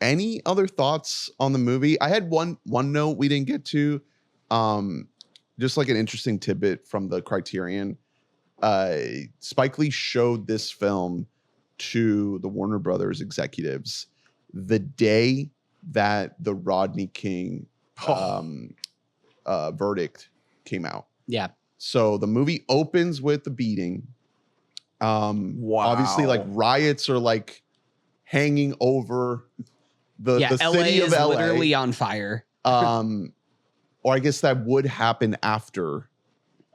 Any other thoughts on the movie? I had one note we didn't get to. Just like an interesting tidbit from the Criterion. Spike Lee showed this film to the Warner Brothers executives the day that the Rodney King verdict came out. Yeah. So the movie opens with the beating. Obviously, like riots are like hanging over the city of LA. Literally on fire. Or I guess that would happen after.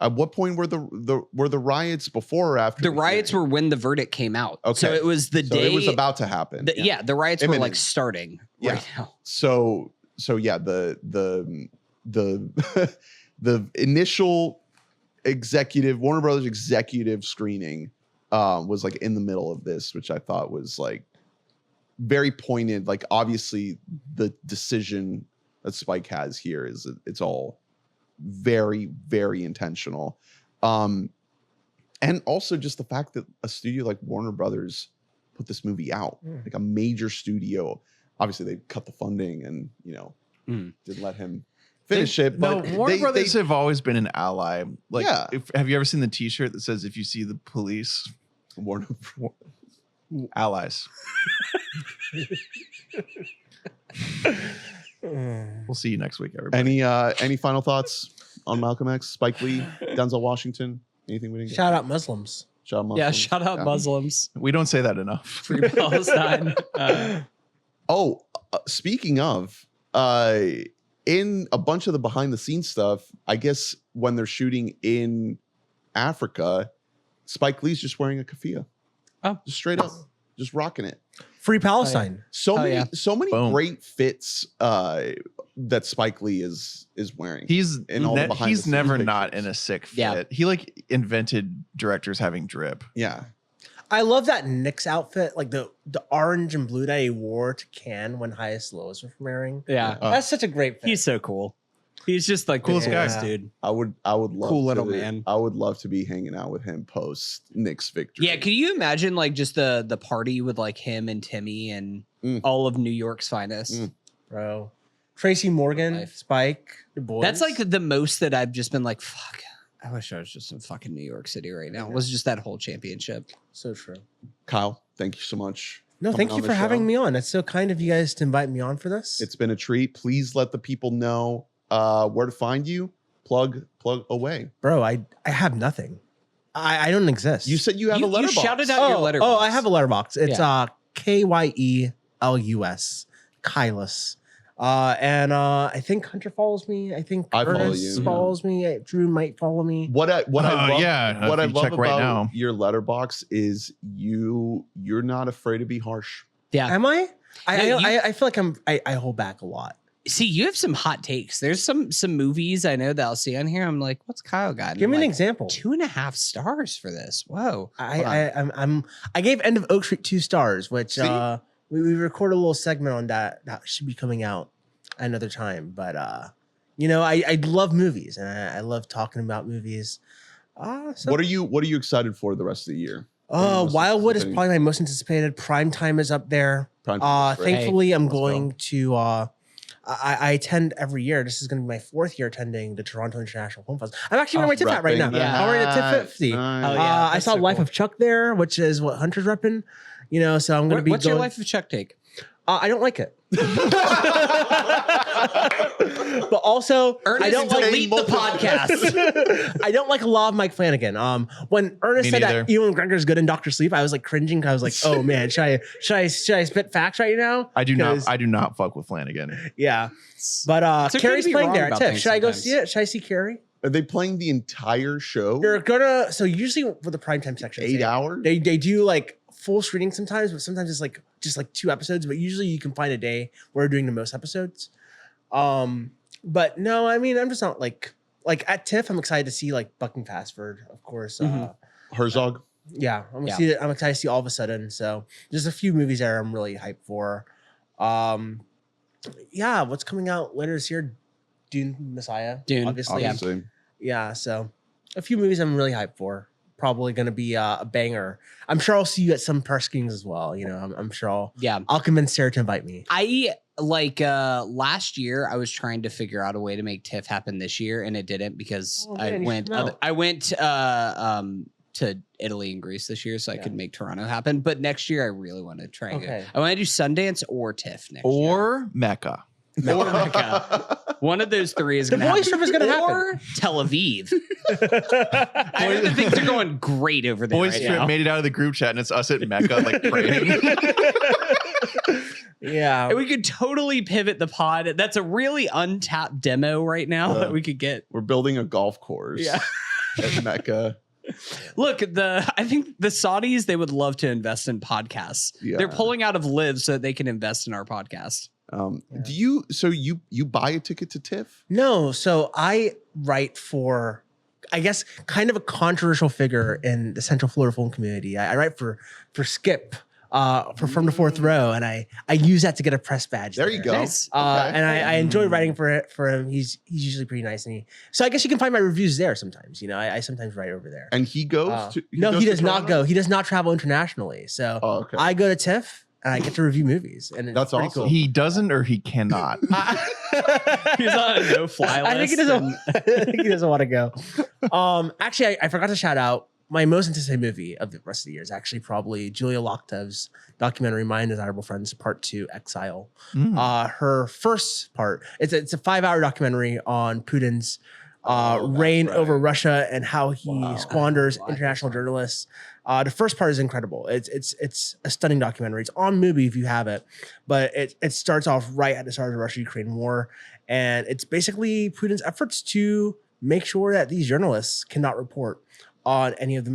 At what point were the riots before or after? The riots were when the verdict came out. Okay. So it was the day it was about to happen. The riots were like starting right now. So yeah, the the initial Warner Brothers executive screening was like in the middle of this, which I thought was like very pointed. Like obviously the decision that Spike has here is it's all very, very intentional. And also just the fact that a studio like Warner Brothers put this movie out, like a major studio. Obviously they cut the funding and, didn't let him finish it. But Warner Brothers have always been an ally. Like, have you ever seen the T-shirt that says, "If you see the police, Warner allies"? We'll see you next week, everybody. Any final thoughts on Malcolm X, Spike Lee, Denzel Washington? Anything we didn't get? Shout out Muslims. Shout out Muslims. Yeah, shout out Muslims. We don't say that enough. Free Palestine. Speaking of, in a bunch of the behind the scenes stuff, I guess when they're shooting in Africa, Spike Lee's just wearing a keffiyeh. Oh, just straight up, just rocking it. Free Palestine. So many Boom. great fits that Spike Lee is wearing. He's never pictures. not in a sick fit. Yeah. He like invented directors having drip. Yeah. I love that Knicks outfit, like the orange and blue that he wore to Cannes when Highest Lows were premiering. Yeah. That's such a great fit. He's so cool. He's just like Coolest the guy. coolest dude. I would love Cool to, little man. I would love to be hanging out with him post Knicks victory. Yeah, can you imagine like just the party with like him and Timmy and all of New York's finest? Bro. Tracy Morgan, Life. Spike, the boys. That's like the most that I've just been like, fuck. I wish I was just in fucking New York City right now. It was just that whole championship. so true. Kyle, thank you so much. No, coming thank on you the for having show. me on. It's so kind of you guys to invite me on for this. It's been a treat. Please let the people know where to find you. Plug away. Bro, I have nothing. I don't exist. You said you have a letterbox. You shouted out your letterbox. Oh, I have a letterbox. It's KYELUS, Kylus. And I think Hunter follows me. I think I follow Ernest you. follows me. Drew might follow me. What I love, yeah, what I if you love check about right now. your letterbox is you're not afraid to be harsh. Yeah. Am I? No, I feel like I hold back a lot. See, you have some hot takes. There's some movies I know that I'll see on here. I'm like, what's Kyle got? And Give me I'm an like, example. 2.5 stars for this. Whoa. I gave End of Oak Street 2 stars, which we recorded a little segment on that should be coming out another time. But I love movies and I love talking about movies. What are you excited for the rest of the year? Wildwood is probably my most anticipated. Primetime is up there. Primetime is great. Thankfully, I'm Let's going go. to. I attend every year. This is going to be my 4th year attending the Toronto International Film Festival. I'm actually wearing my TIFF hat right now. Yeah. I'm wearing a TIFF 50. Nice. Oh, yeah. I that's saw so Life cool. of Chuck there, which is what Hunter's repping. So I'm going to be. What's your Life of Chuck take? I don't like it. But also, Ernest, I don't like delete the podcast. I don't like a lot of Mike Flanagan. When Ernest Me said neither. that Ewan McGregor's good in Dr. Sleep, I was like cringing. I was like, oh man, should I spit facts right now? I do 'Cause- not fuck with Flanagan. Yeah, but It's okay Carrie's to be playing wrong there at about TIFF. things Should I go sometimes. see it? Should I see Carrie? Are they playing the entire show? You're gonna. So usually for the primetime section, 8 hours? They do like full screening sometimes, but sometimes it's like just like 2 episodes. But usually you can find a day where we're doing the most episodes. But no, I mean I'm just not like at TIFF. I'm excited to see like Bucking Fastford, of course. Herzog. Yeah, I'm excited to see All of a Sudden. So there's a few movies there I'm really hyped for. Yeah, what's coming out later this year? Dune Messiah. Dune, obviously. Obviously. Yeah, so a few movies I'm really hyped for. Probably going to be a banger. I'm sure I'll see you at some press screenings as well. I'm sure I'll convince Sarah to invite me. I like last year I was trying to figure out a way to make TIFF happen this year and it didn't because Oh, man, you should know. I went to Italy and Greece this year, so I could make Toronto happen. But next year, I really want to try and go. Okay. I want to do Sundance or TIFF next year. Or Mecca. Or Mecca. One of those three is going to happen. boys trip is going to happen. Or Tel Aviv. I heard that things are going great over there. Boys right trip now. made it out of the group chat, and it's us at Mecca, like praying. Yeah. And we could totally pivot the pod. That's a really untapped demo right now that we could get. We're building a golf course at Mecca. Look, I think the Saudis, they would love to invest in podcasts. Yeah. They're pulling out of Live so that they can invest in our podcast. Do you buy a ticket to TIFF? No, so I write for, I guess, kind of a controversial figure in the Central Florida film community. I write for Skip for From the Fourth Row, and I use that to get a press badge. There you go. Nice. And I enjoy writing for him. He's usually pretty nice, and so I guess you can find my reviews there sometimes. You know, I sometimes write over there. And he goes to No, goes he to does not Toronto? go. He does not travel internationally. So Oh, okay. I go to TIFF and I get to review movies, and it's That's pretty awesome. cool. He doesn't or he cannot. He's on a no-fly list. I think he doesn't. I think he doesn't want to go. Actually, I forgot to shout out my most anticipated movie of the rest of the year is actually probably Julia Loktev's documentary "My Undesirable Friends" Part 2, Exile. Her first part. It's a 5-hour documentary on Putin's reign over Russia and how he squanders international journalists. The first part is incredible. It's a stunning documentary. It's on Mubi if you have it, but it starts off right at the start of the Russia-Ukraine war, and it's basically Putin's efforts to make sure that these journalists cannot report on any of the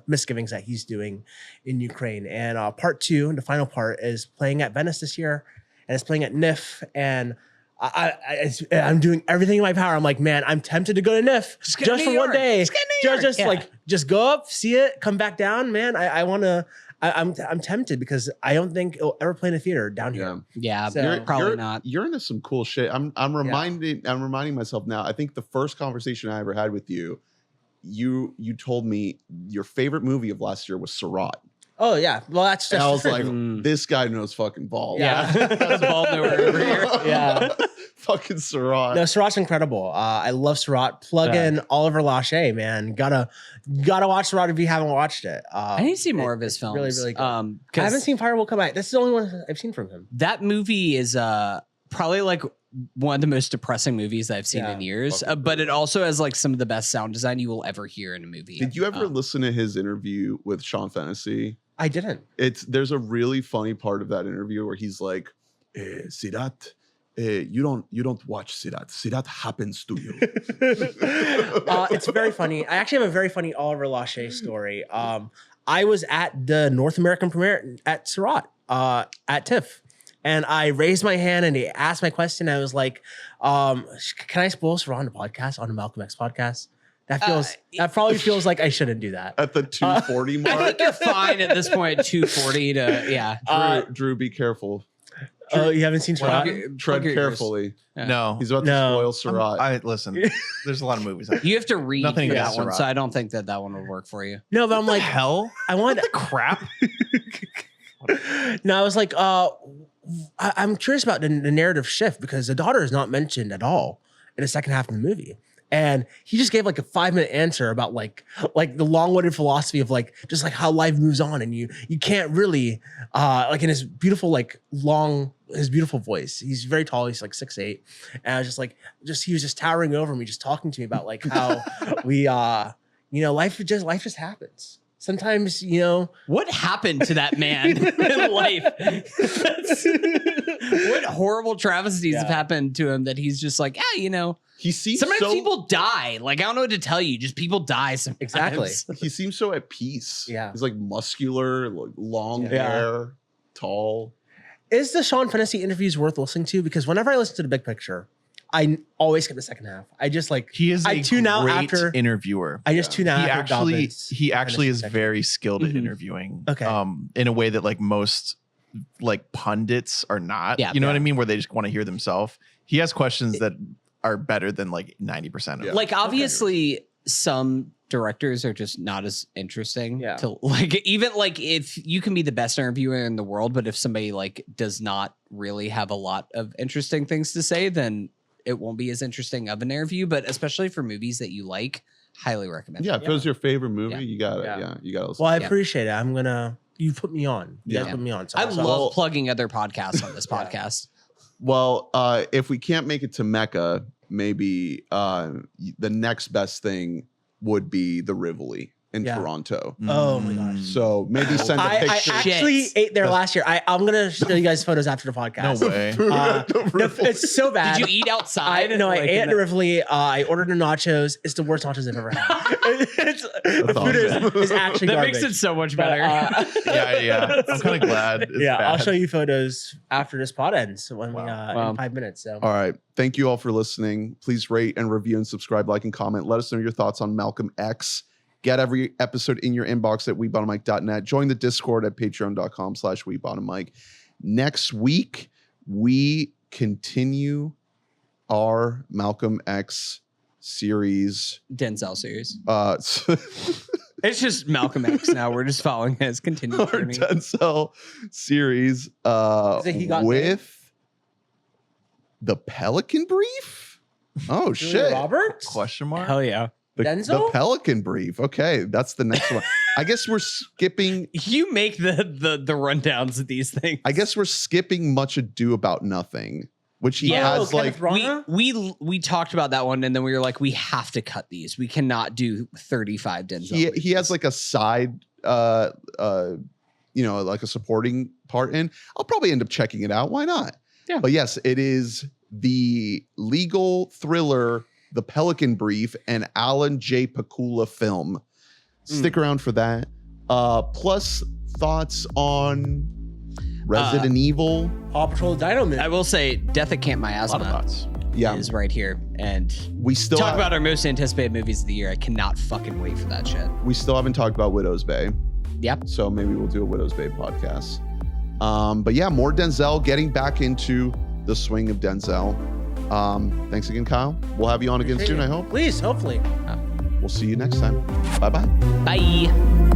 misgivings that he's doing in Ukraine. And part 2, the final part, is playing at Venice this year, and it's playing at NIF, and I'm doing everything in my power. I'm like, man, I'm tempted to go to NIF just for one day. Just go up, see it, come back down, man. I'm tempted because I don't think it'll ever play in a theater down here. Yeah, So- probably not. You're into some cool shit. I'm reminding myself now. I think the first conversation I ever had with you, you told me your favorite movie of last year was Surratt. Oh yeah, well that's And just I was like, this guy knows fucking balls. Yeah, that's ball nowhere over here. yeah. Fucking Surratt. No, Surratt's incredible. I love Surratt. Plug in Oliver Lachey, man. Gotta watch Surratt if you haven't watched it. I need to see more of his films. Really, really good. I 'Cause haven't seen Fire Will Come Back. That's the only one I've seen from him. that movie is probably like one of the most depressing movies that I've seen in years. But it also has like some of the best sound design you will ever hear in a movie. Did you ever listen to his interview with Sean Fennessy? I didn't. There's a really funny part of that interview where he's like, Sirat, you don't watch Sirat. Sirat happens to you. It's very funny. I actually have a very funny Oliver Lachey story. I was at the North American premiere at Surratt at TIFF. And I raised my hand and he asked my question. I was like, can I spoil Surratt on the podcast, on the Malcolm X podcast? That probably feels like I shouldn't do that. At the 240 mark. I think you're fine at this point. 240 to Drew, be careful. Oh, you haven't seen Surratt? Tread carefully. No. He's about to spoil Surratt. I listen. There's a lot of movies. You have to read Nothing for that against one, Surratt. so I don't think that one would work for you. No, but I'm like, hell? I want the crap. No, I was like, I'm curious about the narrative shift because the daughter is not mentioned at all in the second half of the movie. And he just gave like a 5-minute answer about like the long-winded philosophy of like just like how life moves on, and you can't really like in his beautiful his beautiful voice. He's very tall. He's like 6'8", and I was just like he was just towering over me, just talking to me about like how we life just happens. Sometimes, what happened to that man in life? What horrible travesties have happened to him that he's just like, he seems sometimes people die. Like, I don't know what to tell you. Just people die sometimes. Exactly. He seems so at peace. Yeah. He's like muscular, like long hair, tall. Is the Sean Fennessy interviews worth listening to? Because whenever I listen to the big picture, I always skip the second half. I just like he is a tune out great after interviewer. I just tune out. He after he actually is Fennessy very skilled at interviewing. Okay. In a way that like most like pundits are not. Yeah. You know what I mean? Where they just want to hear themselves. He has questions that are better than like 90% of them. Like, obviously, some directors are just not as interesting. Yeah. To like, even like if you can be the best interviewer in the world, but if somebody like does not really have a lot of interesting things to say, then it won't be as interesting of an interview. But especially for movies that you like, Highly recommend. Yeah, if it was your favorite movie, Yeah. you got it. Yeah. Yeah, you got to listen. Well, I Yeah. appreciate it. You put me on. You guys Yeah. put me on. So I also- love plugging other podcasts on this podcast. Well, if we can't make it to Mecca, maybe the next best thing would be the Rivoli in Yeah. Toronto. Oh my gosh. So maybe send a I picture. actually Shit. ate there last year. I'm gonna show you guys photos after the podcast. No way. It's so bad. Did you eat outside? I Like, ate in at the Rivoli. I ordered the nachos. It's the worst nachos I've ever had. The food is actually that garbage. makes it so much But, better. Yeah. I'm kind of glad. It's yeah, I'll bad. show you photos after this pod ends when we Wow. in 5 minutes. So All right. Thank you all for listening. Please rate and review and subscribe, like and comment. Let us know your thoughts on Malcolm X. Get every episode in your inbox at webottommike.net. Join the Discord at patreon.com/webottommike. Next week, we continue our Malcolm X series. Denzel series. Uh, It's just Malcolm X now. We're just following his continued our journey. Denzel series Is it he got with the Pelican Brief. Oh, Julia shit. Roberts. Question mark? Hell yeah. The Denzel? Pelican Brief. Okay, that's the next one. I guess we're skipping. You make the rundowns of these things. I guess we're skipping Much Ado About Nothing, which he Yeah. has Kenneth like. Branagh? we talked about that one, and then we were like, we have to cut these. We cannot do 35 Denzel. He has like a side, like a supporting part in. I'll probably end up checking it out. Why not? Yeah. But yes, it is the legal thriller, The Pelican Brief, an Alan J. Pakula film. Stick around for that. Plus thoughts on Resident Evil. Paw Patrol Dino Man. I will say, Death at Camp A lot of Miasma thoughts. Yeah, is right here, and we still talk about our most anticipated movies of the year. I cannot fucking wait for that shit. we still haven't talked about Widow's Bay. Yep. So maybe we'll do a Widow's Bay podcast. But yeah, more Denzel, getting back into the swing of Denzel. Thanks again, Kyle. We'll have you on again soon, I hope. Please, hopefully. We'll see you next time. Bye-bye. Bye.